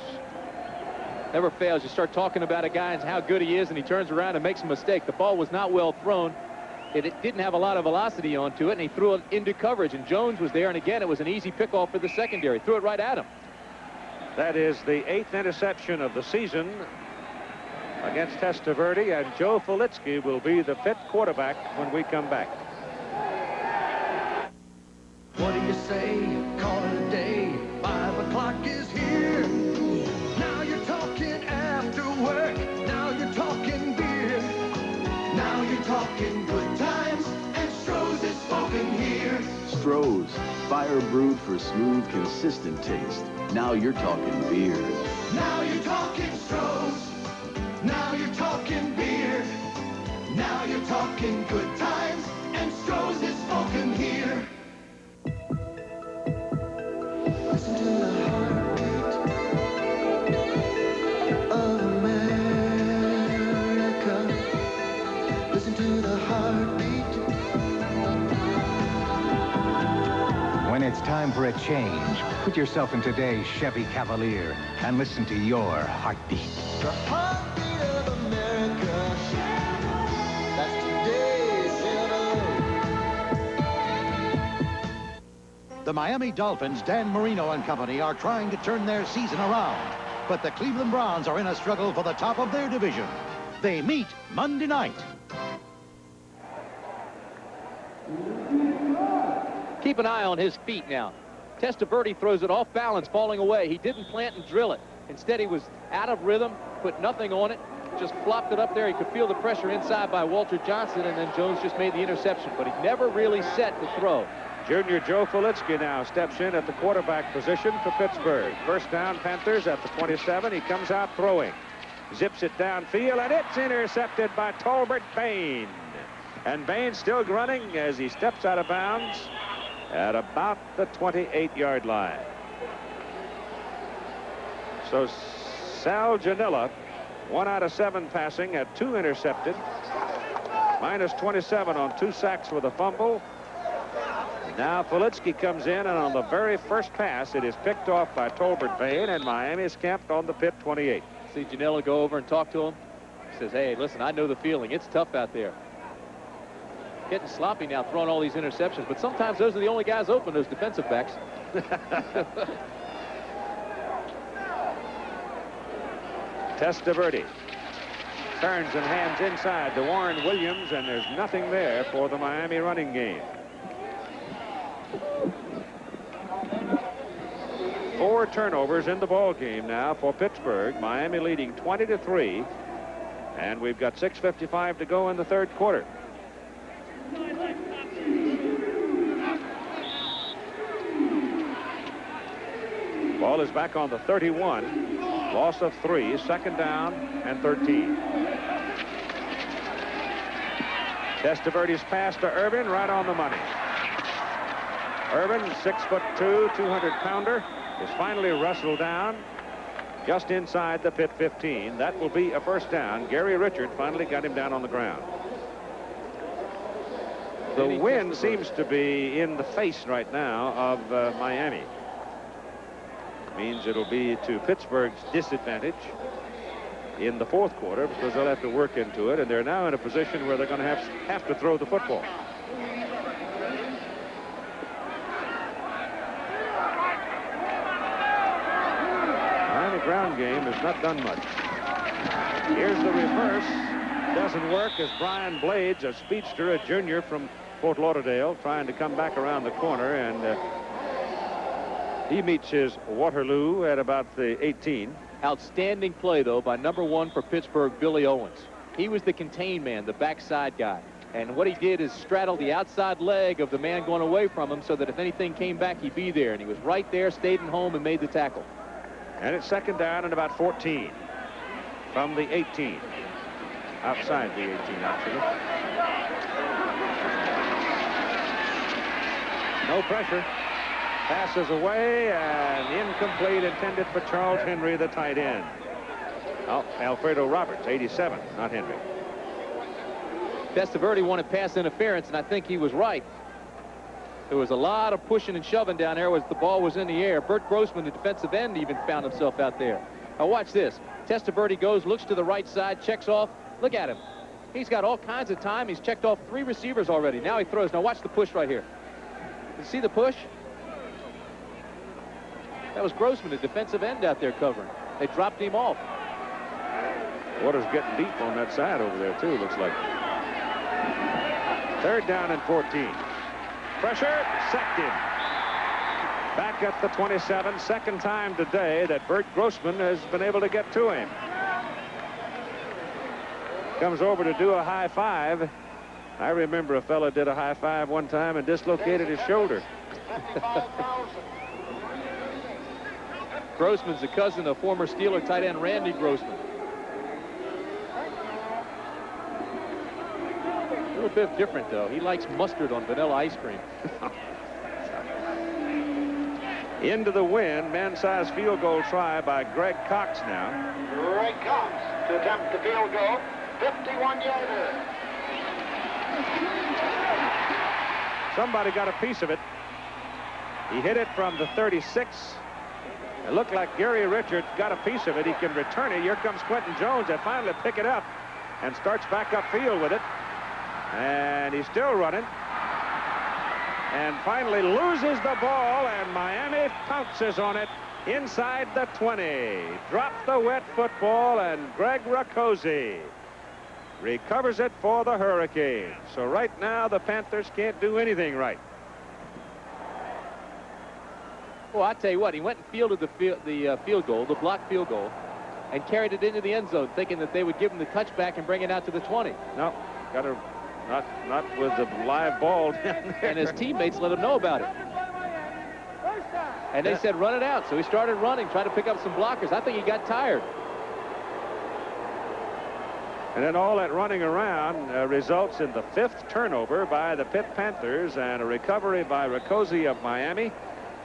Never fails. You start talking about a guy and how good he is, and he turns around and makes a mistake. The ball was not well thrown. It didn't have a lot of velocity onto it, and he threw it into coverage, and Jones was there, and again, it was an easy pickoff for the secondary. Threw it right at him. That is the 8th interception of the season against Testaverde, and Joe Filitsky will be the fifth quarterback when we come back. What do you say? Call it a day. 5 o'clock is here. Now you're talking after work. Now you're talking beer. Now you're talking good times. And Stroh's is spoken here. Stroh's, fire brewed for smooth, consistent taste. Now you're talking beer. Now you're talking Stroh's. Now you're talking beer. Now you're talking good times. And Stroh's is spoken here. Listen to the heartbeat. for a change, put yourself in today's Chevy Cavalier and listen to your heartbeat. The heartbeat of America. That's today's Chevrolet. The Miami Dolphins, Dan Marino and company, are trying to turn their season around. But the Cleveland Browns are in a struggle for the top of their division. They meet Monday night. Keep an eye on his feet now. Testaverde throws it off balance, falling away. He didn't plant and drill it. Instead, he was out of rhythm, put nothing on it, just flopped it up there. He could feel the pressure inside by Walter Johnson, and then Jones just made the interception, but he never really set the throw. Junior Joe Filitsky now steps in at the quarterback position for Pittsburgh. First down, Panthers at the 27. He comes out throwing. Zips it downfield, and it's intercepted by Tolbert Bain. And Bain still running as he steps out of bounds at about the 28-yard line. So Sal Janella, 1 out of 7 passing, had 2 intercepted. Minus 27 on 2 sacks with a fumble. Now Filitsky comes in, and on the very first pass, it is picked off by Tolbert Bain, and Miami is camped on the Pitt 28. See Janella go over and talk to him. He says, hey, listen, I know the feeling. It's tough out there. Getting sloppy now, throwing all these interceptions, but sometimes those are the only guys open, those defensive backs. Testaverde turns and hands inside to Warren Williams, and there's nothing there for the Miami running game. 4 turnovers in the ball game now for Pittsburgh. Miami leading 20-3, and we've got 6:55 to go in the third quarter. Ball is back on the 31. Loss of 3, second down and 13. Testaverde's pass to Irvin, right on the money. Irvin, 6'2", 200-pounder, is finally wrestled down just inside the Pitt 15. That will be a first down. Gary Richard finally got him down on the ground. The wind seems to be in the face right now of Miami. Means it'll be to Pittsburgh's disadvantage in the fourth quarter, because they'll have to work into it, and they're now in a position where they're going to have to throw the football. Miami ground game has not done much. Here's the reverse. Doesn't work as Brian Blades, a speedster, a junior from Fort Lauderdale, trying to come back around the corner, and he meets his Waterloo at about the 18. Outstanding play, though, by number 1 for Pittsburgh, Billy Owens. He was the contain man, the backside guy. And what he did is straddle the outside leg of the man going away from him so that if anything came back, he'd be there. And he was right there, stayed at home, and made the tackle. And it's second down and about 14 from the 18. Outside the 18, actually. No pressure. Passes away, and incomplete, intended for Charles Henry, the tight end. Oh, Alfredo Roberts, 87, not Henry. Testaverde wanted pass interference, and I think he was right. There was a lot of pushing and shoving down there as the ball was in the air. Bert Grossman, the defensive end, even found himself out there. Now watch this. Testaverde goes, looks to the right side, checks off. Look at him. He's got all kinds of time. He's checked off 3 receivers already. Now he throws. Now watch the push right here. You see the push? That was Grossman, the defensive end out there covering. They dropped him off. Water's getting deep on that side over there, too, looks like. Third down and 14. Pressure, sacked him. Back at the 27, second time today that Bert Grossman has been able to get to him. Comes over to do a high five. I remember a fella did a high five one time and dislocated his shoulder. Grossman's a cousin of former Steeler tight end Randy Grossman. A little bit different, though. He likes mustard on vanilla ice cream. Into the wind, man-sized field goal try by Greg Cox now. Greg Cox to attempt the field goal, 51-yarder. Somebody got a piece of it. He hit it from the 36. It looked like Gary Richards got a piece of it. He can return it. Here comes Quentin Jones. They finally pick it up and starts back upfield with it. And he's still running. And finally loses the ball, and Miami pounces on it inside the 20. Dropped the wet football, and Greg Rakosi recovers it for the Hurricanes. So right now the Panthers can't do anything right. Well, I tell you what, he went and fielded the field goal, the blocked field goal, and carried it into the end zone, thinking that they would give him the touchback and bring it out to the 20. No, got to not with the live ball down there. And his teammates let him know about it. And they said, run it out. So he started running, trying to pick up some blockers. I think he got tired. And then all that running around results in the 5th turnover by the Pitt Panthers and a recovery by Rakosi of Miami.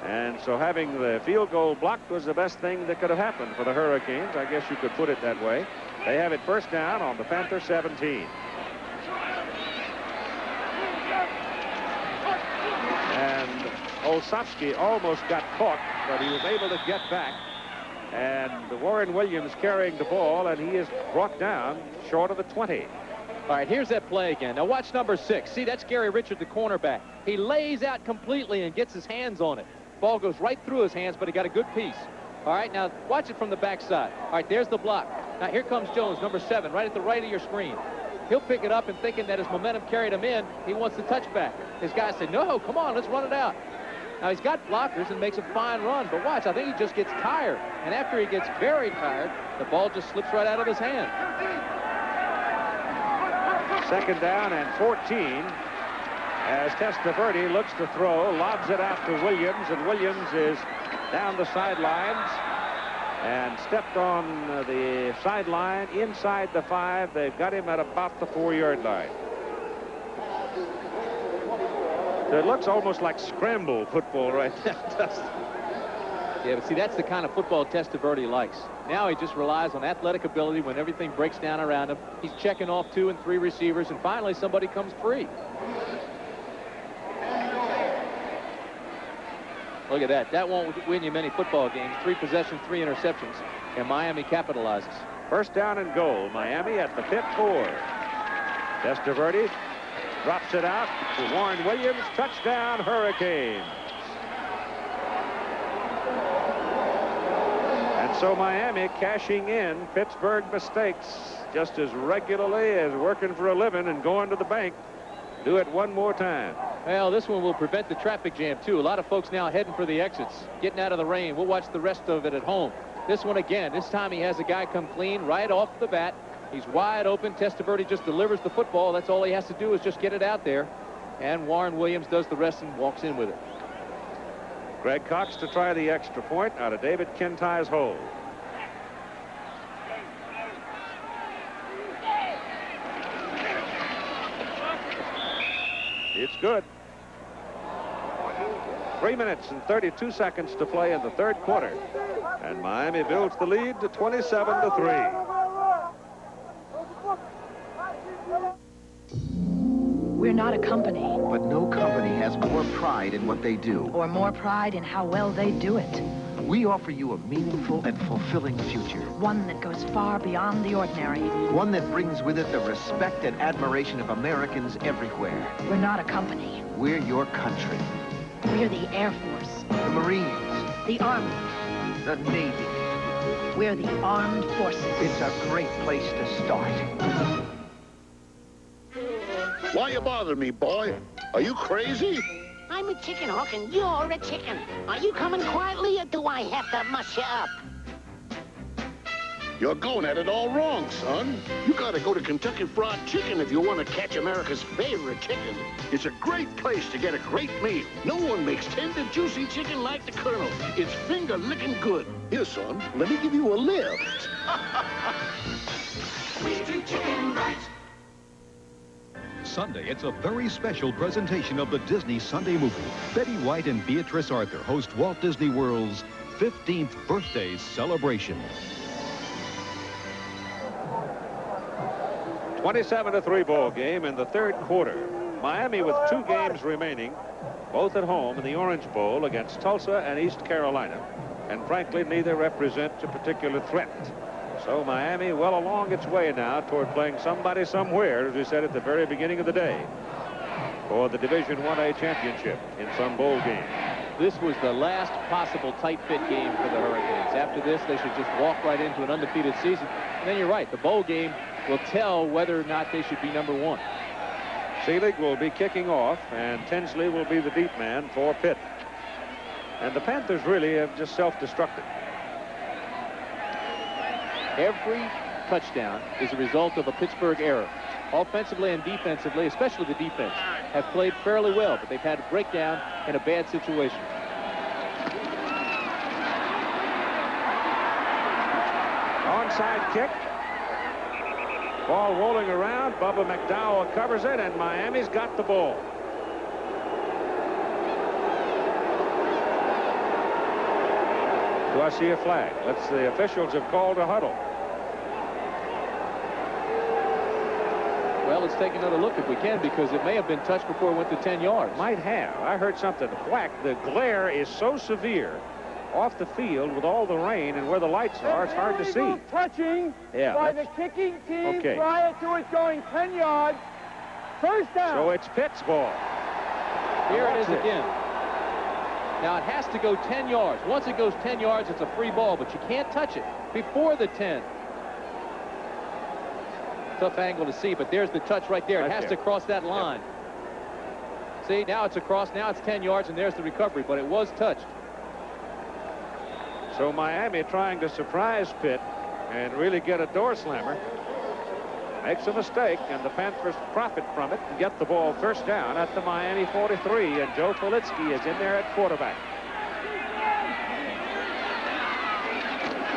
And so having the field goal blocked was the best thing that could have happened for the Hurricanes. I guess you could put it that way. They have it first down on the Panther 17. And Olszewski almost got caught, but he was able to get back. And Warren Williams carrying the ball, and he is brought down short of the 20. All right, here's that play again. Now watch number 6. See, that's Gary Richard, the cornerback. He lays out completely and gets his hands on it. Ball goes right through his hands, but he got a good piece. All right, now watch it from the backside. All right, there's the block. Now here comes Jones, number 7, right at the right of your screen. He'll pick it up, and thinking that his momentum carried him in, he wants the touchback. His guy said, no, come on, let's run it out. Now he's got blockers and makes a fine run, but watch, I think he just gets tired. And after he gets very tired, the ball just slips right out of his hand. 2nd down and 14 as Testaverde looks to throw, lobs it out to Williams, and Williams is down the sidelines and stepped on the sideline inside the 5. They've got him at about the 4-yard line. So it looks almost like scramble football right now. Yeah, but see, that's the kind of football Testaverde likes. Now he just relies on athletic ability when everything breaks down around him. He's checking off 2 and 3 receivers, and finally somebody comes free. Look at that. That won't win you many football games. 3 possessions, 3 interceptions, and Miami capitalizes. First down and goal. Miami at the Pitt 4. Testaverde drops it out to Warren Williams. Touchdown, Hurricanes. And so Miami cashing in Pittsburgh mistakes just as regularly as working for a living and going to the bank. Do it one more time. Well, this one will prevent the traffic jam, too. A lot of folks now heading for the exits, getting out of the rain. We'll watch the rest of it at home. This one again. This time he has a guy come clean right off the bat. He's wide open. Testaverde just delivers the football. That's all he has to do is just get it out there. And Warren Williams does the rest and walks in with it. Greg Cox to try the extra point out of David Kentai's hole. It's good. 3 minutes and 32 seconds to play in the 3rd quarter. And Miami builds the lead to 27-3. We're not a company. But no company has more pride in what they do. Or more pride in how well they do it. We offer you a meaningful and fulfilling future. One that goes far beyond the ordinary. One that brings with it the respect and admiration of Americans everywhere. We're not a company. We're your country. We're the Air Force. The Marines. The Army. The Navy. We're the Armed Forces. It's a great place to start. Why you bother me, boy? Are you crazy? I'm a chicken hook and you're a chicken. Are you coming quietly or do I have to muss you up? You're going at it all wrong, son. You gotta go to Kentucky Fried Chicken if you want to catch America's favorite chicken. It's a great place to get a great meal. No one makes tender, juicy chicken like the Colonel. It's finger-licking good. Here, son, let me give you a lift. We do chicken right. Sunday, it's a very special presentation of the Disney Sunday movie. Betty White and Beatrice Arthur host Walt Disney World's 15th birthday celebration. 27-3 ball game in the 3rd quarter. Miami with 2 games remaining both at home in the Orange Bowl against Tulsa and East Carolina. And frankly, neither represents a particular threat. So Miami well along its way now toward playing somebody somewhere, as we said at the very beginning of the day, for the Division 1A championship in some bowl game. This was the last possible tight fit game for the Hurricanes. After this, they should just walk right into an undefeated season. And then you're right, the bowl game will tell whether or not they should be #1. Seelig will be kicking off, and Tinsley will be the deep man for Pitt. And the Panthers really have just self-destructed. Every touchdown is a result of a Pittsburgh error. Offensively and defensively, especially the defense, have played fairly well, but they've had to break down in a bad situation. Onside kick. Ball rolling around. Bubba McDowell covers it, and Miami's got the ball. Do I see a flag? The officials have called a huddle. Well, let's take another look if we can, because it may have been touched before it went to 10 yards. Might have. I heard something whack. The glare is so severe off the field with all the rain and where the lights are, it's hard to see. Touching by the kicking team prior to it going 10 yards. First down. So it's Pitt's ball. Here it is again. Now it has to go 10 yards. Once it goes 10 yards, it's a free ball, but you can't touch it before the 10. Tough angle to see, but there's the touch right there. It has to cross that line. Yep. See, now it's across. Now it's 10 yards, and there's the recovery, but it was touched. So Miami trying to surprise Pitt and really get a door slammer. Makes a mistake, and the Panthers profit from it and get the ball first down at the Miami 43, and Joe Politsky is in there at quarterback.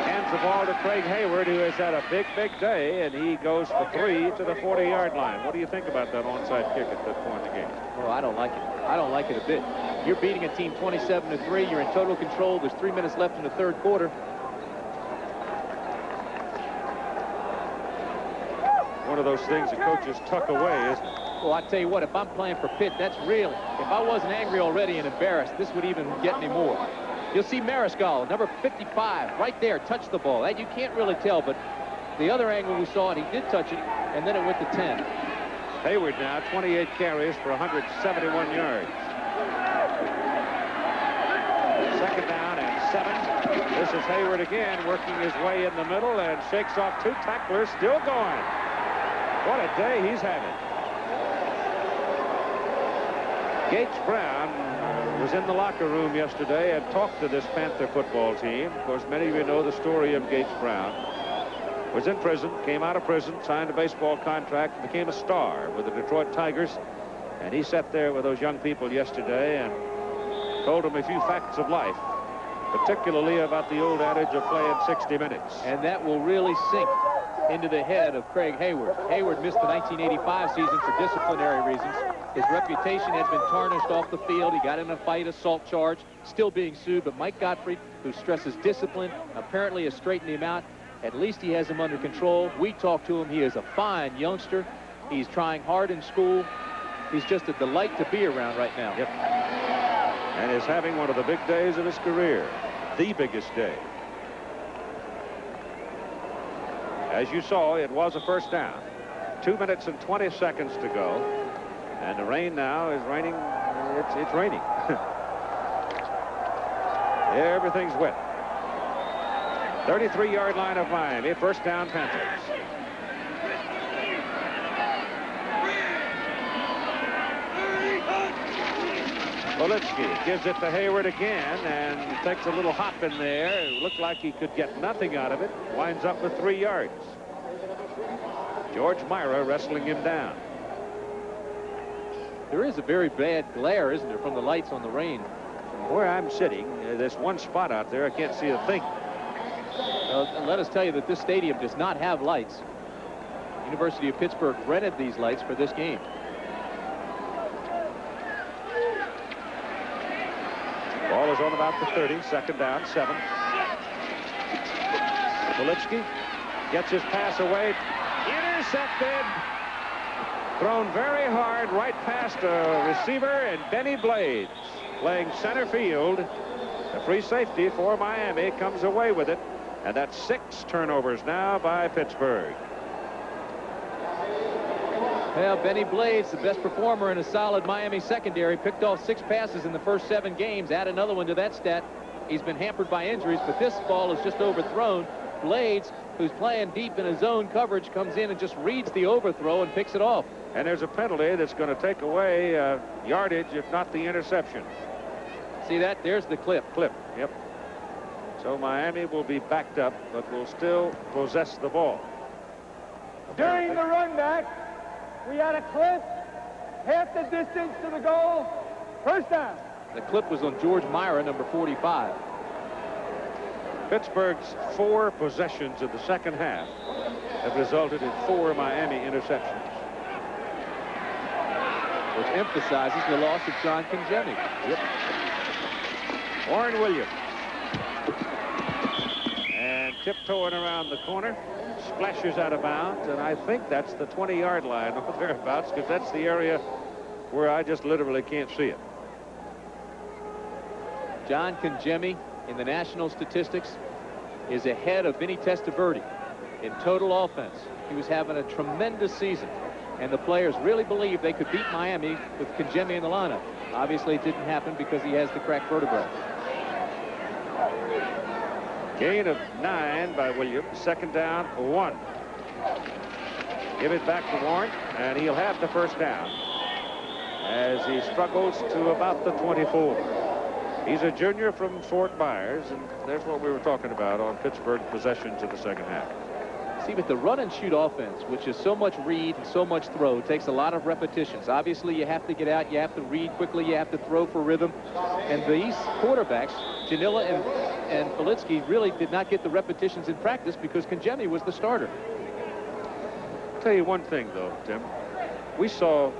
Hands the ball to Craig Hayward, who has had a big day, and he goes for 3 to the 40-yard line. What do you think about that onside kick at that point in the game? Oh, I don't like it. I don't like it a bit. You're beating a team 27-3. You're in total control. There's 3 minutes left in the third quarter. One of those things that coaches tuck away, isn't it? Well, I tell you what, if I'm playing for Pitt, that's really, if I wasn't angry already and embarrassed, this would even get me more. You'll see Mariscal, number 55, right there, touch the ball. That you can't really tell, but the other angle we saw it, he did touch it, and then it went to 10. Hayward now, 28 carries for 171 yards. Second down and 7. This is Hayward again, working his way in the middle and shakes off 2 tacklers, still going. What a day he's having. Gates Brown was in the locker room yesterday and talked to this Panther football team. Of course, many of you know the story of Gates Brown. Was in prison, came out of prison, signed a baseball contract, became a star with the Detroit Tigers. And he sat there with those young people yesterday and told them a few facts of life, particularly about the old adage of playing 60 minutes. And that will really sink into the head of Craig Hayward. Hayward missed the 1985 season for disciplinary reasons. His reputation has been tarnished off the field. He got in a fight, assault charge, still being sued. But Mike Gottfried, who stresses discipline, apparently has straightened him out. At least he has him under control. We talked to him. He is a fine youngster. He's trying hard in school. He's just a delight to be around right now. Yep. And is having one of the big days of his career. The biggest day. As you saw, it was a first down. 2 minutes and 20 seconds to go. And the rain now is raining. It's raining. Everything's wet. 33-yard line of Miami. First down, Panthers. Politsky gives it to Hayward again and takes a little hop in there. It looked like he could get nothing out of it. Winds up with 3 yards. George Myra wrestling him down. There is a very bad glare, isn't there, from the lights on the rain. From where I'm sitting, there's one spot out there I can't see a thing. Let us tell you that this stadium does not have lights. University of Pittsburgh rented these lights for this game. Ball is on about the 30. Second down, 7. Politsky gets his pass away. Intercepted. Thrown very hard right past a receiver, and Benny Blades, playing center field. The free safety for Miami comes away with it, and that's 6 turnovers now by Pittsburgh. Well, Benny Blades, the best performer in a solid Miami secondary, picked off 6 passes in the first 7 games. Add another one to that stat. He's been hampered by injuries, but this ball is just overthrown. Blades, who's playing deep in his zone coverage, comes in and just reads the overthrow and picks it off. And there's a penalty that's going to take away yardage, if not the interception. See that? There's the clip. Yep. So Miami will be backed up, but will still possess the ball. During the run back, we had a clip, half the distance to the goal, first down. The clip was on George Myra, number 45. Pittsburgh's 4 possessions in the second half have resulted in 4 Miami interceptions, which emphasizes the loss of John Congemi. Yep. Warren Williams. And tiptoeing around the corner, splashes out of bounds, and I think that's the 20-yard line or thereabouts, because that's the area where I just literally can't see it. John Congemi, in the national statistics, is ahead of Vinny Testaverde in total offense. He was having a tremendous season, and the players really believed they could beat Miami with Congemi in the lineup. Obviously, it didn't happen because he has the cracked vertebrae. Gain of 9 by Williams. Second down, 1. Give it back to Warren, and he'll have the first down as he struggles to about the 24. He's a junior from Fort Myers, and that's what we were talking about on Pittsburgh possessions in the second half. See, but the run and shoot offense, which is so much read and so much throw, takes a lot of repetitions. Obviously, you have to get out, you have to read quickly, you have to throw for rhythm. And these quarterbacks, Janilla and Filitsky, really did not get the repetitions in practice because Congemi was the starter. I'll tell you one thing, though, Tim. We saw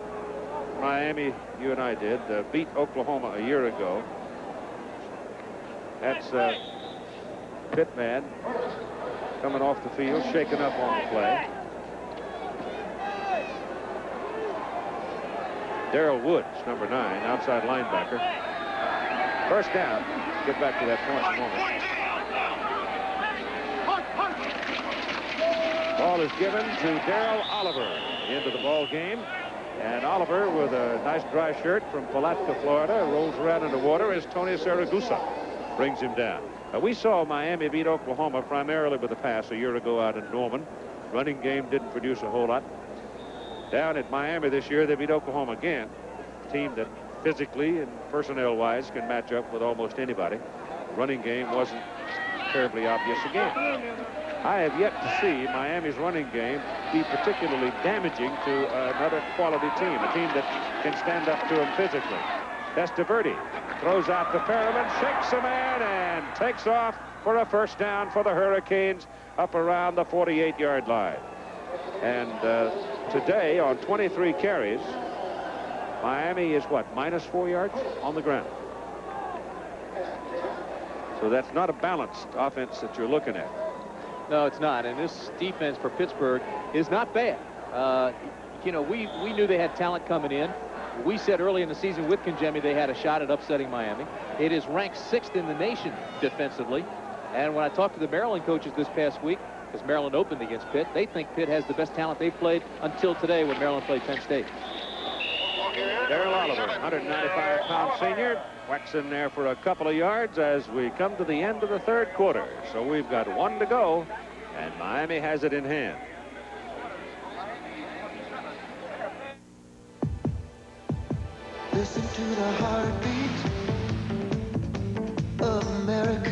Miami, you and I did, beat Oklahoma a year ago. That's Pittman coming off the field, shaken up on the play. Darrell Woods, number 9, outside linebacker. First down. Get back to that point in a moment. Ball is given to Darrell Oliver into the ball game. And Oliver, with a nice dry shirt from Palatka, Florida, rolls around in the water as Tony Saragusa brings him down. We saw Miami beat Oklahoma primarily with a pass a year ago out in Norman. Running game didn't produce a whole lot. Down at Miami this year, they beat Oklahoma again. A team that physically and personnel-wise can match up with almost anybody. Running game wasn't terribly obvious again. I have yet to see Miami's running game be particularly damaging to another quality team, a team that can stand up to them physically. Testaverde throws out the Perriman, shakes a man, and takes off for a first down for the Hurricanes up around the 48-yard line. And today, on 23 carries, Miami is what, -4 yards on the ground. So that's not a balanced offense that you're looking at. No, it's not. And this defense for Pittsburgh is not bad. You know, we knew they had talent coming in. We said early in the season with Congemi they had a shot at upsetting Miami. It is ranked 6th in the nation defensively. And when I talked to the Maryland coaches this past week, because Maryland opened against Pitt, they think Pitt has the best talent they've played until today when Maryland played Penn State. Darrell Oliver, 195-pound senior, whacks in there for a couple of yards as we come to the end of the third quarter. So we've got 1 to go, and Miami has it in hand. Listen to the heartbeat of America.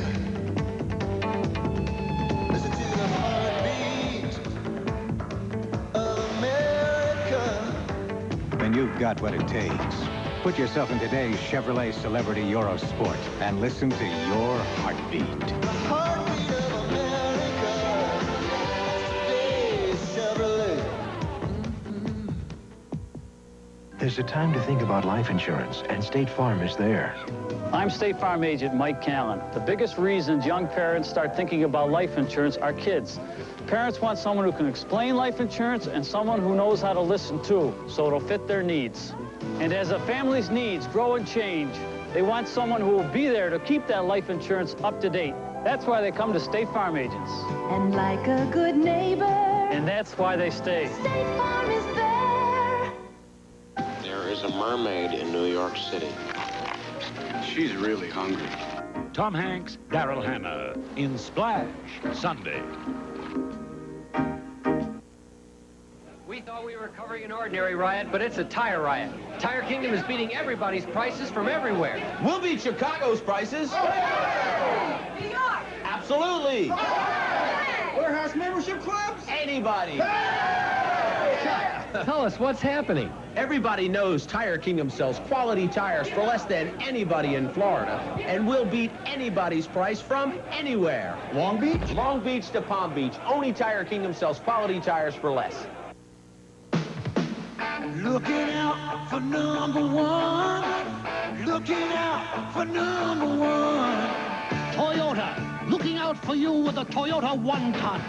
Listen to the heartbeat of America. When you've got what it takes, put yourself in today's Chevrolet Celebrity Euro Sport and listen to your heartbeat. The heartbeat of America. Today's Chevrolet. There's a time to think about life insurance, and State Farm is there. I'm State Farm agent Mike Callan. The biggest reasons young parents start thinking about life insurance are kids. Parents want someone who can explain life insurance and someone who knows how to listen too, so it'll fit their needs. And as a family's needs grow and change, they want someone who will be there to keep that life insurance up to date. That's why they come to State Farm agents. And like a good neighbor, And that's why they stay. State Farm is there. There is a mermaid in New York City. She's really hungry. Tom Hanks, Daryl Hannah in Splash, Sunday. We thought we were covering an ordinary riot, but it's a tire riot. Tire Kingdom is beating everybody's prices from everywhere. We'll beat Chicago's prices. New York. Absolutely. Warehouse membership clubs. Anybody. Tell us what's happening. Everybody knows Tire Kingdom sells quality tires for less than anybody in Florida, and we'll beat anybody's price from anywhere. Long Beach? Long Beach to Palm Beach. Only Tire Kingdom sells quality tires for less. Looking out for number one. Looking out for number one. Toyota, looking out for you with a Toyota 1-ton.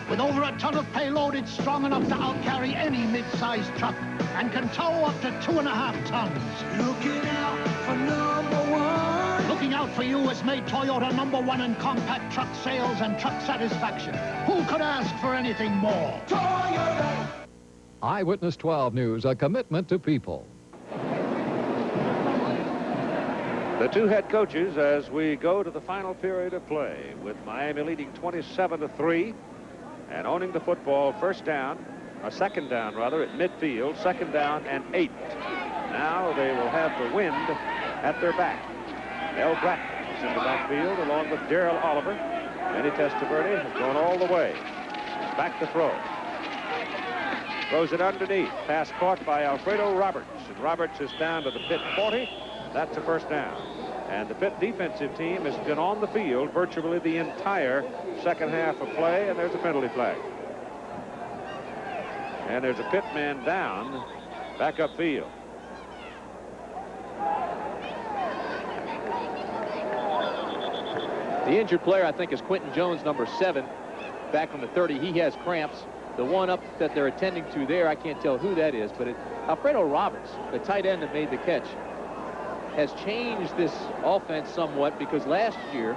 With over a ton of payload, it's strong enough to outcarry any mid-sized truck and can tow up to 2.5 tons. Looking out for number one. Looking out for you has made Toyota #1 in compact truck sales and truck satisfaction. Who could ask for anything more? Toyota. Eyewitness 12 News, a commitment to people. The two head coaches as we go to the final period of play, with Miami leading 27-3 and owning the football second down rather, at midfield, second down and 8. Now they will have the wind at their back. El Bratton is in the backfield along with Darrell Oliver. Benny Testaverde has gone all the way. Back to throw. Throws it underneath. Pass caught by Alfredo Roberts. And Roberts is down to the Pitt 40. That's a first down. And the Pitt defensive team has been on the field virtually the entire second half of play, and there's a penalty flag. And there's a Pitt man down back upfield. The injured player, I think, is Quentin Jones, number 7, back from the 30. He has cramps. The one up that they're attending to there, I can't tell who that is, but Alfredo Roberts, the tight end that made the catch, has changed this offense somewhat, because last year,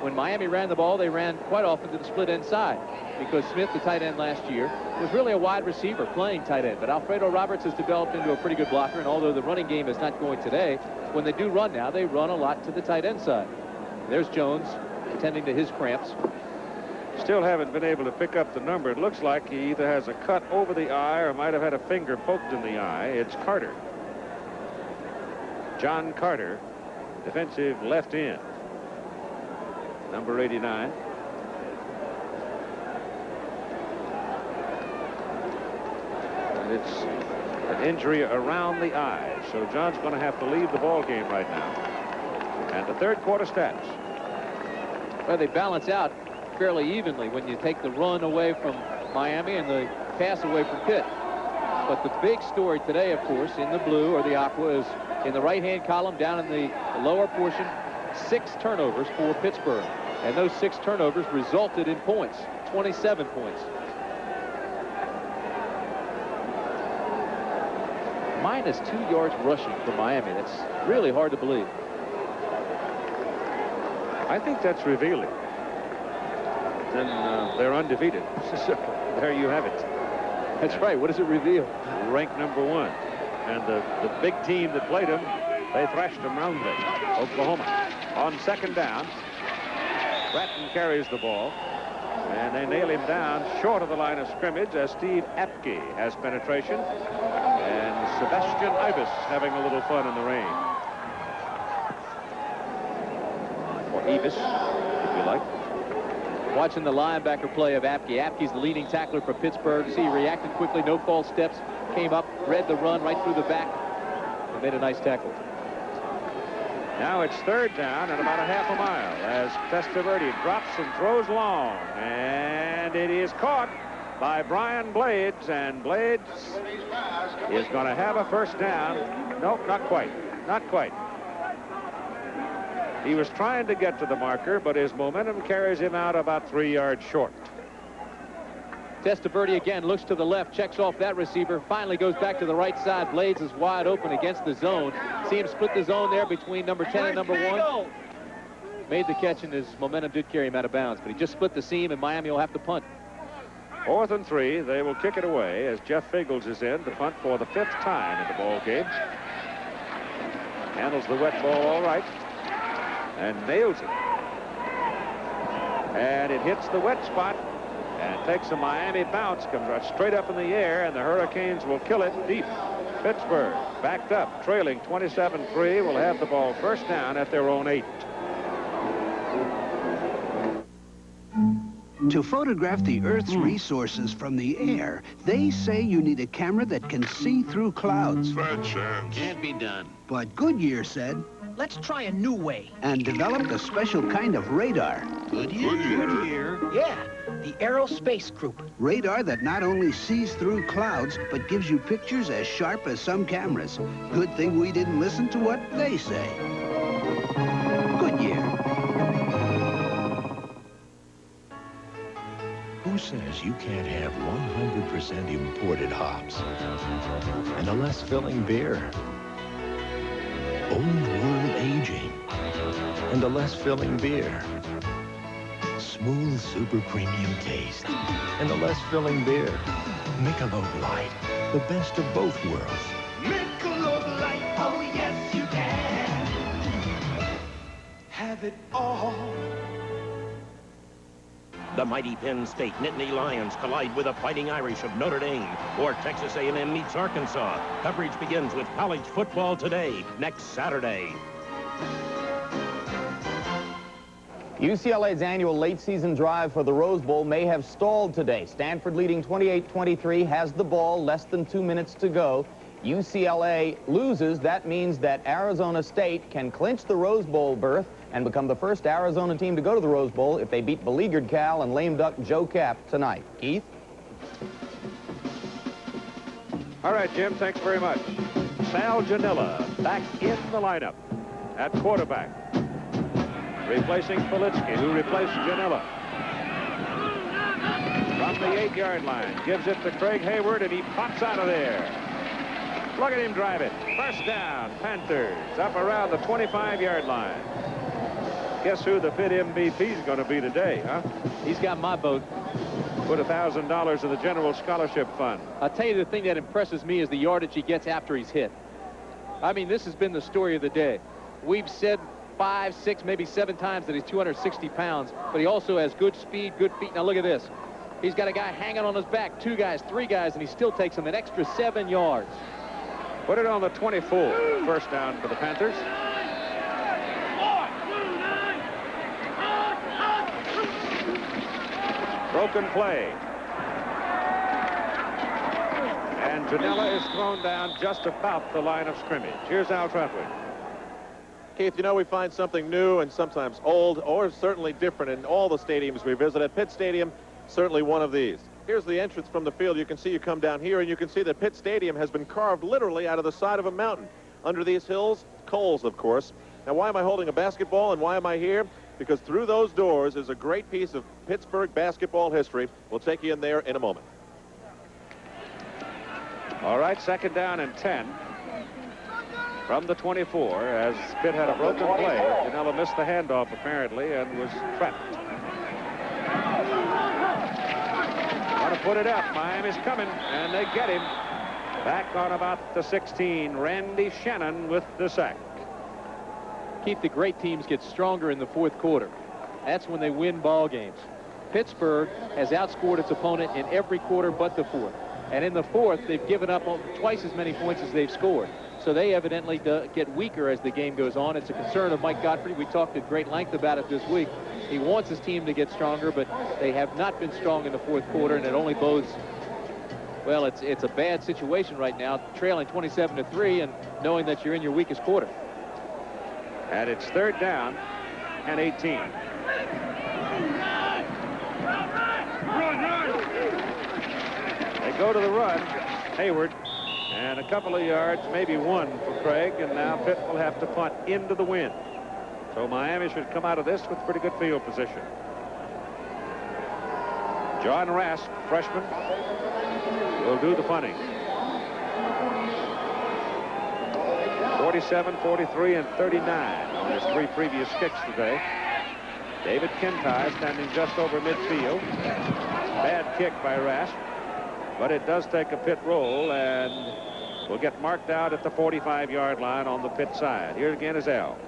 when Miami ran the ball, they ran quite often to the split end side, because Smith, the tight end last year, was really a wide receiver playing tight end. But Alfredo Roberts has developed into a pretty good blocker, and although the running game is not going today, when they do run now, they run a lot to the tight end side. There's Jones attending to his cramps. Still haven't been able to pick up the number. It looks like he either has a cut over the eye or might have had a finger poked in the eye. It's Carter. John Carter, defensive left end, number 89. And it's an injury around the eye, so John's going to have to leave the ball game right now. And the third quarter stats. Well, they balance out fairly evenly when you take the run away from Miami and the pass away from Pitt. But the big story today, of course, in the blue or the aqua, is in the right-hand column down in the lower portion, 6 turnovers for Pittsburgh. And those 6 turnovers resulted in points, 27 points. Minus 2 yards rushing for Miami. That's really hard to believe. I think that's revealing. Then they're undefeated. So there you have it. That's right. What does it reveal? Ranked number 1. And the big team that played them, they thrashed them roundly. Oklahoma. On second down, Bratton carries the ball, and they nail him down short of the line of scrimmage as Steve Apke has penetration, and Sebastian Ibis having a little fun in the rain. Or Ibis, if you like. Watching the linebacker play of Apke. Apke's the leading tackler for Pittsburgh. See, he reacted quickly, no false steps, came up, read the run right through the back, and made a nice tackle. Now it's third down and about a half a mile as Testaverde drops and throws long. And it is caught by Brian Blades, and Blades is going to have a first down. Nope, not quite. Not quite. He was trying to get to the marker, but his momentum carries him out about 3 yards short. Testaverde again looks to the left, checks off that receiver, finally goes back to the right side. Blades is wide open against the zone. See him split the zone there between number 10 and number 1. Made the catch, and his momentum did carry him out of bounds, but he just split the seam, and Miami will have to punt. 4th and 3. They will kick it away as Jeff Fagles is in to punt for the 5th time in the ball game. Handles the wet ball all right and nails it. And it hits the wet spot and takes a Miami bounce, comes right straight up in the air, and the Hurricanes will kill it deep. Pittsburgh backed up, trailing 27-3, will have the ball first down at their own 8. To photograph the Earth's resources from the air, they say you need a camera that can see through clouds. Bad chance. Can't be done. But Goodyear said, let's try a new way. and developed a special kind of radar. Goodyear? Yeah, the Aerospace Group. Radar that not only sees through clouds, but gives you pictures as sharp as some cameras. Good thing we didn't listen to what they say. Goodyear. Who says you can't have 100% imported hops and a less filling beer? Old world aging and a less filling beer. Smooth super premium taste and a less filling beer. Michelob Light, the best of both worlds. Michelob Light, oh yes you can. Have it all. The mighty Penn State Nittany Lions collide with the Fighting Irish of Notre Dame, or Texas A&M meets Arkansas. Coverage begins with college football today, next Saturday. UCLA's annual late season drive for the Rose Bowl may have stalled today. Stanford leading 28-23 has the ball, less than 2 minutes to go. UCLA loses. That means that Arizona State can clinch the Rose Bowl berth and become the first Arizona team to go to the Rose Bowl if they beat beleaguered Cal and lame duck Joe Cap tonight. Keith? All right, Jim, thanks very much. Sal Janilla back in the lineup at quarterback, replacing Politsky, who replaced Janilla. From the 8-yard line, gives it to Craig Hayward, and he pops out of there. Look at him drive it. First down, Panthers, up around the 25-yard line. Guess who the Pitt MVP is going to be today, huh? He's got my vote. Put $1,000 in the General Scholarship Fund. I'll tell you, the thing that impresses me is the yardage he gets after he's hit. I mean, this has been the story of the day. We've said 5, 6, maybe 7 times that he's 260 pounds, but he also has good speed, good feet. Now look at this. He's got a guy hanging on his back, 2 guys, 3 guys, and he still takes him an extra 7 yards. Put it on the 24. First down for the Panthers. Broken play. And Janella is thrown down just about the line of scrimmage. Here's Al Trotwood. Keith, you know, we find something new and sometimes old, or certainly different in all the stadiums we visit. At Pitt Stadium, certainly one of these. Here's the entrance from the field. You can see, you come down here, and you can see that Pitt Stadium has been carved literally out of the side of a mountain. Under these hills, coals, of course. Now, why am I holding a basketball, and why am I here? Because through those doors is a great piece of Pittsburgh basketball history. We'll take you in there in a moment. All right, second down and 10 from the 24 as Pitt had a broken play. Janella missed the handoff apparently and was trapped. Want to put it up. Miami's coming, and they get him. Back on about the 16, Randy Shannon with the sack. Keith, the great teams get stronger in the 4th quarter. That's when they win ball games. Pittsburgh has outscored its opponent in every quarter but the 4th. And in the 4th, they've given up twice as many points as they've scored. So they evidently get weaker as the game goes on. It's a concern of Mike Godfrey. We talked at great length about it this week. He wants his team to get stronger, but they have not been strong in the 4th quarter, and it only bodes, well, it's a bad situation right now, trailing 27-3 and knowing that you're in your weakest quarter. And it's third down and 18. They go to the run. Hayward, and a couple of yards, maybe 1 for Craig, and now Pitt will have to punt into the wind. So Miami should come out of this with pretty good field position. John Rask, freshman, will do the punting. 47, 43, and 39 on his 3 previous kicks today. David Kintyre standing just over midfield. Bad kick by Rask, but it does take a pit roll and will get marked out at the 45-yard line on the pit side. Here again is Al.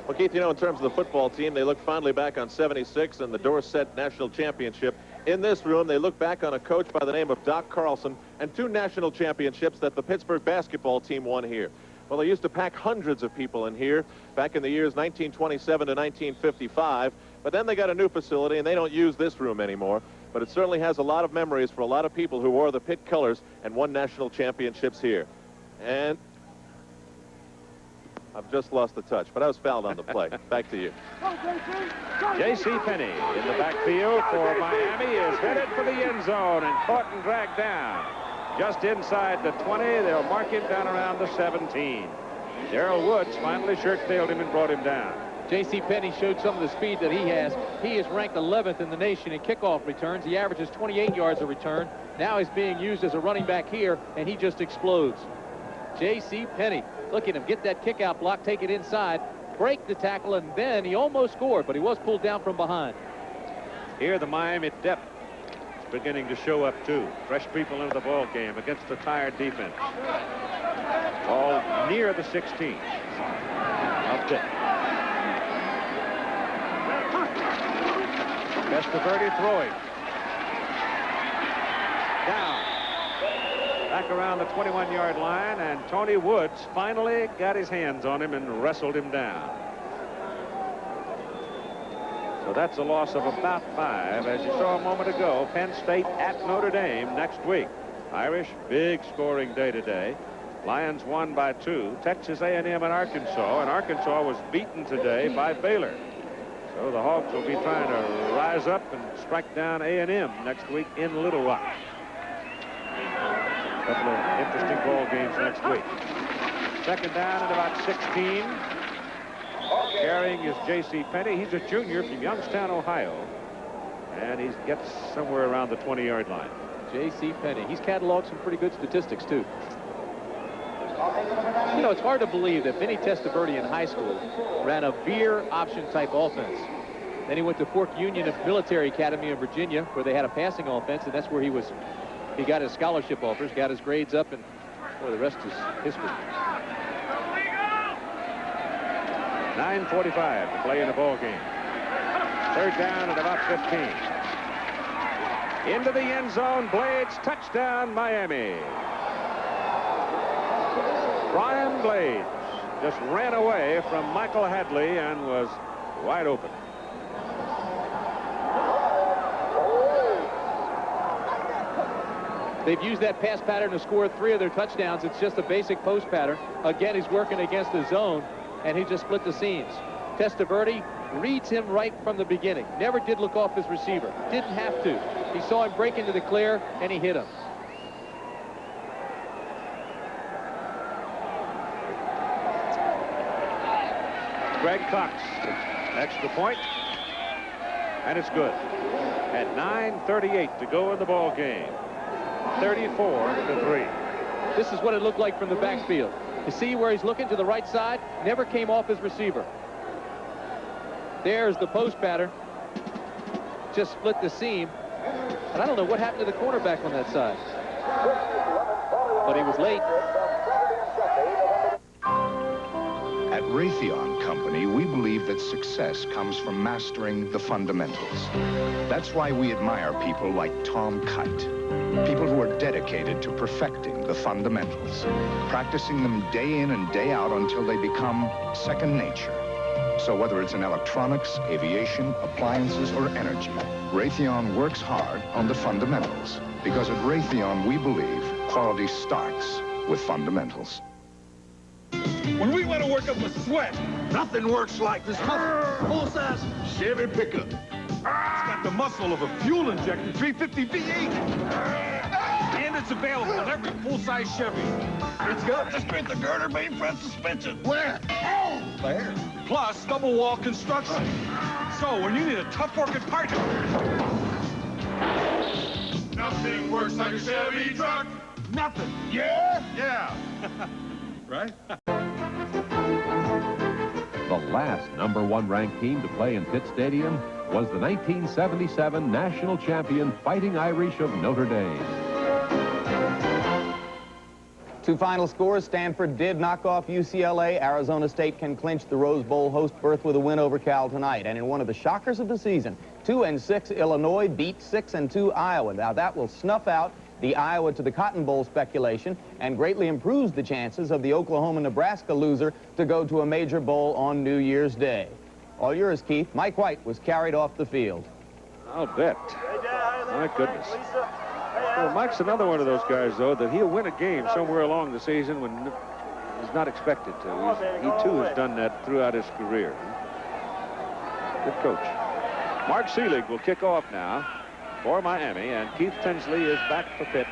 Well, Keith, you know, in terms of the football team, they look fondly back on '76 and the Dorset National Championship. In this room, they look back on a coach by the name of Doc Carlson and 2 national championships that the Pittsburgh basketball team won here. Well, they used to pack hundreds of people in here back in the years 1927 to 1955, but then they got a new facility and they don't use this room anymore. But it certainly has a lot of memories for a lot of people who wore the Pitt colors and won national championships here. And I've just lost the touch, but I was fouled on the play. Back to you. J.C. Penney in the backfield for Miami is headed for the end zone and caught and dragged down. Just inside the 20, they'll mark him down around the 17. Darrell Woods finally shirt-tailed him and brought him down. J.C. Penney showed some of the speed that he has. He is ranked 11th in the nation in kickoff returns. He averages 28 yards a return. Now he's being used as a running back here, and he just explodes. J.C. Penney, look at him get that kick-out block, take it inside, break the tackle, and then he almost scored, but he was pulled down from behind. Here the Miami depth is beginning to show up too. Fresh people into the ball game against a tired defense. All near the 16. Up Pitt. Testaverde throwing. Down. Back around the 21-yard line, and Tony Woods finally got his hands on him and wrestled him down. So that's a loss of about 5. As you saw a moment ago, Penn State at Notre Dame next week. Irish, big scoring day today. Lions won by 2. Texas A&M and Arkansas was beaten today by Baylor. So the Hogs will be trying to rise up and strike down A&M next week in Little Rock. A couple of interesting ball games next week. Second down at about 16. Carrying is J.C. Penney. He's a junior from Youngstown, Ohio. And he gets somewhere around the 20-yard line. J.C. Penney. He's cataloged some pretty good statistics, too. You know, it's hard to believe that Vinny Testaverde in high school ran a veer option type offense. Then he went to Fork Union Military Academy in Virginia, where they had a passing offense, and that's where he got his scholarship offers, got his grades up, and boy, the rest is history. 9:45 to play in the ball game. Third down at about 15. Into the end zone, Blades, touchdown, Miami. Brian Blades just ran away from Michael Hadley and was wide open. They've used that pass pattern to score 3 of their touchdowns. It's just a basic post pattern. Again, he's working against the zone, and he just split the seams. Testaverde reads him right from the beginning. Never did look off his receiver. Didn't have to. He saw him break into the clear, and he hit him. Greg Cox, extra point, and it's good. At 9:38 to go in the ball game. 34-3. This is what it looked like from the backfield. You see where he's looking to the right side, never came off his receiver. There's the post pattern. Just split the seam. And I don't know what happened to the quarterback on that side. But he was late. At Raytheon Company, we believe that success comes from mastering the fundamentals. That's why we admire people like Tom Kite. People who are dedicated to perfecting the fundamentals, practicing them day in and day out until they become second nature. So whether it's in electronics, aviation, appliances, or energy, Raytheon works hard on the fundamentals. Because at Raytheon, we believe quality starts with fundamentals. When we want to work up a sweat, nothing works like this full-size Chevy pickup. It's got the muscle of a fuel-injected 350 V8. And it's available on every full-size Chevy. It's got the strength of girder beam front suspension. Where? Oh, there. Plus, double-wall construction. So when you need a tough-working partner, Nothing works like a Chevy truck. Nothing. Yeah? Yeah. Right? The last #1 ranked team to play in Pitt Stadium was the 1977 national champion Fighting Irish of Notre Dame. Two final scores. Stanford did knock off UCLA. Arizona State can clinch the Rose Bowl host berth with a win over Cal tonight. And in one of the shockers of the season, 2-6 Illinois beat 6-2 Iowa. Now that will snuff out the Iowa to the Cotton Bowl speculation and greatly improves the chances of the Oklahoma-Nebraska loser to go to a major bowl on New Year's Day. All yours, Keith. Mike White was carried off the field. I'll bet. My goodness. Well, Mike's another one of those guys, though, that he'll win a game somewhere along the season when he's not expected to. He too has done that throughout his career. Good coach. Mark Seelig will kick off now for Miami, and Keith Tinsley is back for Pitt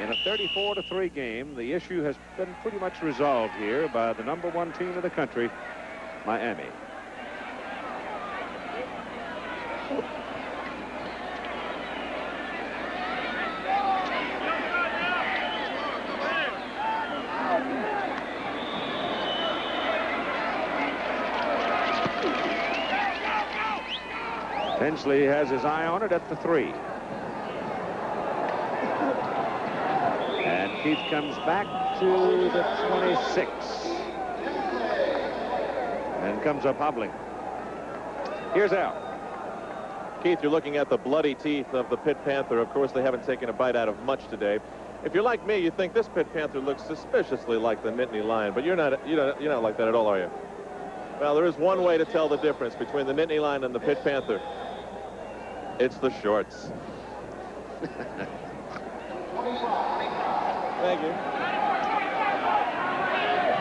in a 34-3 game. The issue has been pretty much resolved here by the #1 team in the country, Miami. Tinsley has his eye on it at the 3. And Keith comes back to the 26. And comes up hobbling. Here's Al. Keith, you're looking at the bloody teeth of the Pitt Panther. Of course, they haven't taken a bite out of much today. If you're like me, you think this Pitt Panther looks suspiciously like the Nittany Lion, but you're not like that at all, are you? Well, there is one way to tell the difference between the Nittany Lion and the Pitt Panther. It's the shorts. Thank you.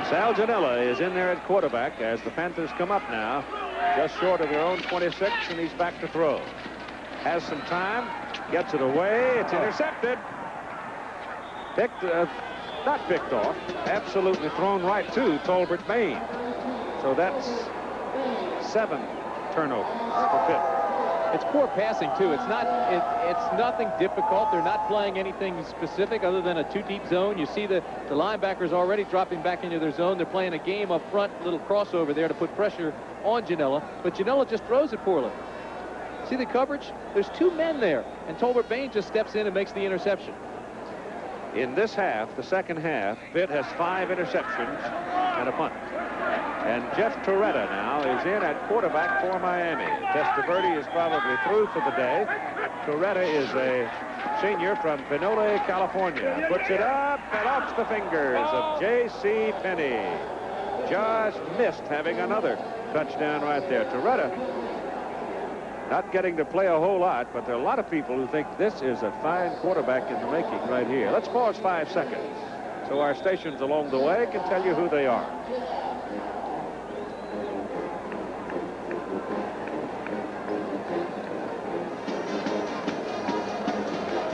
Sal Janella is in there at quarterback as the Panthers come up now, just short of their own 26, and he's back to throw. Has some time, gets it away, it's intercepted. Not picked off, absolutely thrown right to Tolbert Bain. So that's 7 turnovers for Pitt. It's poor passing, too. It's nothing difficult. They're not playing anything specific other than a 2-deep zone. You see the linebackers already dropping back into their zone. They're playing a game up front, little crossover there to put pressure on Janella. But Janella just throws it poorly. See the coverage? There's 2 men there. And Tolbert Bain just steps in and makes the interception. In this half, the second half, Pitt has 5 interceptions and a punt. And Jeff Torretta now is in at quarterback for Miami. Testaverde is probably through for the day. Torretta is a senior from Pinole, California. Puts it up and off the fingers of J.C. Penney. Just missed having another touchdown right there. Torretta not getting to play a whole lot, but there are a lot of people who think this is a fine quarterback in the making right here. Let's pause 5 seconds so our stations along the way can tell you who they are.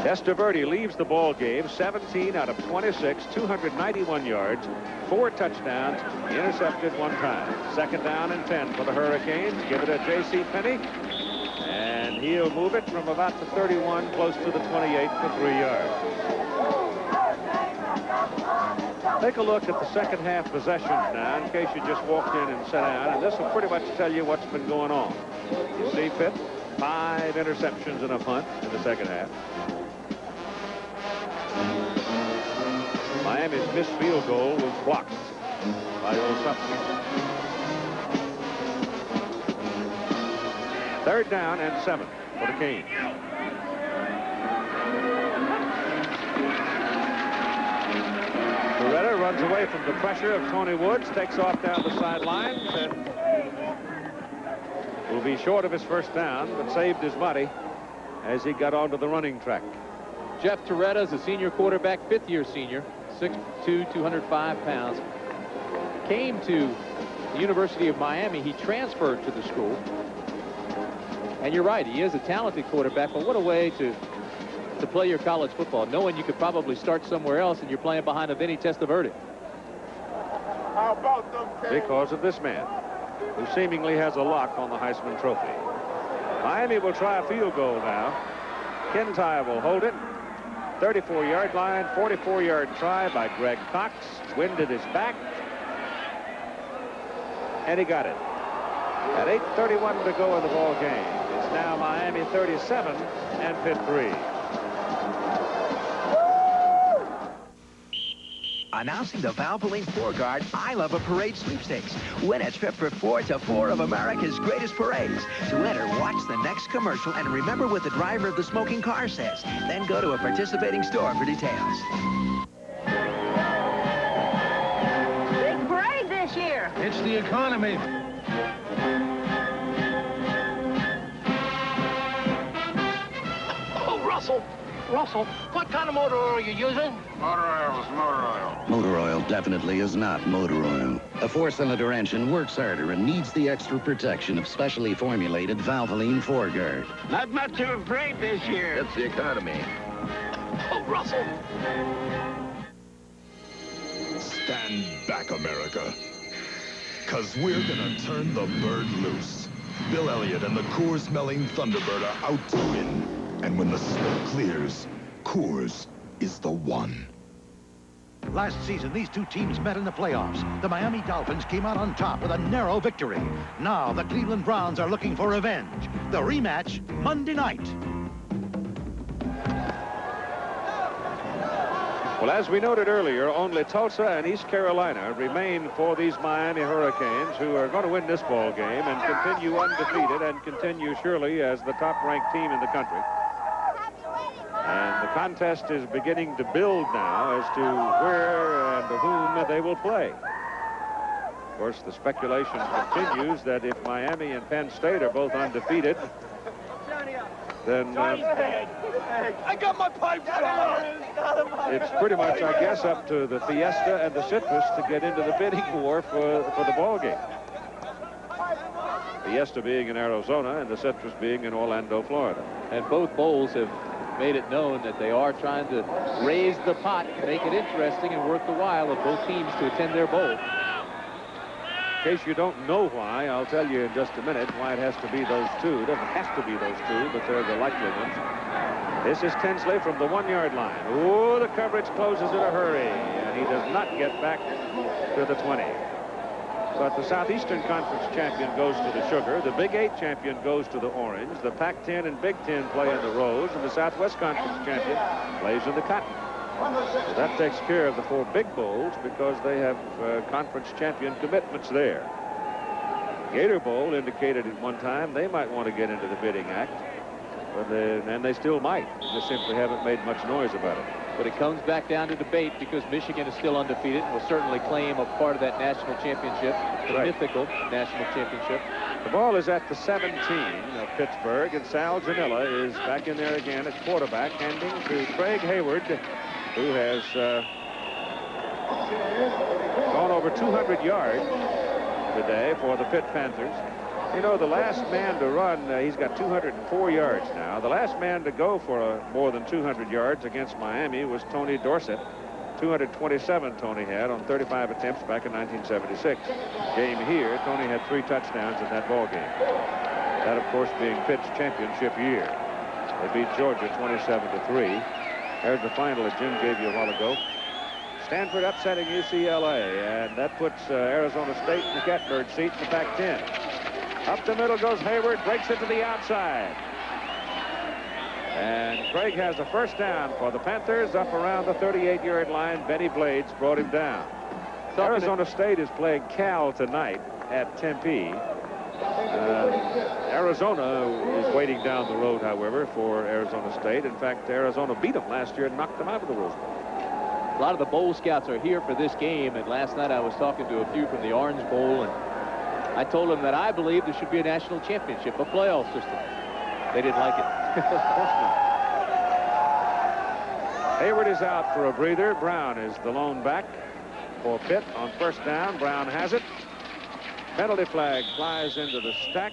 Testaverde leaves the ball game 17 out of 26, 291 yards, 4 touchdowns, intercepted 1 time. Second down and 10 for the Hurricanes. Give it to J.C. Penney, and he'll move it from about the 31 close to the 28 for 3 yards. Take a look at the second half possessions now in case you just walked in and sat down, and this will pretty much tell you what's been going on. You see Pitt, 5 interceptions and a punt in the second half. Miami's missed field goal was blocked by Osupski. Third down and 7 for the Canes. Torretta runs away from the pressure of Tony Woods, takes off down the sidelines, and will be short of his first down, but saved his body as he got onto the running track. Jeff Torretta is a senior quarterback, 5th-year senior, 6'2", 205 pounds. Came to the University of Miami. He transferred to the school. And you're right, he is a talented quarterback, but what a way to play your college football, knowing you could probably start somewhere else and you're playing behind a Vinny Testaverde. How about them, because of this man, who seemingly has a lock on the Heisman Trophy. Miami will try a field goal now. Kintyre will hold it. 34-yard line, 44-yard try by Greg Cox. Wind at his back. And he got it. At 8:31 to go in the ball game. It's now Miami 37 and Pitt 3. Announcing the Valvoline 4-Guard I Love a Parade sweepstakes. Win a trip for 4 to 4 of America's greatest parades. To enter, watch the next commercial and remember what the driver of the smoking car says. Then go to a participating store for details. Big parade this year. It's the economy. Oh, Russell, what kind of motor oil are you using? Motor oil is motor oil. Motor oil definitely is not motor oil. A 4-cylinder engine works harder and needs the extra protection of specially formulated Valvoline 4-Guard. Not much of a parade this year. It's the economy. Oh, Russell. Stand back, America. 'Cause we're gonna turn the bird loose. Bill Elliott and the Coors-smelling Thunderbird are out to win. And when the smoke clears, Coors is the one. Last season, these two teams met in the playoffs. The Miami Dolphins came out on top with a narrow victory. Now, the Cleveland Browns are looking for revenge. The rematch, Monday night. Well, as we noted earlier, only Tulsa and East Carolina remain for these Miami Hurricanes, who are going to win this ball game and continue undefeated and continue surely as the top-ranked team in the country. And the contest is beginning to build now as to where and to whom they will play. Of course, the speculation continues that if Miami and Penn State are both undefeated, then I got my pipe it's pretty much, I guess, up to the Fiesta and the Citrus to get into the bidding war for the ball game. Fiesta being in Arizona and the Citrus being in Orlando, Florida. And both bowls have made it known that they are trying to raise the pot, make it interesting and worth the while of both teams to attend their bowl. In case you don't know why, I'll tell you in just a minute why it has to be those two. It doesn't have to be those two, but they're the likely ones. This is Tinsley from the 1-yard line. Oh, the coverage closes in a hurry, and he does not get back to the 20. But the Southeastern Conference champion goes to the sugar. The Big 8 champion goes to the orange. The Pac-10 and Big 10 play in the rose, and the Southwest Conference champion plays in the cotton. So that takes care of the 4 big bowls because they have conference champion commitments there. Gator Bowl indicated at one time they might want to get into the bidding act, and they still might. They simply haven't made much noise about it. But it comes back down to debate because Michigan is still undefeated and will certainly claim a part of that national championship, the mythical national championship. The ball is at the 17 of Pittsburgh, and Sal Janilla is back in there again at quarterback, handing to Craig Hayward, who has gone over 200 yards today for the Pitt Panthers. You know, the last man to run, he's got 204 yards now. The last man to go for more than 200 yards against Miami was Tony Dorsett. 227 Tony had on 35 attempts back in 1976. Game here, Tony had 3 touchdowns in that ball game. That, of course, being Pitt's championship year. They beat Georgia 27-3. There's the final that Jim gave you a while ago. Stanford upsetting UCLA, and that puts Arizona State in the catbird seat in the Pac-10. Up the middle goes Hayward, breaks it to the outside. And Craig has a first down for the Panthers up around the 38-yard line. Benny Blades brought him down. Arizona State is playing Cal tonight at Tempe. Arizona is waiting down the road, however, for Arizona State. In fact, Arizona beat them last year and knocked them out of the Rose Bowl. A lot of the bowl scouts are here for this game, and last night I was talking to a few from the Orange Bowl, and I told them that I believe there should be a national championship, a playoff system. They didn't like it. Of course not. Hayward is out for a breather. Brown is the lone back for Pitt on first down. Brown has it. Penalty flag flies into the stack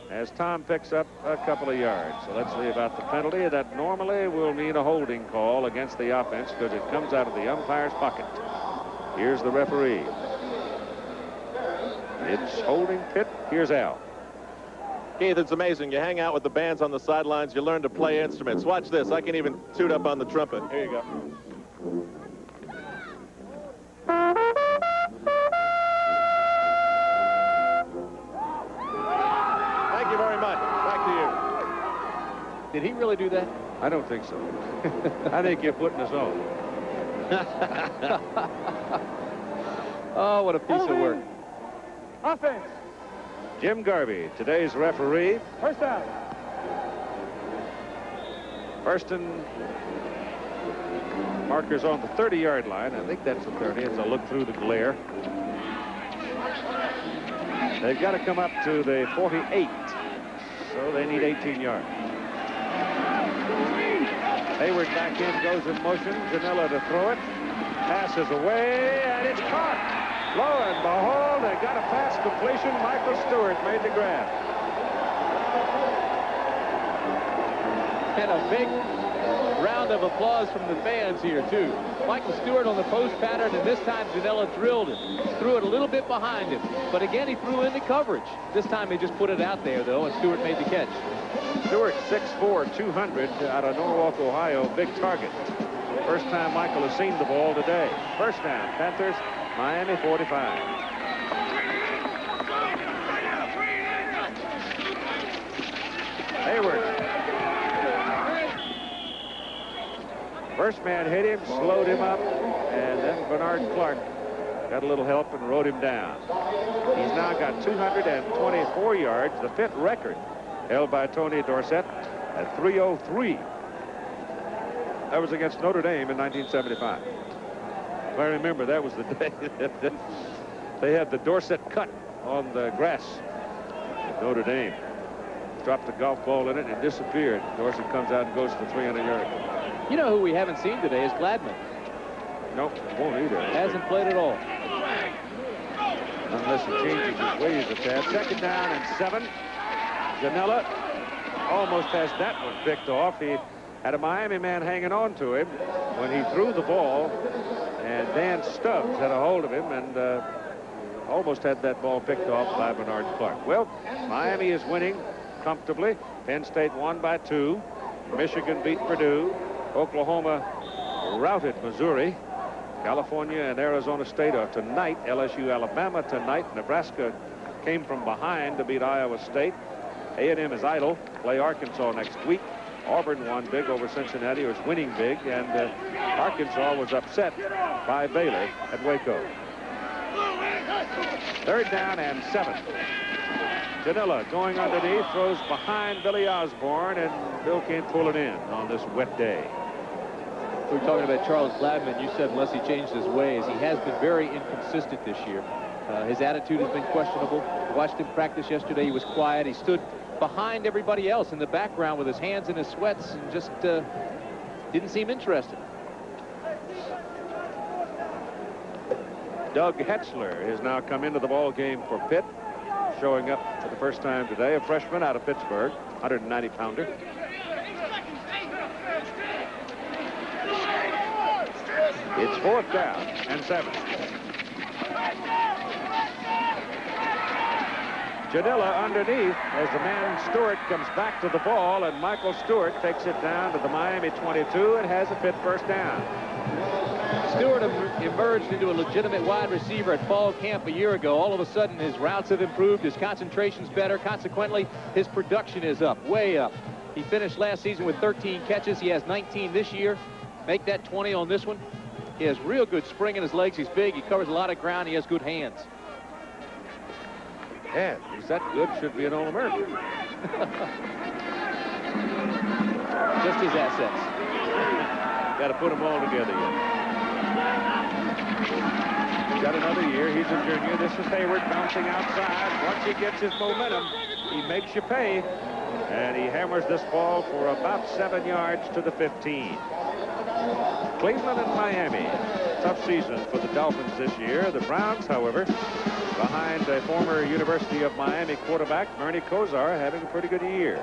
as Tom picks up a couple of yards. So let's see about the penalty. That normally will mean a holding call against the offense because it comes out of the umpire's pocket. Here's the referee. It's holding Pitt. Here's Al. Keith, it's amazing. You hang out with the bands on the sidelines, you learn to play instruments. Watch this. I can even tune up on the trumpet. Here you go. Thank you very much. Back to you. Did he really do that? I don't think so. I think you're putting us on. Oh, what a piece of work. Offense. Jim Garvey, today's referee. First down. First and markers on the 30-yard line. I think that's the 30 as I look through the glare. They've got to come up to the 48, so they need 18 yards. Hayward back in, goes in motion. Janela to throw it. Passes away, and it's caught. Lo and behold, they got a pass completion. Michael Stewart made the grab. And a big round of applause from the fans here, too. Michael Stewart on the post pattern, and this time Janela drilled it. Threw it a little bit behind him. But again, he threw in the coverage. This time he just put it out there, though, and Stewart made the catch. Stewart, 6'4", 200, out of Norwalk, Ohio. Big target. First time Michael has seen the ball today. First down, Panthers, Miami 45. Hayward. First man hit him, slowed him up, and then Bernard Clark got a little help and rode him down. He's now got 224 yards, the 5th record held by Tony Dorsett at 303. That was against Notre Dame in 1975. If I remember, that was the day that they had the Dorsett cut on the grass at Notre Dame. Dropped the golf ball in it and disappeared. Dorsett comes out and goes for 300 yards. You know who we haven't seen today is Gladman. Nope, won't either. Hasn't played at all. Unless he changes his ways a tad. Second down and 7. Janela almost has that one picked off. He had a Miami man hanging on to him when he threw the ball, and Dan Stubbs had a hold of him and almost had that ball picked off by Bernard Clark. Well, Miami is winning comfortably. Penn State won by 2. Michigan beat Purdue. Oklahoma routed Missouri. California and Arizona State are tonight. LSU, Alabama tonight. Nebraska came from behind to beat Iowa State. A&M is idle. Play Arkansas next week. Auburn won big over Cincinnati. It was winning big, and Arkansas was upset by Baylor at Waco. Third down and 7. Janela going underneath, throws behind Billy Osborne, and Bill can't pull it in on this wet day. We were talking about Charles Gladman. You said unless he changed his ways. He has been very inconsistent this year. His attitude has been questionable. Watched him practice yesterday. He was quiet. He stood behind everybody else in the background with his hands in his sweats and just didn't seem interested. Doug Hetzler has now come into the ball game for Pitt, showing up for the first time today, a freshman out of Pittsburgh, 190-pounder. It's 4th down and 7. Janela underneath as the man Stewart comes back to the ball, and Michael Stewart takes it down to the Miami 22 and has a Pitt first down. Stewart emerged into a legitimate wide receiver at fall camp a year ago. All of a sudden, his routes have improved. His concentration's better. Consequently, his production is up, way up. He finished last season with 13 catches. He has 19 this year. Make that 20 on this one. He has real good spring in his legs. He's big. He covers a lot of ground. He has good hands. Yeah, he's that good. Should be an All-American. Just his assets. Got to put them all together yet. He's got another year. He's a junior. This is Hayward bouncing outside. Once he gets his momentum, he makes you pay. And he hammers this ball for about 7 yards to the 15. Cleveland and Miami. Tough season for the Dolphins this year. The Browns, however, behind a former University of Miami quarterback, Bernie Kosar, having a pretty good year.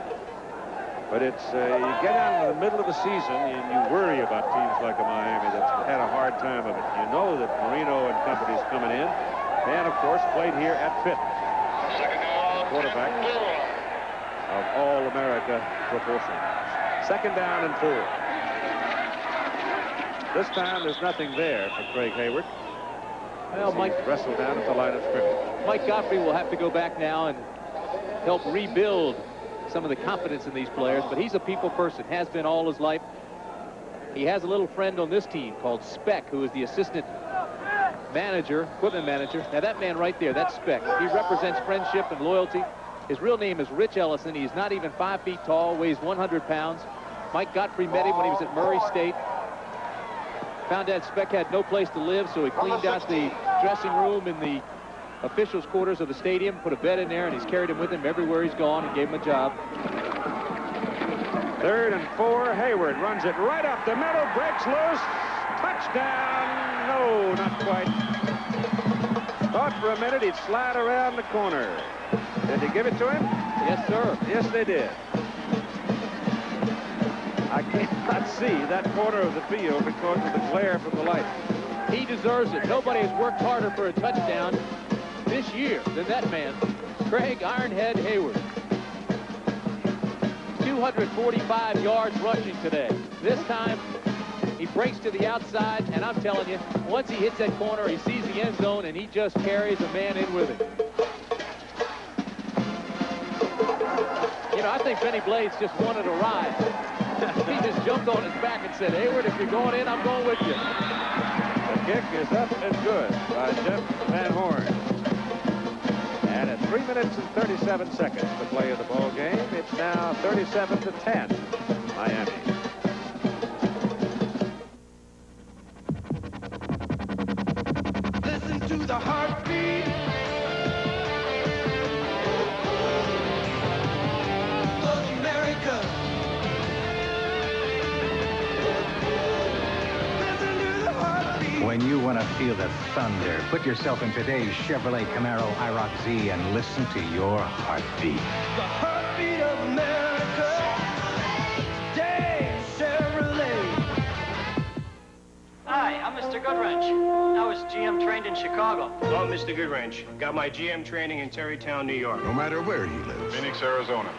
But it's you get out in the middle of the season and you worry about teams like a Miami that's had a hard time of it. You know that Marino and company's coming in. And, of course, played here at Pitt. Quarterback of All-America proportions. 2nd down and 4. This time there's nothing there for Craig Hayward. Well, Mike wrestled down at the line of scrimmage. Mike Godfrey will have to go back now and help rebuild some of the confidence in these players, but he's a people person, has been all his life. He has a little friend on this team called Speck, who is the assistant manager, equipment manager. Now that man right there, that's Speck. He represents friendship and loyalty. His real name is Rich Ellison. He's not even 5 feet tall, weighs 100 pounds. Mike Godfrey met him when he was at Murray State. Found out Speck had no place to live, so he cleaned out the dressing room in the officials' quarters of the stadium, put a bed in there, and he's carried him with him everywhere he's gone and gave him a job. 3rd and 4. Hayward runs it right up the middle, breaks loose. Touchdown. No, not quite. Thought for a minute he'd slide around the corner. Did they give it to him? Yes, sir. Yes, they did. I cannot see that corner of the field because of the glare from the light. He deserves it. Nobody has worked harder for a touchdown this year than that man, Craig Ironhead Hayward. 245 yards rushing today. This time, he breaks to the outside, and I'm telling you, once he hits that corner, he sees the end zone, and he just carries a man in with him. You know, I think Benny Blades just wanted a ride. He just jumped on his back and said, Hayward, if you're going in, I'm going with you. The kick is up and good by Jeff Van Horn. And at 3 minutes and 37 seconds to play of the ball game, it's now 37-10, Miami. Listen to the heartbeat of America. Listen to the heartbeat. When you want to feel the thunder, put yourself in today's Chevrolet Camaro IROC Z and listen to your heartbeat. The heartbeat of America. Today, Chevrolet. Hi, I'm Mr. Goodwrench. I was GM trained in Chicago. Hello, Mr. Goodwrench. Got my GM training in Terrytown, New York. No matter where he lives. Phoenix, Arizona.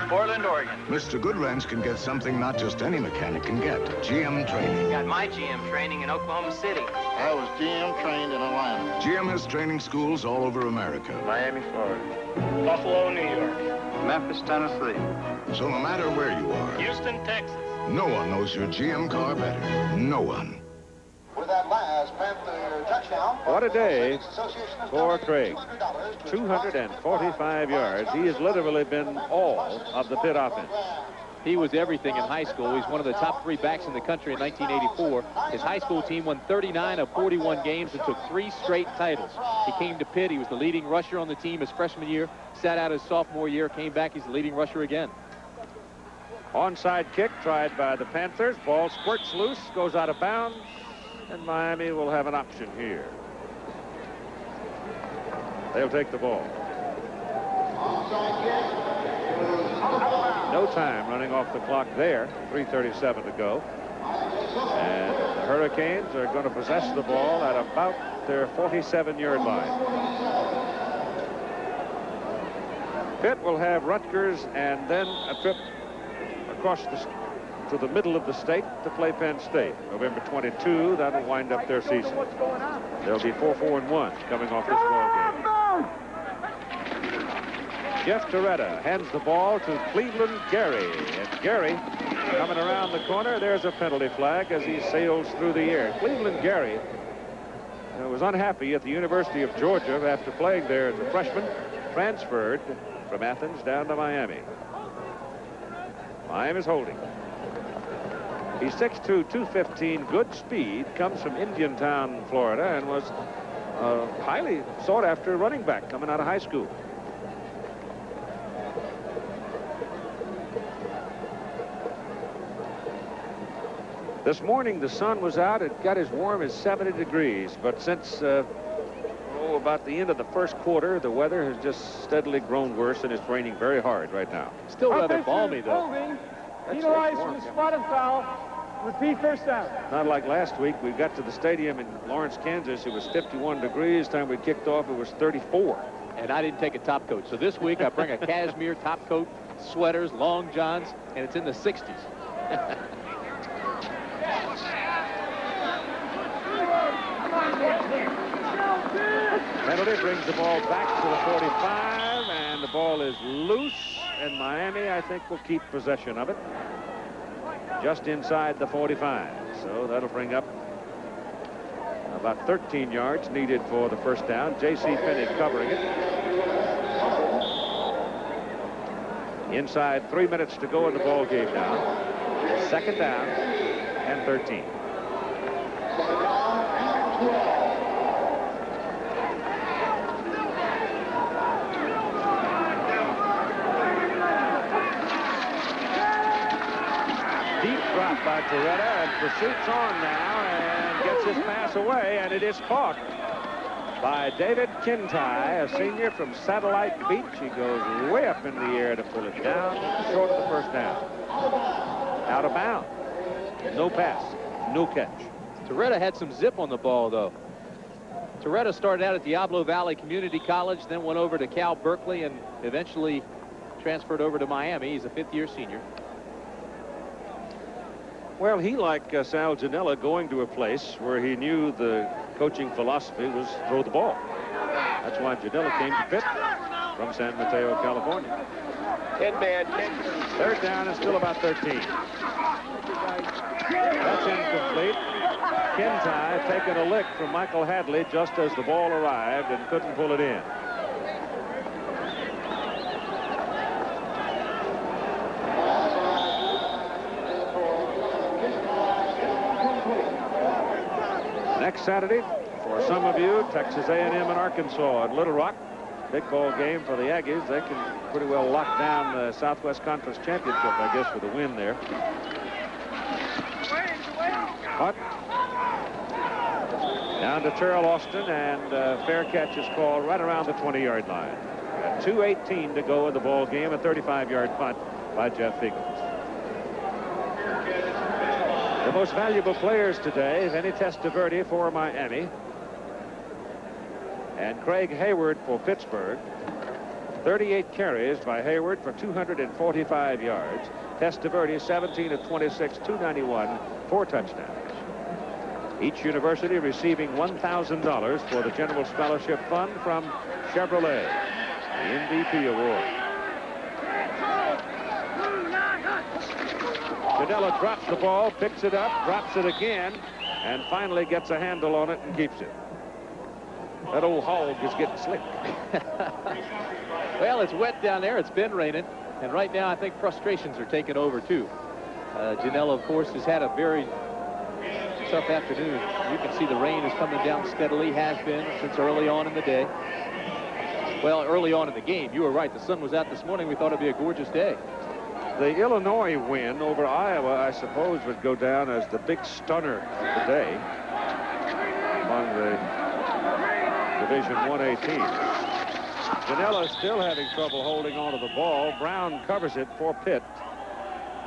Portland, Oregon. Mr. Goodwrench can get something not just any mechanic can get. GM training. Got my GM training in Oklahoma City. I was GM trained in Atlanta. GM has training schools all over America. Miami, Florida. Buffalo, New York. Memphis, Tennessee. So no matter where you are, Houston, Texas. no one knows your GM car better. No one. With that last Panther touchdown. What a day for Craig. 245 yards. He has literally been all of the Pitt offense. He was everything in high school. He's one of the top 3 backs in the country in 1984. His high school team won 39 of 41 games and took 3 straight titles. He came to Pitt. He was the leading rusher on the team his freshman year, sat out his sophomore year, came back. He's the leading rusher again. Onside kick tried by the Panthers. Ball squirts loose, goes out of bounds, and Miami will have an option here. They'll take the ball. No time running off the clock there. 3:37 to go. And the Hurricanes are going to possess the ball at about their 47-yard line. Pitt will have Rutgers and then a trip across to the middle of the state to play Penn State. November 22, that'll wind up their season. They'll be 4-4-1 coming off this ball game. Jeff Toretta hands the ball to Cleveland Gary. And Gary coming around the corner. There's a penalty flag as he sails through the air. Cleveland Gary was unhappy at the University of Georgia after playing there as a freshman. Transferred from Athens down to Miami. Miami's holding. He's 6'2", 215, good speed, comes from Indiantown, Florida, and was a highly sought-after running back coming out of high school. This morning, the sun was out. It got as warm as 70 degrees, but since about the end of the first quarter, the weather has just steadily grown worse, and it's raining very hard right now. Still rather balmy, though. Penalized for the spotted foul. Repeat first down. Not like last week. We got to the stadium in Lawrence, Kansas. It was 51 degrees. Time we kicked off, it was 34. And I didn't take a top coat. So this week, I bring a cashmere top coat sweaters, long johns, and it's in the 60s. Penalty brings the ball back to the 45, and the ball is loose, and Miami, I think, will keep possession of it just inside the 45. So that'll bring up about 13 yards needed for the first down. J.C. Finney covering it. Inside 3 minutes to go in the ball game now. Second down and 13. Deep drop by Toretta, and pursuit's on now and gets his pass away, and it is caught by David Kintai, a senior from Satellite Beach. He goes way up in the air to pull it down, short of the first down. Out of bounds. No pass, no catch. Toretta had some zip on the ball, though. Toretta started out at Diablo Valley Community College, then went over to Cal Berkeley, and eventually transferred over to Miami. He's a fifth-year senior. Well, he, like Sal Janella, going to a place where he knew the coaching philosophy was throw the ball. That's why Janella came to Pitt from San Mateo, California. 10-man, Third down and still about 13. That's incomplete. Kintai taking a lick from Michael Hadley just as the ball arrived and couldn't pull it in. Next Saturday, for some of you, Texas A&M and Arkansas at Little Rock. Big ball game for the Aggies. They can pretty well lock down the Southwest Conference Championship, I guess, with a win there. But down to Terrell Austin, and fair catch is called right around the 20-yard line. Got 2:18 to go in the ball game. A 35-yard punt by Jeff Eagles. The most valuable players today, Vinny Testaverde for Miami and Craig Hayward for Pittsburgh. 38 carries by Hayward for 245 yards. Testaverde 17 of 26, 291, 4 touchdowns. Each university receiving $1,000 for the General Scholarship Fund from Chevrolet, the MVP award. Janella drops the ball, picks it up, drops it again, and finally gets a handle on it and keeps it. That old hog is getting slick. Well, it's wet down there. It's been raining. And right now, I think frustrations are taking over, too. Janella, of course, has had a very tough afternoon. You can see the rain is coming down steadily, has been since early on in the day. Well, early on in the game, you were right. The sun was out this morning. We thought it'd be a gorgeous day. The Illinois win over Iowa, I suppose, would go down as the big stunner of the day among the Division 1A teams. Janella still having trouble holding on to the ball. Brown covers it for Pitt,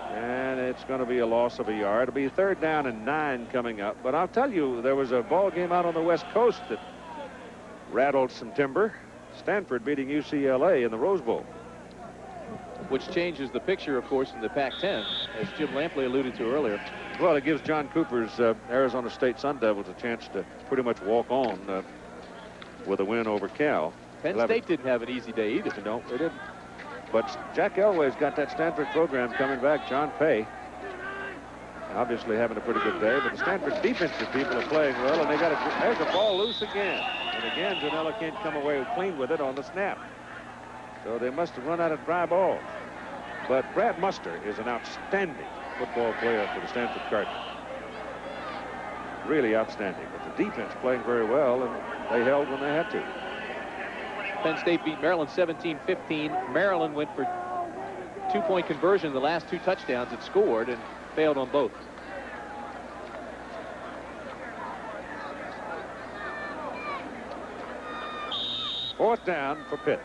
and it's going to be a loss of a yard. It'll be 3rd down and 9 coming up. But I'll tell you, there was a ball game out on the West Coast that rattled some timber. Stanford beating UCLA in the Rose Bowl. Which changes the picture, of course, in the Pac-10, as Jim Lampley alluded to earlier. Well, it gives John Cooper's Arizona State Sun Devils a chance to pretty much walk on with a win over Cal. Penn State didn't have an easy day either. No, they didn't. But Jack Elway's got that Stanford program coming back. John Pay obviously having a pretty good day, but the Stanford defensive people are playing well, and they got there's a ball loose again. And again, Janella can't come away clean with it on the snap. So they must have run out of dry balls. But Brad Muster is an outstanding football player for the Stanford Cardinals. Really outstanding. But the defense playing very well, and they held when they had to. Penn State beat Maryland 17-15. Maryland went for 2-point conversion. The last 2 touchdowns it scored and failed on both. Fourth down for Pitt.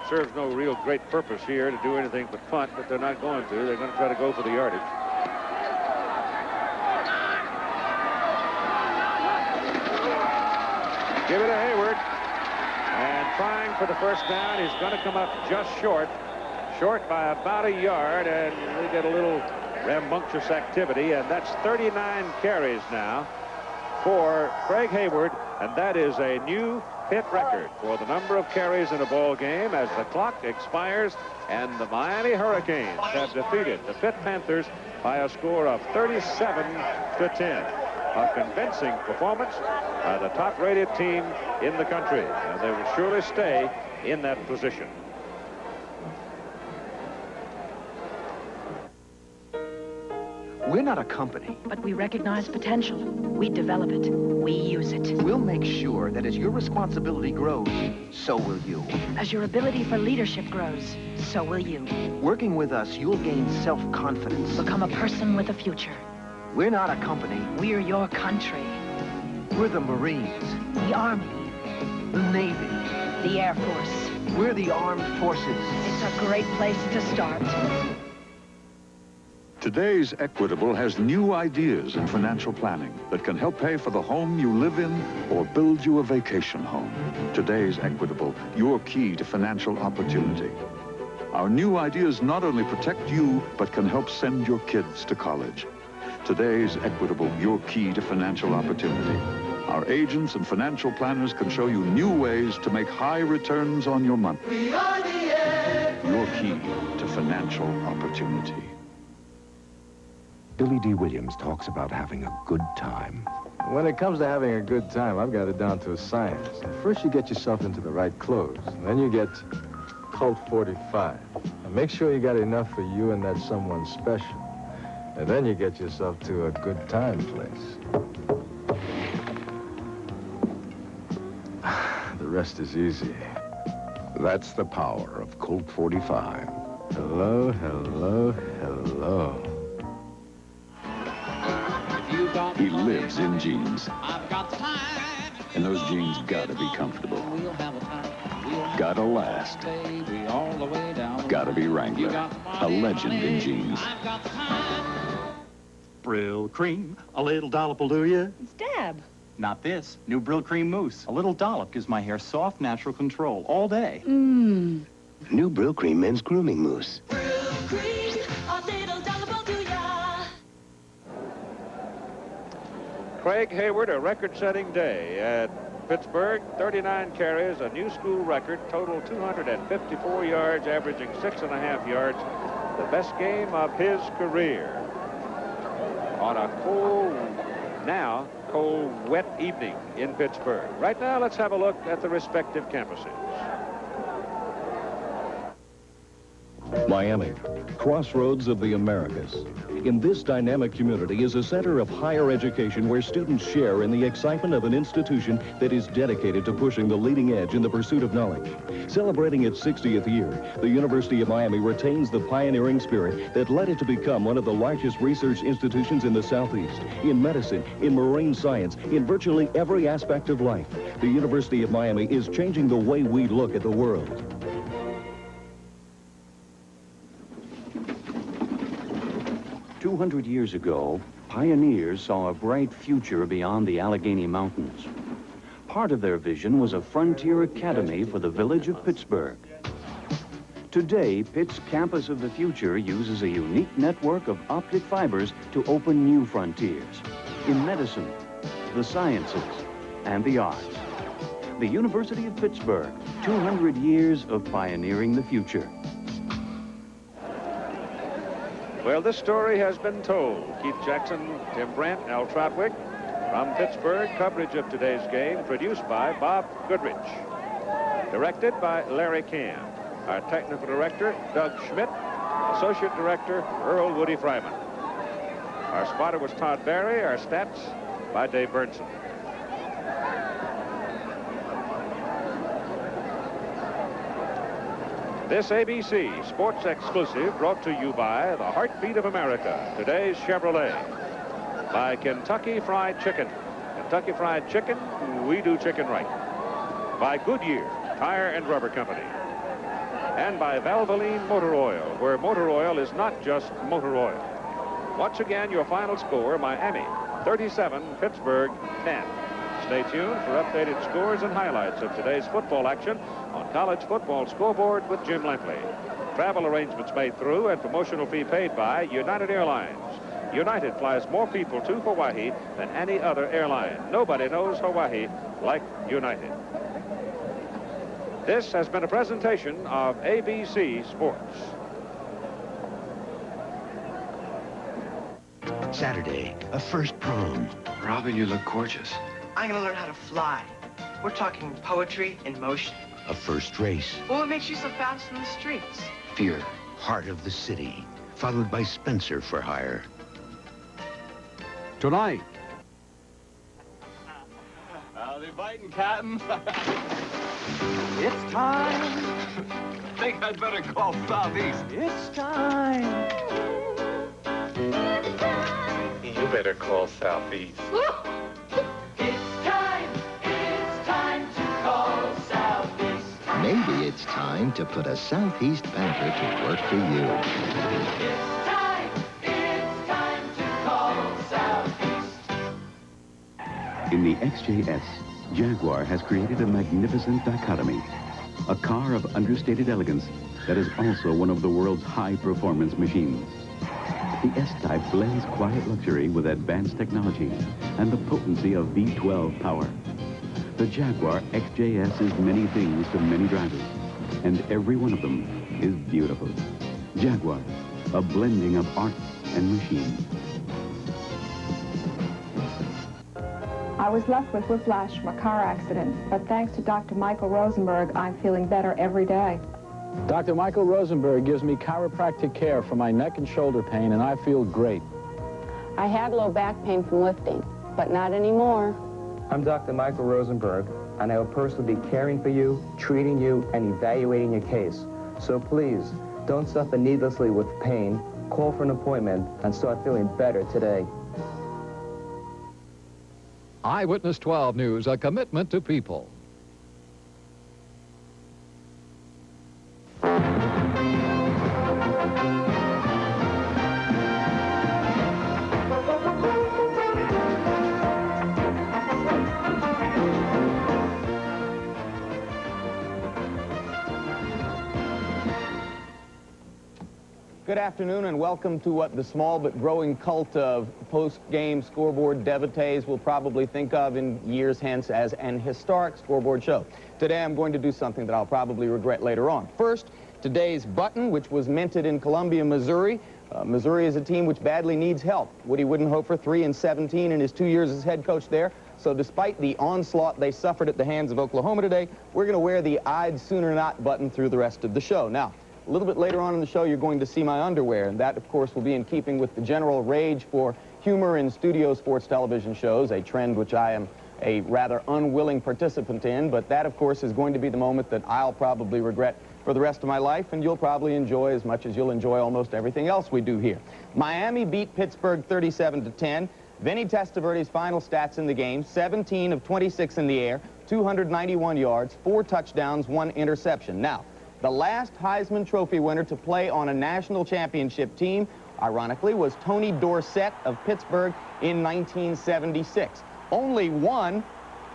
Serves no real great purpose here to do anything but punt, but they're not going to. They're going to try to go for the yardage. Give it to Hayward. And trying for the first down. He's going to come up just short. short by about a yard, and we get a little rambunctious activity, and that's 39 carries now for Craig Hayward, and that is a new Pitt record for the number of carries in a ball game as the clock expires, and the Miami Hurricanes have defeated the Pitt Panthers by a score of 37-10. A convincing performance by the top-rated team in the country, and they will surely stay in that position. We're not a company. But we recognize potential. We develop it. We use it. We'll make sure that as your responsibility grows, so will you. As your ability for leadership grows, so will you. Working with us, you'll gain self-confidence. Become a person with a future. We're not a company. We're your country. We're the Marines. The Army. The Navy. The Air Force. We're the armed forces. It's a great place to start. Today's Equitable has new ideas in financial planning that can help pay for the home you live in or build you a vacation home. Today's Equitable, your key to financial opportunity. Our new ideas not only protect you, but can help send your kids to college. Today's Equitable, your key to financial opportunity. Our agents and financial planners can show you new ways to make high returns on your money. We are the end. Your key to financial opportunity. Billy D. Williams talks about having a good time. When it comes to having a good time, I've got it down to a science. First, you get yourself into the right clothes. And then you get Colt 45. And make sure you got enough for you and that someone special. And then you get yourself to a good time place. The rest is easy. That's the power of Colt 45. Hello, hello, hello. He lives in jeans. And those jeans gotta be comfortable. Gotta last. Gotta be Wrangler. A legend in jeans. Brill cream, a little dollop will do ya. Dab. Not this. New Brill Cream Mousse. A little dollop gives my hair soft, natural control all day. Mmm. New Brill Cream Men's Grooming Mousse. Craig Hayward, a record-setting day at Pittsburgh. 39 carries, a new school record, total 254 yards, averaging 6.5 yards. The best game of his career. On a cold, wet evening in Pittsburgh. Right now, let's have a look at the respective campuses. Miami, crossroads of the Americas. In this dynamic community is a center of higher education where students share in the excitement of an institution that is dedicated to pushing the leading edge in the pursuit of knowledge. Celebrating its 60th year, the University of Miami retains the pioneering spirit that led it to become one of the largest research institutions in the Southeast, in medicine, in marine science, in virtually every aspect of life. The University of Miami is changing the way we look at the world. 200 years ago, pioneers saw a bright future beyond the Allegheny Mountains. Part of their vision was a frontier academy for the village of Pittsburgh. Today, Pitt's campus of the future uses a unique network of optic fibers to open new frontiers in medicine, the sciences, and the arts. The University of Pittsburgh, 200 years of pioneering the future. Well, this story has been told. Keith Jackson, Tim Brent, Al Trotwick. From Pittsburgh, coverage of today's game produced by Bob Goodrich. Directed by Larry Camp. Our technical director, Doug Schmidt. Associate director, Earl Woody Fryman. Our spotter was Todd Barry. Our stats by Dave Burnson. This ABC Sports Exclusive brought to you by the Heartbeat of America, today's Chevrolet. By Kentucky Fried Chicken. Kentucky Fried Chicken, we do chicken right. By Goodyear Tire and Rubber Company. And by Valvoline Motor Oil, where motor oil is not just motor oil. Once again, your final score, Miami 37, Pittsburgh 10. Stay tuned for updated scores and highlights of today's football action on College Football Scoreboard with Jim Lampley. Travel arrangements made through and promotional fee paid by United Airlines. United flies more people to Hawaii than any other airline. Nobody knows Hawaii like United. This has been a presentation of ABC Sports. Saturday, a first prom. Robin, you look gorgeous. I'm going to learn how to fly. We're talking poetry in motion. A first race. Well, what makes you so fast in the streets? Fear. Heart of the city, followed by Spencer for hire. Tonight. They biting, Captain. It's time. Think I'd better call Southeast. It's time. You better call Southeast. It's time to call Southeast. Maybe it's time to put a Southeast banker to work for you. It's time to call Southeast. In the XJS, Jaguar has created a magnificent dichotomy. A car of understated elegance that is also one of the world's high-performance machines. The S-Type blends quiet luxury with advanced technology and the potency of V12 power. The Jaguar XJS is many things to many drivers, and every one of them is beautiful. Jaguar, a blending of art and machine. I was left with whiplash from a car accident, but thanks to Dr. Michael Rosenberg, I'm feeling better every day. Dr. Michael Rosenberg gives me chiropractic care for my neck and shoulder pain, and I feel great. I had low back pain from lifting, but not anymore. I'm Dr. Michael Rosenberg, and I will personally be caring for you, treating you, and evaluating your case. So please, don't suffer needlessly with pain. Call for an appointment and start feeling better today. Eyewitness 12 News, a commitment to people. Good afternoon and welcome to what the small but growing cult of post-game scoreboard devotees will probably think of in years hence as an historic scoreboard show. Today I'm going to do something that I'll probably regret later on. First, today's button, which was minted in Columbia, Missouri. Missouri is a team which badly needs help. Woody Woodenhofer, 3-17 in his 2 years as head coach there. So despite the onslaught they suffered at the hands of Oklahoma today, we're going to wear the I'd sooner not button through the rest of the show. Now, a little bit later on in the show, you're going to see my underwear, and that, of course, will be in keeping with the general rage for humor in studio sports television shows, a trend which I am a rather unwilling participant in, but that, of course, is going to be the moment that I'll probably regret for the rest of my life, and you'll probably enjoy as much as you'll enjoy almost everything else we do here. Miami beat Pittsburgh 37-10. Vinny Testaverde's final stats in the game: 17 of 26 in the air, 291 yards, 4 touchdowns, 1 interception. Now, the last Heisman Trophy winner to play on a national championship team, ironically, was Tony Dorsett of Pittsburgh in 1976. Only one.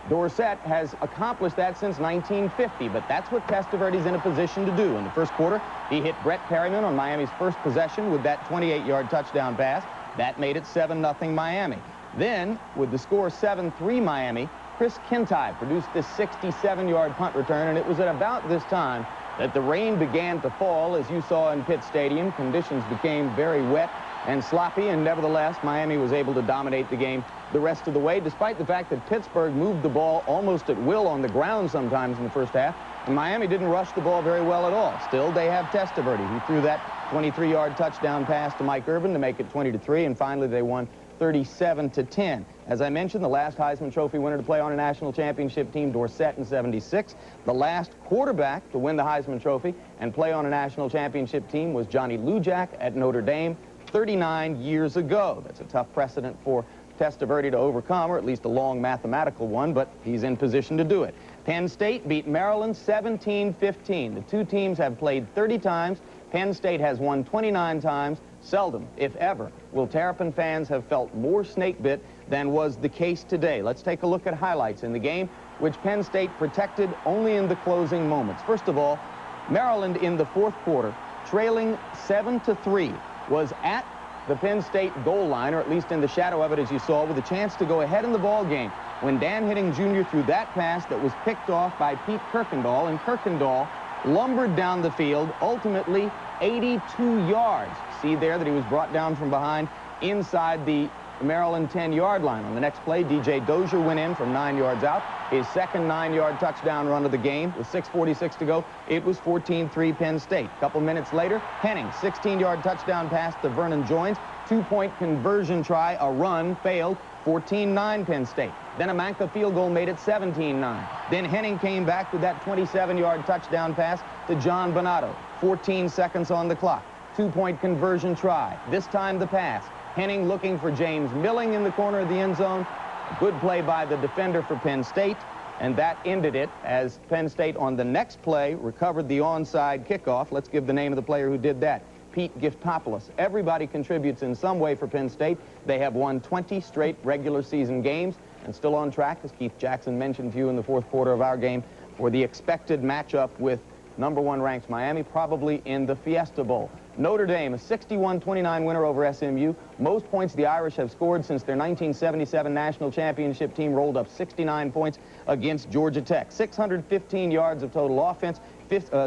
Dorsett has accomplished that since 1950, but that's what Testaverde's in a position to do. In the first quarter, he hit Brett Perryman on Miami's first possession with that 28-yard touchdown pass. That made it 7-0 Miami. Then, with the score 7-3 Miami, Chris Kintai produced this 67-yard punt return, and it was at about this time that the rain began to fall, as you saw in Pitt Stadium. Conditions became very wet and sloppy, and nevertheless, Miami was able to dominate the game the rest of the way, despite the fact that Pittsburgh moved the ball almost at will on the ground sometimes in the first half, and Miami didn't rush the ball very well at all. Still, they have Testaverde. He threw that 23-yard touchdown pass to Mike Irvin to make it 20-3, and finally they won 37-10. As I mentioned, the last Heisman Trophy winner to play on a national championship team, Dorsett in 76. The last quarterback to win the Heisman Trophy and play on a national championship team was Johnny Lujack at Notre Dame 39 years ago. That's a tough precedent for Testaverde to overcome, or at least a long mathematical one, but he's in position to do it. Penn State beat Maryland 17-15. The two teams have played 30 times. Penn State has won 29 times. Seldom, if ever, will Terrapin fans have felt more snake-bit than was the case today. Let's take a look at highlights in the game, which Penn State protected only in the closing moments. First of all, Maryland in the fourth quarter trailing 7-3, was at the Penn State goal line, or at least in the shadow of it, as you saw, with a chance to go ahead in the ball game when Dan Henning Jr. threw that pass that was picked off by Pete Kirkendall, and Kirkendall lumbered down the field, ultimately 82 yards. See there that he was brought down from behind inside the Maryland 10-yard line. On the next play, DJ Dozier went in from 9 yards out. His second 9-yard touchdown run of the game with 6:46 to go. It was 14-3 Penn State. A couple minutes later, Henning, 16-yard touchdown pass to Vernon Joins. 2-point conversion try, a run, failed. 14-9 Penn State. Then a Manka field goal made it 17-9. Then Henning came back with that 27-yard touchdown pass to John Bonato. 14 seconds on the clock. 2-point conversion try. This time the pass. Henning looking for James Milling in the corner of the end zone. A good play by the defender for Penn State, and that ended it as Penn State on the next play recovered the onside kickoff. Let's give the name of the player who did that. Pete Giftopoulos. Everybody contributes in some way for Penn State. They have won 20 straight regular season games and still on track, as Keith Jackson mentioned to you in the fourth quarter of our game, for the expected matchup with #1 ranked Miami, probably in the Fiesta Bowl. Notre Dame, a 61-29 winner over SMU. Most points the Irish have scored since their 1977 national championship team rolled up 69 points against Georgia Tech. 615 yards of total offense.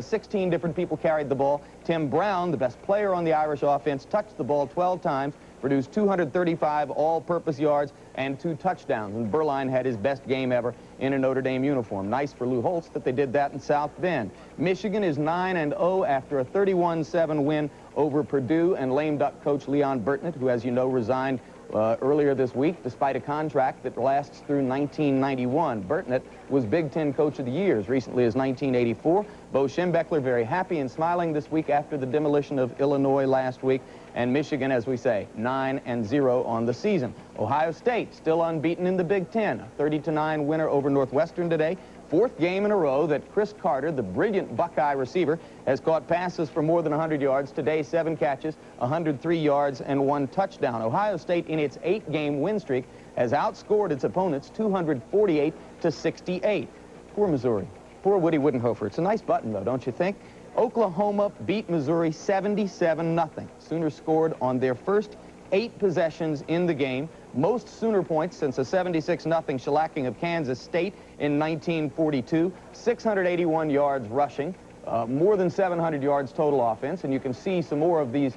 16 different people carried the ball. Tim Brown, the best player on the Irish offense, touched the ball 12 times, produced 235 all-purpose yards and 2 touchdowns. And Berline had his best game ever in a Notre Dame uniform. Nice for Lou Holtz that they did that in South Bend. Michigan is 9-0 after a 31-7 win over Purdue, and lame duck coach Leon Burtnett, who, as you know, resigned earlier this week despite a contract that lasts through 1991. Burtnett was Big Ten Coach of the Year as recently as 1984. Bo Schembechler very happy and smiling this week after the demolition of Illinois last week. And Michigan, as we say, 9-0 on the season. Ohio State still unbeaten in the Big Ten. A 30-9 winner over Northwestern today. 4th game in a row that Chris Carter, the brilliant Buckeye receiver, has caught passes for more than 100 yards. Today, 7 catches, 103 yards, and 1 touchdown. Ohio State, in its 8-game win streak, has outscored its opponents 248-68. Poor Missouri. Poor Woody Widenhofer. It's a nice button, though, don't you think? Oklahoma beat Missouri 77-0. Sooners scored on their first 8 possessions in the game. Most Sooner points since a 76-0 shellacking of Kansas State in 1942. 681 yards rushing, more than 700 yards total offense. And you can see some more of these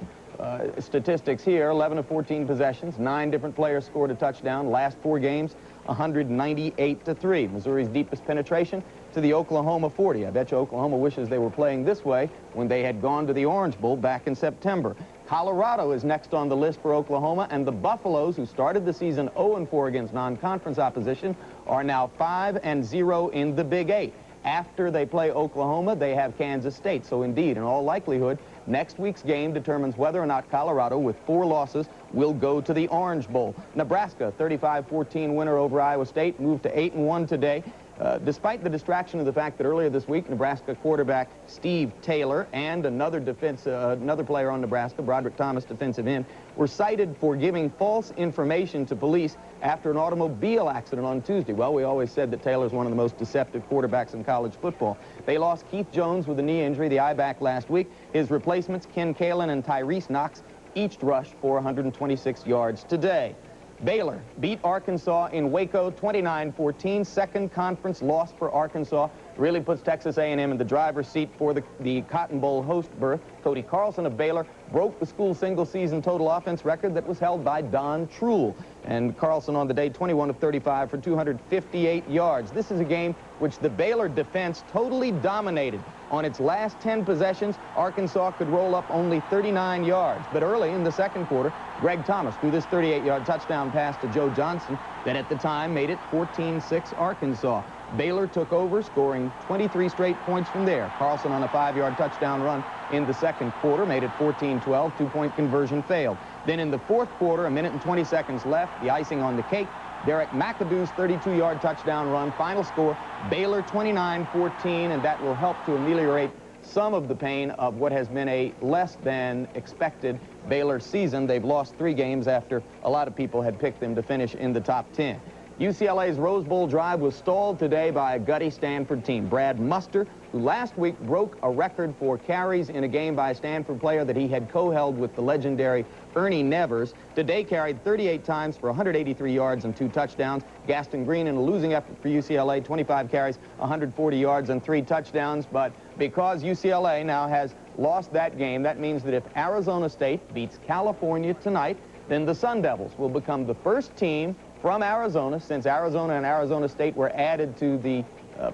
statistics here. 11 of 14 possessions. 9 different players scored a touchdown. Last 4 games, 198-3. Missouri's deepest penetration to the Oklahoma 40. I bet you Oklahoma wishes they were playing this way when they had gone to the Orange Bowl back in September. Colorado is next on the list for Oklahoma, and the Buffaloes, who started the season 0-4 against non-conference opposition, are now 5-0 in the Big 8. After they play Oklahoma, they have Kansas State. So indeed, in all likelihood, next week's game determines whether or not Colorado, with 4 losses, will go to the Orange Bowl. Nebraska, 35-14 winner over Iowa State, moved to 8-1 today. Despite the distraction of the fact that earlier this week, Nebraska quarterback Steve Taylor and another player on Nebraska, Broderick Thomas, defensive end, were cited for giving false information to police after an automobile accident on Tuesday. Well, we always said that Taylor's one of the most deceptive quarterbacks in college football. They lost Keith Jones with a knee injury, the eye back last week. His replacements, Ken Kalen and Tyrese Knox, each rushed for 126 yards today. Baylor beat Arkansas in Waco 29-14. Second conference loss for Arkansas. Really puts Texas A&M in the driver's seat for the Cotton Bowl host berth. Cody Carlson of Baylor broke the school single-season total offense record that was held by Don Truhl. And Carlson on the day, 21 of 35 for 258 yards. This is a game which the Baylor defense totally dominated. On its last 10 possessions, Arkansas could roll up only 39 yards. But early in the second quarter, Greg Thomas threw this 38-yard touchdown pass to Joe Johnson that at the time made it 14-6 Arkansas. Baylor took over, scoring 23 straight points from there. Carlson on a 5-yard touchdown run in the second quarter made it 14-12. 2-point conversion failed. Then in the fourth quarter, 1 minute and 20 seconds left, the icing on the cake, Derek McAdoo's 32-yard touchdown run. Final score, Baylor 29-14, and that will help to ameliorate some of the pain of what has been a less than expected Baylor season. They've lost 3 games after a lot of people had picked them to finish in the top 10. UCLA's Rose Bowl drive was stalled today by a gutty Stanford team. Brad Muster, who last week broke a record for carries in a game by a Stanford player that he had co-held with the legendary Ernie Nevers, today carried 38 times for 183 yards and 2 touchdowns. Gaston Green, in a losing effort for UCLA, 25 carries, 140 yards and 3 touchdowns. But because UCLA now has lost that game, that means that if Arizona State beats California tonight, then the Sun Devils will become the first team from Arizona, since Arizona and Arizona State were added to the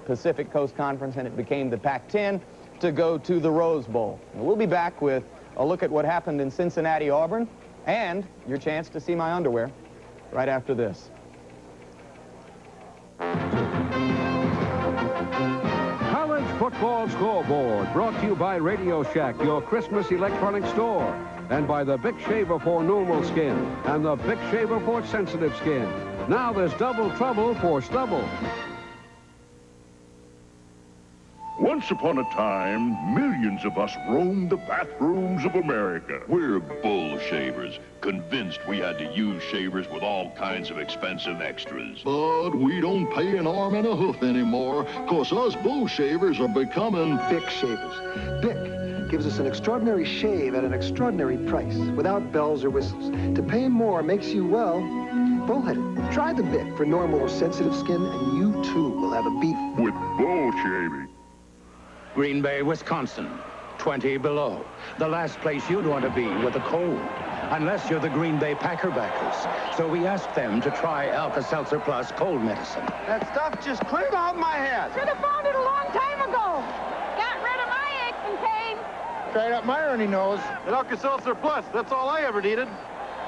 Pacific Coast Conference and it became the Pac-10, to go to the Rose Bowl. And we'll be back with a look at what happened in Cincinnati, Auburn, and your chance to see my underwear right after this. College Football Scoreboard, brought to you by Radio Shack, your Christmas electronic store, and by the Bic Shaver for normal skin and the Bic Shaver for sensitive skin. Now there's double trouble for stubble. Once upon a time, millions of us roamed the bathrooms of America. We're bull shavers, convinced we had to use shavers with all kinds of expensive extras. But we don't pay an arm and a hoof anymore, 'cause us bull shavers are becoming Bic shavers. Bic gives us an extraordinary shave at an extraordinary price, without bells or whistles. To pay more makes you, well, bullheaded. Try the Bic for normal or sensitive skin, and you too will have a beef with bull shaving. Green Bay, Wisconsin, 20 below. The last place you'd want to be with a cold, unless you're the Green Bay Packer backers. So we asked them to try Alka-Seltzer Plus cold medicine. That stuff just cleared out my head. Should have found it a long time ago. Got rid of my aches and pains. Straight up my Ernie nose. And Alka-Seltzer Plus, that's all I ever needed.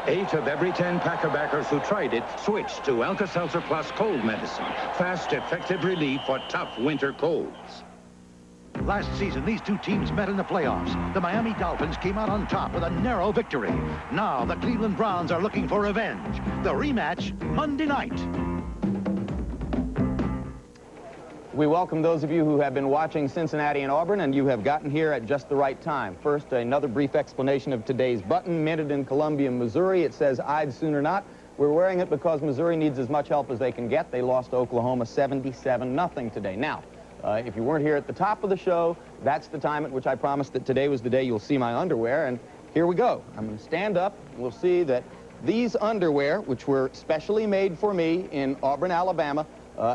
8 of every 10 Packer backers who tried it switched to Alka-Seltzer Plus cold medicine. Fast, effective relief for tough winter colds. Last season, these two teams met in the playoffs. The Miami Dolphins came out on top with a narrow victory. Now, the Cleveland Browns are looking for revenge. The rematch, Monday night. We welcome those of you who have been watching Cincinnati and Auburn, and you have gotten here at just the right time. First, another brief explanation of today's button, minted in Columbia, Missouri. It says, "I'd sooner not." We're wearing it because Missouri needs as much help as they can get. They lost to Oklahoma 77-0 today. Now, if you weren't here at the top of the show, that's the time at which I promised that today was the day you'll see my underwear, and here we go. I'm going to stand up, and we'll see that these underwear, which were specially made for me in Auburn, Alabama,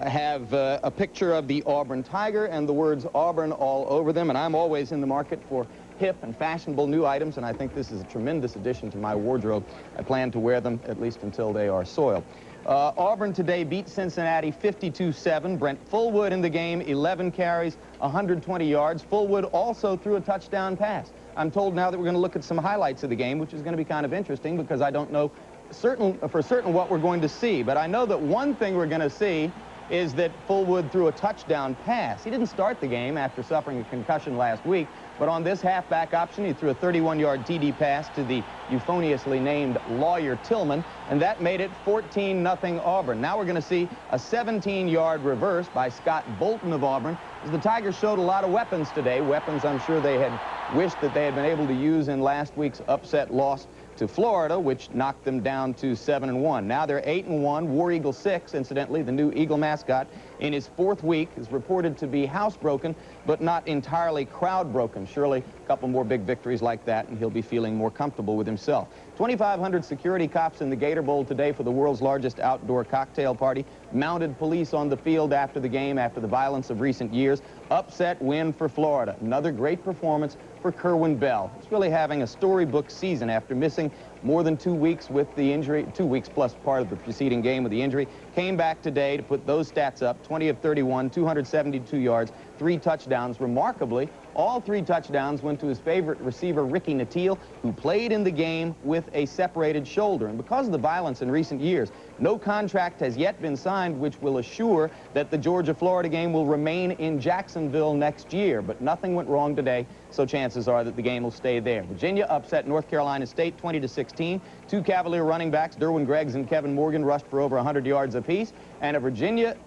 have a picture of the Auburn Tiger and the words Auburn all over them, and I'm always in the market for hip and fashionable new items, and I think this is a tremendous addition to my wardrobe. I plan to wear them at least until they are soiled. Auburn today beat Cincinnati 52-7. Brent Fullwood in the game, 11 carries, 120 yards. Fullwood also threw a touchdown pass. I'm told now that we're going to look at some highlights of the game, which is going to be kind of interesting because I don't know for certain what we're going to see. But I know that one thing we're going to see is that Fullwood threw a touchdown pass. He didn't start the game after suffering a concussion last week, but on this halfback option, he threw a 31-yard TD pass to the euphoniously named Lawyer Tillman, and that made it 14-0 Auburn. Now we're going to see a 17-yard reverse by Scott Bolton of Auburn, as the Tigers showed a lot of weapons today, weapons I'm sure they had wished that they had been able to use in last week's upset loss to Florida, which knocked them down to 7-1. Now they're 8-1. War Eagle 6, incidentally, the new Eagle mascot, in his 4th week, is reported to be housebroken, but not entirely crowd-broken. Surely a couple more big victories like that, and he'll be feeling more comfortable with himself. 2,500 security cops in the Gator Bowl today for the world's largest outdoor cocktail party. Mounted police on the field after the game, after the violence of recent years. Upset win for Florida. Another great performance for Kerwin Bell. He's really having a storybook season after missing more than 2 weeks with the injury, 2 weeks plus part of the preceding game with the injury. Came back today to put those stats up, 20 of 31, 272 yards, 3 touchdowns. Remarkably, all 3 touchdowns went to his favorite receiver, Ricky Nattil, who played in the game with a separated shoulder. And because of the violence in recent years, no contract has yet been signed which will assure that the Georgia-Florida game will remain in Jacksonville next year. But nothing went wrong today, so chances are that the game will stay there. Virginia upset North Carolina State 20-16. 2 Cavalier running backs, Derwin Greggs and Kevin Morgan, rushed for over 100 yards apiece. And a Virginia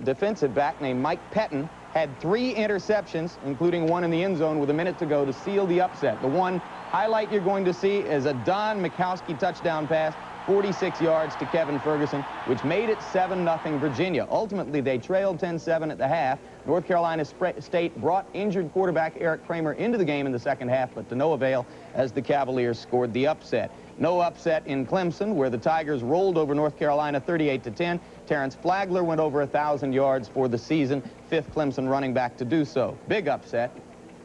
defensive back named Mike Pettin had 3 interceptions, including one in the end zone with a minute to go, to seal the upset. The one highlight you're going to see is a Don Mikowski touchdown pass 46 yards to Kevin Ferguson, which made it 7-0 Virginia. Ultimately, they trailed 10-7 at the half. North Carolina State brought injured quarterback Eric Kramer into the game in the second half, but to no avail as the Cavaliers scored the upset. No upset in Clemson, where the Tigers rolled over North Carolina 38-10. Terrence Flagler went over 1,000 yards for the season, fifth Clemson running back to do so. Big upset,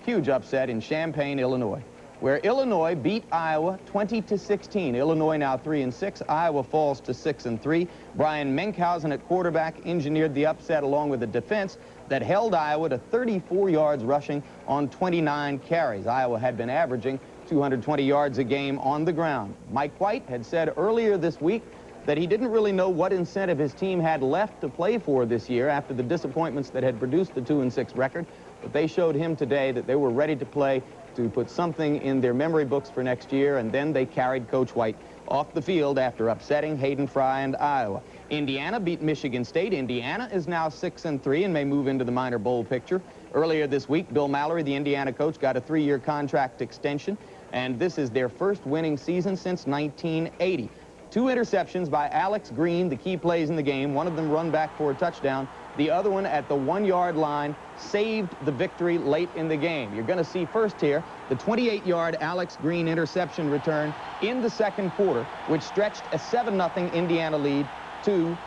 huge upset in Champaign, Illinois, where Illinois beat Iowa 20-16. Illinois now 3-6. Iowa falls to 6-3. Brian Menkhausen at quarterback engineered the upset along with a defense that held Iowa to 34 yards rushing on 29 carries. Iowa had been averaging 220 yards a game on the ground. Mike White had said earlier this week that he didn't really know what incentive his team had left to play for this year after the disappointments that had produced the 2-6 record, but they showed him today that they were ready to play to put something in their memory books for next year, and then they carried Coach White off the field after upsetting Hayden Fry and Iowa. Indiana beat Michigan State. Indiana is now 6-3 and may move into the minor bowl picture. Earlier this week, Bill Mallory, the Indiana coach, got a 3-year contract extension, and this is their first winning season since 1980. 2 interceptions by Alex Green, the key plays in the game, one of them run back for a touchdown. The other one at the 1-yard line saved the victory late in the game. You're going to see first here the 28-yard Alex Green interception return in the second quarter, which stretched a 7-0 Indiana lead to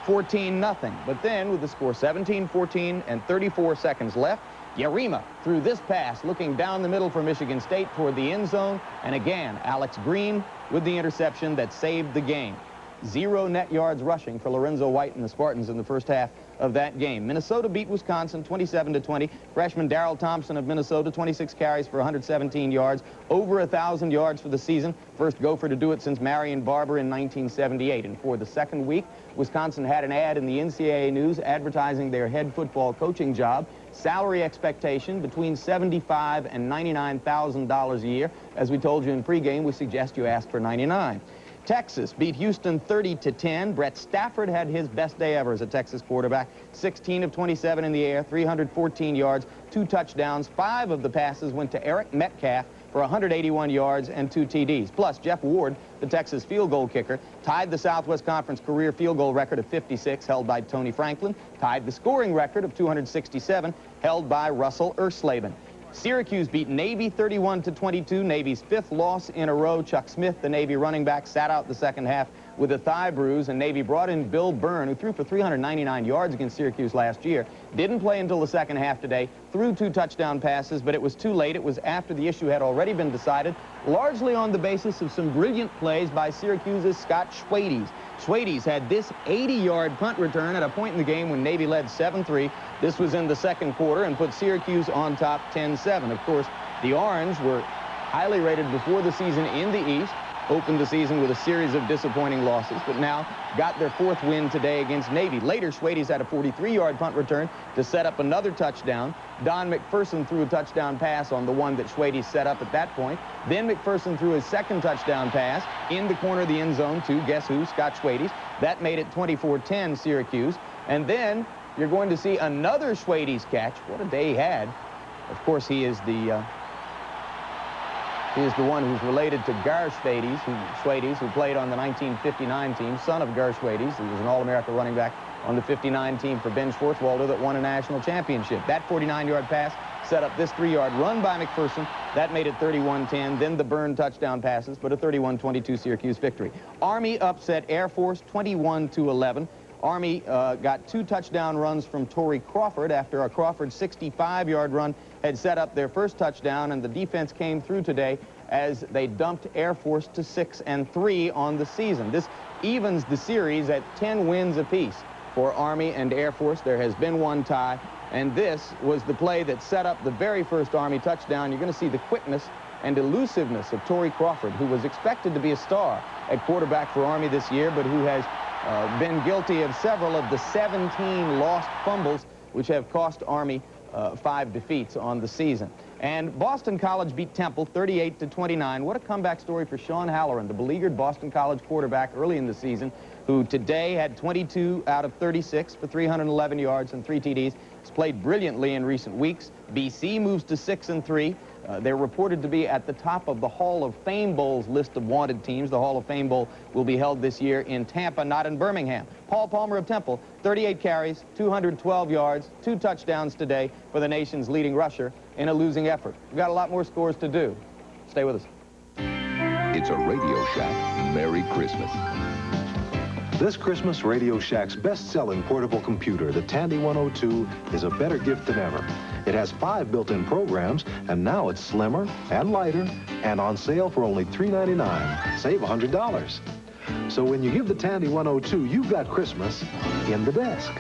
14-0. But then with the score 17-14 and 34 seconds left, Yarima threw this pass looking down the middle for Michigan State toward the end zone. And again, Alex Green with the interception that saved the game. 0 net yards rushing for Lorenzo White and the Spartans in the first half of that game. Minnesota beat Wisconsin 27-20. Freshman Darrell Thompson of Minnesota, 26 carries for 117 yards, over 1,000 yards for the season. First Gopher to do it since Marion Barber in 1978. And for the second week, Wisconsin had an ad in the NCAA News advertising their head football coaching job. Salary expectation between $75,000 and $99,000 a year. As we told you in pregame, we suggest you ask for $99,000. Texas beat Houston 30-10. Brett Stafford had his best day ever as a Texas quarterback. 16 of 27 in the air, 314 yards, 2 touchdowns. 5 of the passes went to Eric Metcalf for 181 yards and 2 TDs. Plus, Jeff Ward, the Texas field goal kicker, tied the Southwest Conference career field goal record of 56, held by Tony Franklin, tied the scoring record of 267, held by Russell Erslaben. Syracuse beat Navy 31-22, Navy's 5th loss in a row. Chuck Smith, the Navy running back, sat out the second half with a thigh bruise, and Navy brought in Bill Byrne, who threw for 399 yards against Syracuse last year. Didn't play until the second half today, threw 2 touchdown passes, but it was too late. It was after the issue had already been decided, largely on the basis of some brilliant plays by Syracuse's Scott Schwades. Schwades had this 80-yard punt return at a point in the game when Navy led 7-3. This was in the second quarter and put Syracuse on top 10-7. Of course, the Orange were highly rated before the season in the East, opened the season with a series of disappointing losses, but now got their 4th win today against Navy. Later, Schwades had a 43-yard punt return to set up another touchdown. Don McPherson threw a touchdown pass on the one that Schwades set up at that point. Then McPherson threw his second touchdown pass in the corner of the end zone to, guess who, Scott Schwades. That made it 24-10 Syracuse. And then you're going to see another Schwades catch. What a day he had. Of course, he is the one who's related to Gar Schwades, who played on the 1959 team, son of Gar Schwades. He was an All-America running back on the 59 team for Ben Schwartzwalder that won a national championship. That 49-yard pass set up this 3-yard run by McPherson. That made it 31-10. Then the Byrne touchdown passes, but a 31-22 Syracuse victory. Army upset Air Force 21-11. Army got 2 touchdown runs from Torrey Crawford after a Crawford 65-yard run had set up their first touchdown, and the defense came through today as they dumped Air Force to 6-3 on the season. This evens the series at 10 wins apiece for Army and Air Force. There has been 1 tie, and this was the play that set up the very first Army touchdown. You're going to see the quickness and elusiveness of Torrey Crawford, who was expected to be a star at quarterback for Army this year, but who has been guilty of several of the 17 lost fumbles, which have cost Army 5 defeats on the season. And Boston College beat Temple 38-29. What a comeback story for Sean Halloran, the beleaguered Boston College quarterback early in the season, who today had 22 out of 36 for 311 yards and 3 TDs. Has played brilliantly in recent weeks. BC moves to 6-3. They're reported to be at the top of the Hall of Fame Bowl's list of wanted teams. The Hall of Fame Bowl will be held this year in Tampa, not in Birmingham. Paul Palmer of Temple, 38 carries, 212 yards, 2 touchdowns today for the nation's leading rusher in a losing effort. We've got a lot more scores to do. Stay with us. It's a Radio Shack Merry Christmas. This Christmas, Radio Shack's best-selling portable computer, the Tandy 102, is a better gift than ever. It has 5 built-in programs, and now it's slimmer and lighter and on sale for only $3.99. Save $100. So when you give the Tandy 102, you've got Christmas in the desk,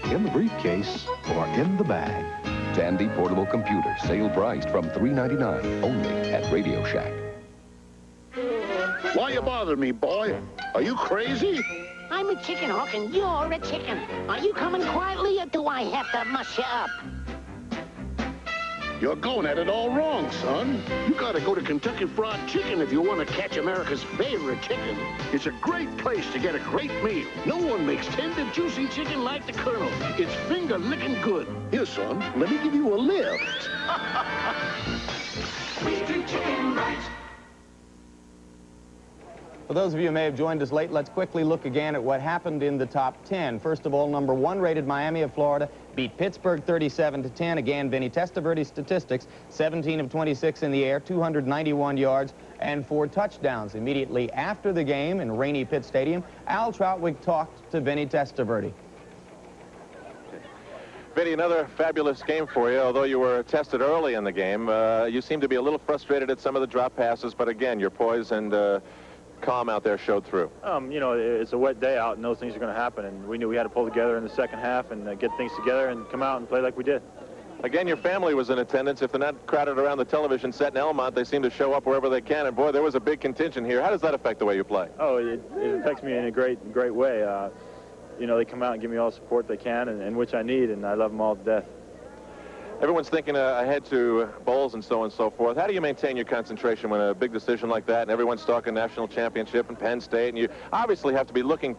in the briefcase, or in the bag. Tandy portable computer, sale priced from $3.99, only at Radio Shack. Why you bother me, boy? Are you crazy? I'm a chicken hawk and you're a chicken. Are you coming quietly or do I have to mush you up? You're going at it all wrong, son. You gotta go to Kentucky Fried Chicken if you want to catch America's favorite chicken. It's a great place to get a great meal. No one makes tender, juicy chicken like the Colonel. It's finger-licking good. Here, son, let me give you a lift. We do chicken right. For those of you who may have joined us late, let's quickly look again at what happened in the top 10. First of all, number 1 rated Miami of Florida beat Pittsburgh 37-10. Again, Vinny Testaverde's statistics, 17 of 26 in the air, 291 yards and 4 touchdowns. Immediately after the game in rainy Pitt Stadium, Al Troutwig talked to Vinny Testaverde. Vinny, another fabulous game for you. Although you were tested early in the game, you seem to be a little frustrated at some of the drop passes, but again, your poise and calm out there showed through. You know, it's a wet day out and those things are going to happen, and we knew we had to pull together in the second half and get things together and come out and play like we did. Again, your family was in attendance. If they're not crowded around the television set in Elmont, they seem to show up wherever they can, and boy, there was a big contingent here. How does that affect the way you play? Oh, it affects me in a great way. You know, they come out and give me all the support they can, and which I need, and I love them all to death. Everyone's thinking ahead to bowls and so on and so forth. How do you maintain your concentration when a big decision like that and everyone's talking national championship and Penn State, and you obviously have to be looking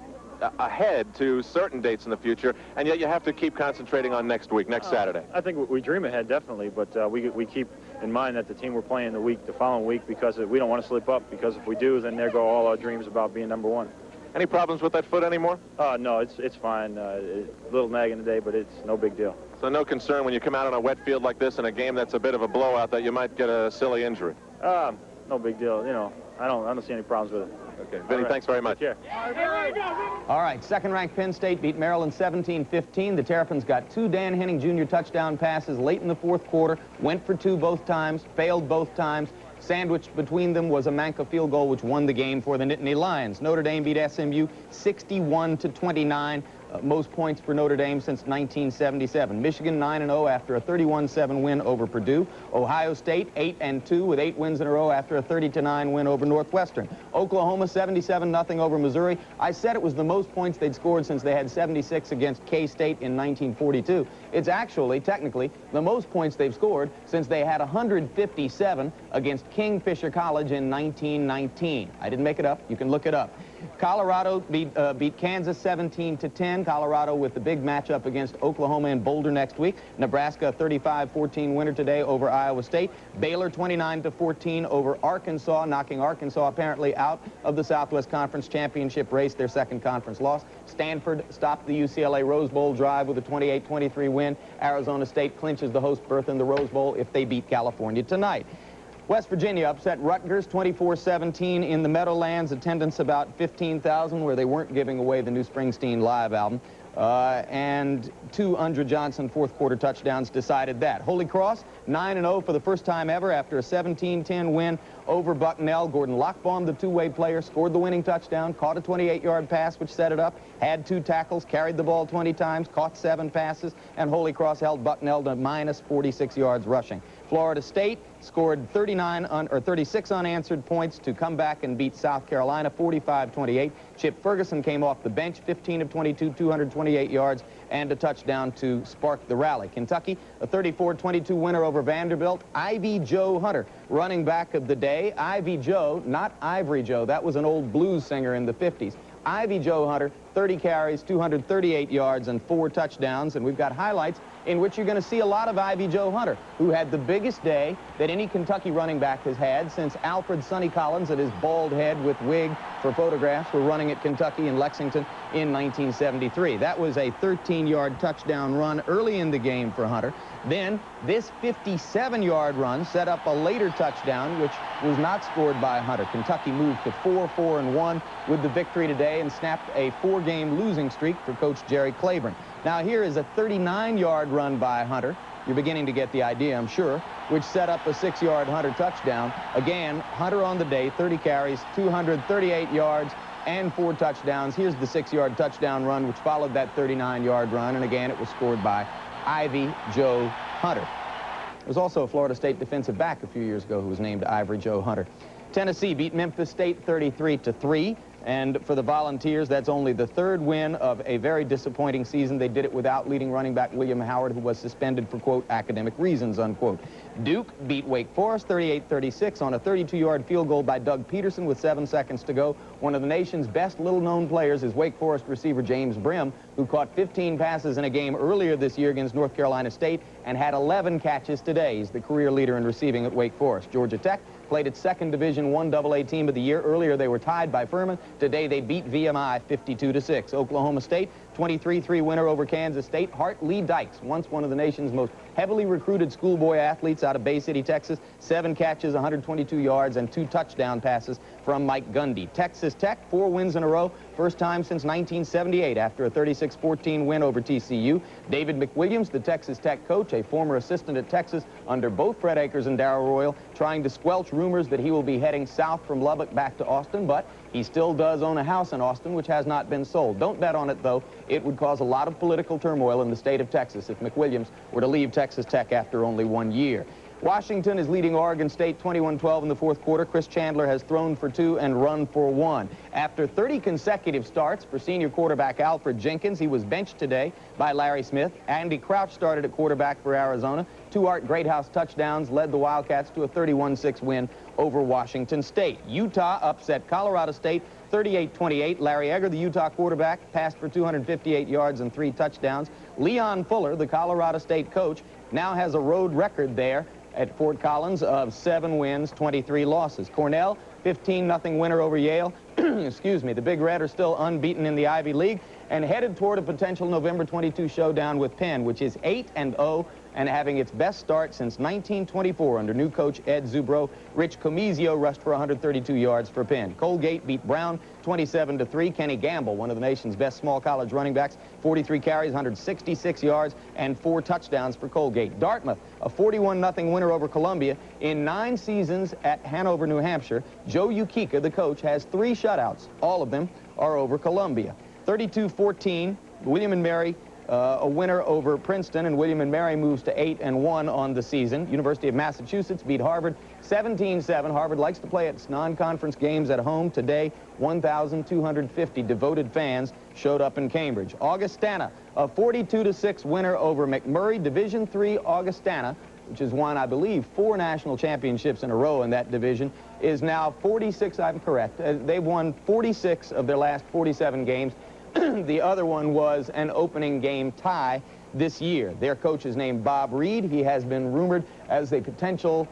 ahead to certain dates in the future, and yet you have to keep concentrating on next week, next Saturday? I think we dream ahead, definitely, but we keep in mind that the team we're playing the following week, because we don't want to slip up, because if we do, then there go all our dreams about being number 1. Any problems with that foot anymore? No, it's fine. A little nagging today, but it's no big deal. So no concern when you come out on a wet field like this in a game that's a bit of a blowout that you might get a silly injury? No big deal. You know, I don't see any problems with it. Okay, Vinny, thanks very much. Take care. All right, second-ranked Penn State beat Maryland 17-15. The Terrapins got 2 Dan Henning Jr. touchdown passes late in the 4th quarter, went for 2 both times, failed both times. Sandwiched between them was a Manka field goal, which won the game for the Nittany Lions. Notre Dame beat SMU 61-29. Most points for Notre Dame since 1977. Michigan 9-0 after a 31-7 win over Purdue. Ohio State 8-2 with 8 wins in a row after a 30-9 win over Northwestern. Oklahoma 77-0 over Missouri. I said it was the most points they'd scored since they had 76 against K-State in 1942. It's actually, technically, the most points they've scored since they had 157 against Kingfisher College in 1919. I didn't make it up. You can look it up. Colorado beat Kansas 17-10. Colorado with the big matchup against Oklahoma in Boulder next week. Nebraska 35-14 winner today over Iowa State. Baylor 29-14 over Arkansas, knocking Arkansas apparently out of the Southwest Conference Championship race, their second conference loss. Stanford stopped the UCLA Rose Bowl drive with a 28-23 win. Arizona State clinches the host berth in the Rose Bowl if they beat California tonight. West Virginia upset Rutgers 24-17 in the Meadowlands. Attendance about 15,000, where they weren't giving away the new Springsteen live album. And 2 Undra Johnson 4th quarter touchdowns decided that. Holy Cross 9-0 for the first time ever after a 17-10 win over Bucknell. Gordon Lockbaum, the two-way player, scored the winning touchdown, caught a 28-yard pass which set it up, had 2 tackles, carried the ball 20 times, caught 7 passes, and Holy Cross held Bucknell to minus 46 yards rushing. Florida State scored 36 unanswered points to come back and beat South Carolina 45-28. Chip Ferguson came off the bench, 15 of 22, 228 yards, and a touchdown to spark the rally. Kentucky, a 34-22 winner over Vanderbilt. Ivy Joe Hunter, running back of the day. Ivy Joe, not Ivory Joe. That was an old blues singer in the 50s. Ivy Joe Hunter, 30 carries, 238 yards, and 4 touchdowns. And we've got highlights in which you're going to see a lot of Ivy Joe Hunter, who had the biggest day that any Kentucky running back has had since Alfred Sonny Collins and his bald head with wig for photographs were running at Kentucky in Lexington in 1973. That was a 13-yard touchdown run early in the game for Hunter. Then this 57-yard run set up a later touchdown, which was not scored by Hunter. Kentucky moved to 4-4-1 with the victory today and snapped a 4-game losing streak for Coach Jerry Claiborne. Now here is a 39-yard run by Hunter. You're beginning to get the idea, I'm sure, which set up a 6-yard Hunter touchdown. Again, Hunter on the day, 30 carries, 238 yards, and 4 touchdowns. Here's the 6-yard touchdown run, which followed that 39-yard run, and again, it was scored by Ivy Joe Hunter. There was also a Florida State defensive back a few years ago who was named Ivory Joe Hunter. Tennessee beat Memphis State 33-3. And for the Volunteers, that's only the 3rd win of a very disappointing season. They did it without leading running back William Howard, who was suspended for, quote, academic reasons, unquote. Duke beat Wake Forest 38-36 on a 32-yard field goal by Doug Peterson with 7 seconds to go. One of the nation's best little-known players is Wake Forest receiver James Brim, who caught 15 passes in a game earlier this year against North Carolina State and had 11 catches today. He's the career leader in receiving at Wake Forest. Georgia Tech played its 2nd Division I AA team of the year. Earlier, they were tied by Furman. Today, they beat VMI 52-6. Oklahoma State, 23-3 winner over Kansas State. Hart Lee Dykes, once one of the nation's most heavily recruited schoolboy athletes out of Bay City, Texas. 7 catches, 122 yards, and 2 touchdown passes from Mike Gundy. Texas Tech, 4 wins in a row. First time since 1978 after a 36-14 win over TCU. David McWilliams, the Texas Tech coach, a former assistant at Texas under both Fred Akers and Darrell Royal, trying to squelch rumors that he will be heading south from Lubbock back to Austin, but he still does own a house in Austin, which has not been sold. Don't bet on it, though. It would cause a lot of political turmoil in the state of Texas if McWilliams were to leave Texas Tech after only 1 year. Washington is leading Oregon State 21-12 in the 4th quarter. Chris Chandler has thrown for 2 and run for 1. After 30 consecutive starts for senior quarterback Alfred Jenkins, he was benched today by Larry Smith. Andy Crouch started at quarterback for Arizona. 2 Art Greathouse touchdowns led the Wildcats to a 31-6 win over Washington State. Utah upset Colorado State 38-28. Larry Egger, the Utah quarterback, passed for 258 yards and 3 touchdowns. Leon Fuller, the Colorado State coach, now has a road record there at Fort Collins of 7 wins, 23 losses. Cornell, 15-0 winner over Yale. Excuse me. The Big Red are still unbeaten in the Ivy League and headed toward a potential November 22 showdown with Penn, which is 8-0 and having its best start since 1924 under new coach Ed Zubro. Rich Comizio rushed for 132 yards for Penn. Colgate beat Brown 27-3. Kenny Gamble, one of the nation's best small college running backs, 43 carries, 166 yards, and 4 touchdowns for Colgate. Dartmouth, a 41-0 winner over Columbia. In 9 seasons at Hanover, New Hampshire, Joe Ukika, the coach, has 3 shutouts. All of them are over Columbia. 32-14, William & Mary, a winner over Princeton, and William & Mary moves to 8-1 on the season. University of Massachusetts beat Harvard 17-7. Harvard likes to play its non-conference games at home. Today, 1,250 devoted fans showed up in Cambridge. Augustana, a 42-6 winner over McMurray. Division III Augustana, which has won, I believe, 4 national championships in a row in that division, is now 46, I'm correct. They've won 46 of their last 47 games. The other one was an opening game tie this year. Their coach is named Bob Reed. He has been rumored as a potential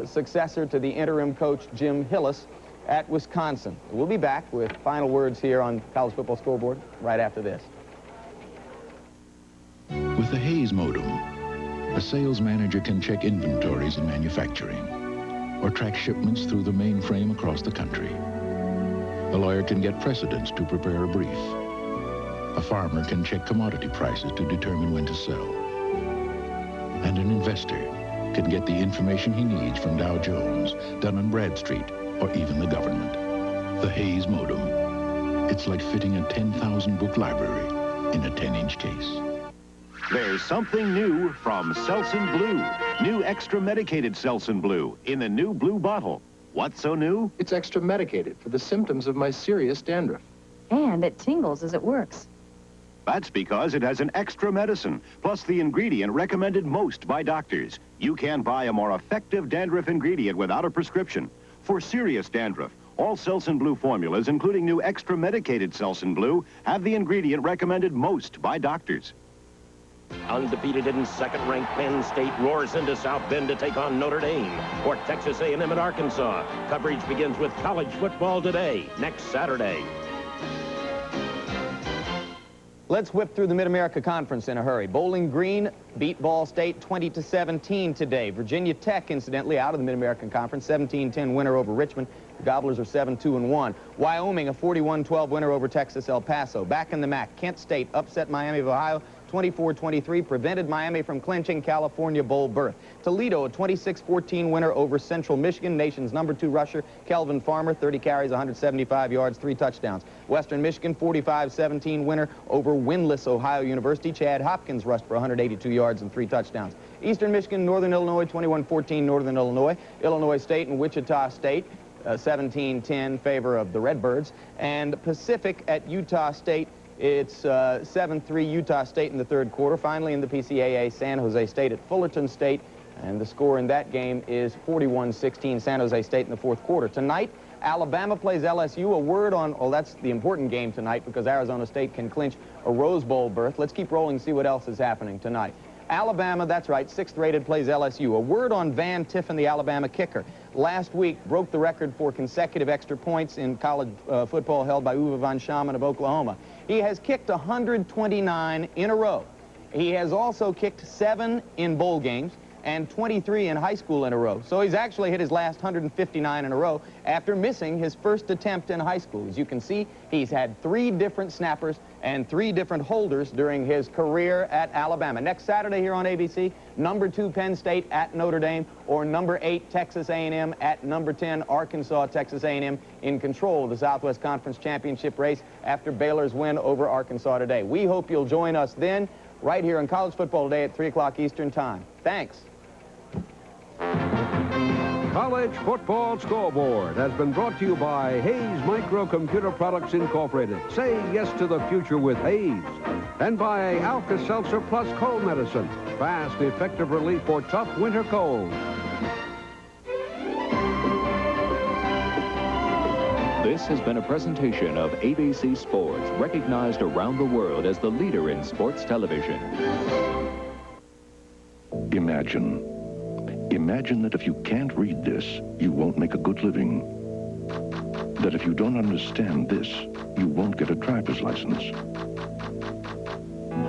successor to the interim coach Jim Hillis at Wisconsin. We'll be back with final words here on College Football Scoreboard right after this. With the Hayes modem, a sales manager can check inventories in manufacturing or track shipments through the mainframe across the country. A lawyer can get precedents to prepare a brief. A farmer can check commodity prices to determine when to sell. And an investor can get the information he needs from Dow Jones, Dun & Bradstreet, or even the government. The Hayes modem. It's like fitting a 10,000-book library in a 10-inch case. There's something new from Selsun Blue. New extra medicated Selsun Blue in the new blue bottle. What's so new? It's extra medicated for the symptoms of my serious dandruff. And it tingles as it works. That's because it has an extra medicine, plus the ingredient recommended most by doctors. You can't buy a more effective dandruff ingredient without a prescription. For serious dandruff, All Selsun Blue formulas, including new extra medicated Selsun Blue, have the ingredient recommended most by doctors. Undefeated in second-ranked Penn State roars into South Bend to take on Notre Dame or Texas A&M at Arkansas. Coverage begins with college football today, next Saturday. Let's whip through the Mid-America Conference in a hurry. Bowling Green beat Ball State 20-17 today. Virginia Tech, incidentally, out of the Mid-American Conference, 17-10 winner over Richmond. The Gobblers are 7-2-1. Wyoming, a 41-12 winner over Texas El Paso. Back in the MAC, Kent State upset Miami of Ohio 24-23, prevented Miami from clinching California Bowl berth. Toledo, a 26-14 winner over Central Michigan. Nation's #2 rusher, Kelvin Farmer, 30 carries, 175 yards, 3 touchdowns. Western Michigan, 45-17 winner over winless Ohio University. Chad Hopkins rushed for 182 yards and 3 touchdowns. Eastern Michigan, Northern Illinois, 21-14 Northern Illinois. Illinois State and Wichita State, 17-10 favor of the Redbirds. And Pacific at Utah State, it's 7-3 Utah State in the third quarter. Finally, in the PCAA, San Jose State at Fullerton State. And the score in that game is 41-16 San Jose State in the fourth quarter. Tonight, Alabama plays LSU. A word on, well, that's the important game tonight because Arizona State can clinch a Rose Bowl berth. Let's keep rolling and see what else is happening tonight. Alabama, that's right, 6th rated, plays LSU. A word on Van Tiffin, the Alabama kicker. Last week broke the record for consecutive extra points in college football held by Uwe von Schaman of Oklahoma. He has kicked 129 in a row. He has also kicked 7 in bowl games and 23 in high school in a row. So he's actually hit his last 159 in a row after missing his first attempt in high school. As you can see, he's had 3 different snappers and 3 different holders during his career at Alabama. Next Saturday here on ABC, #2 Penn State at Notre Dame, or #8 Texas A&M at #10 Arkansas. Texas A&M in control of the Southwest Conference Championship race after Baylor's win over Arkansas today. We hope you'll join us then, right here on College Football Today at 3 o'clock Eastern Time. Thanks. College Football Scoreboard has been brought to you by Hayes Microcomputer Products Incorporated. Say yes to the future with Hayes. And by Alka-Seltzer Plus Cold Medicine. Fast, effective relief for tough winter colds. This has been a presentation of ABC Sports, recognized around the world as the leader in sports television. Imagine that if you can't read this, you won't make a good living. That if you don't understand this, you won't get a driver's license.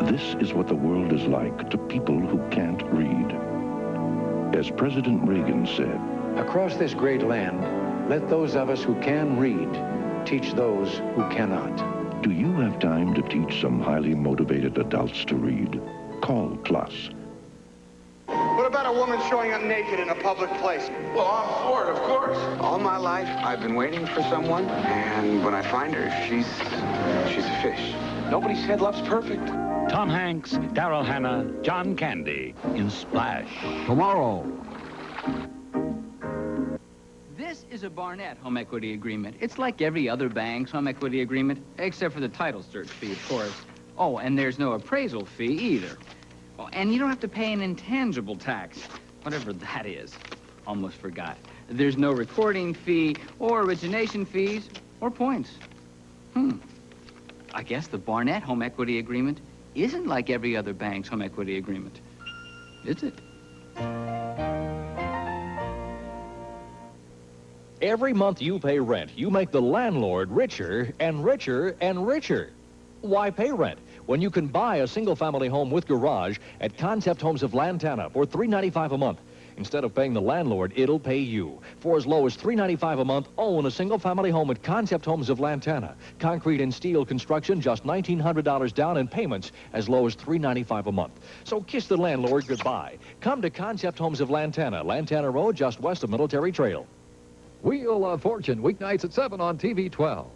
This is what the world is like to people who can't read. As President Reagan said, "Across this great land, let those of us who can read teach those who cannot." Do you have time to teach some highly motivated adults to read? Call Plus. What about a woman showing up naked in a public place? Well, I'm for it, of course. All my life, I've been waiting for someone, and when I find her, she's a fish. Nobody said love's perfect. Tom Hanks, Daryl Hannah, John Candy in Splash. Tomorrow. This is a Barnett home equity agreement. It's like every other bank's home equity agreement, except for the title search fee, of course. Oh, and there's no appraisal fee either. Oh, and you don't have to pay an intangible tax, whatever that is. Almost forgot. There's no recording fee or origination fees or points. I guess the Barnett home equity agreement isn't like every other bank's home equity agreement, is it? Every month you pay rent, you make the landlord richer and richer and richer. Why pay rent when you can buy a single-family home with garage at Concept Homes of Lantana for $395 a month? Instead of paying the landlord, it'll pay you. For as low as $395 a month, own a single-family home at Concept Homes of Lantana. Concrete and steel construction, just $1,900 down, and payments as low as $395 a month. So kiss the landlord goodbye. Come to Concept Homes of Lantana, Lantana Road, just west of Military Trail. Wheel of Fortune, weeknights at 7 on TV 12.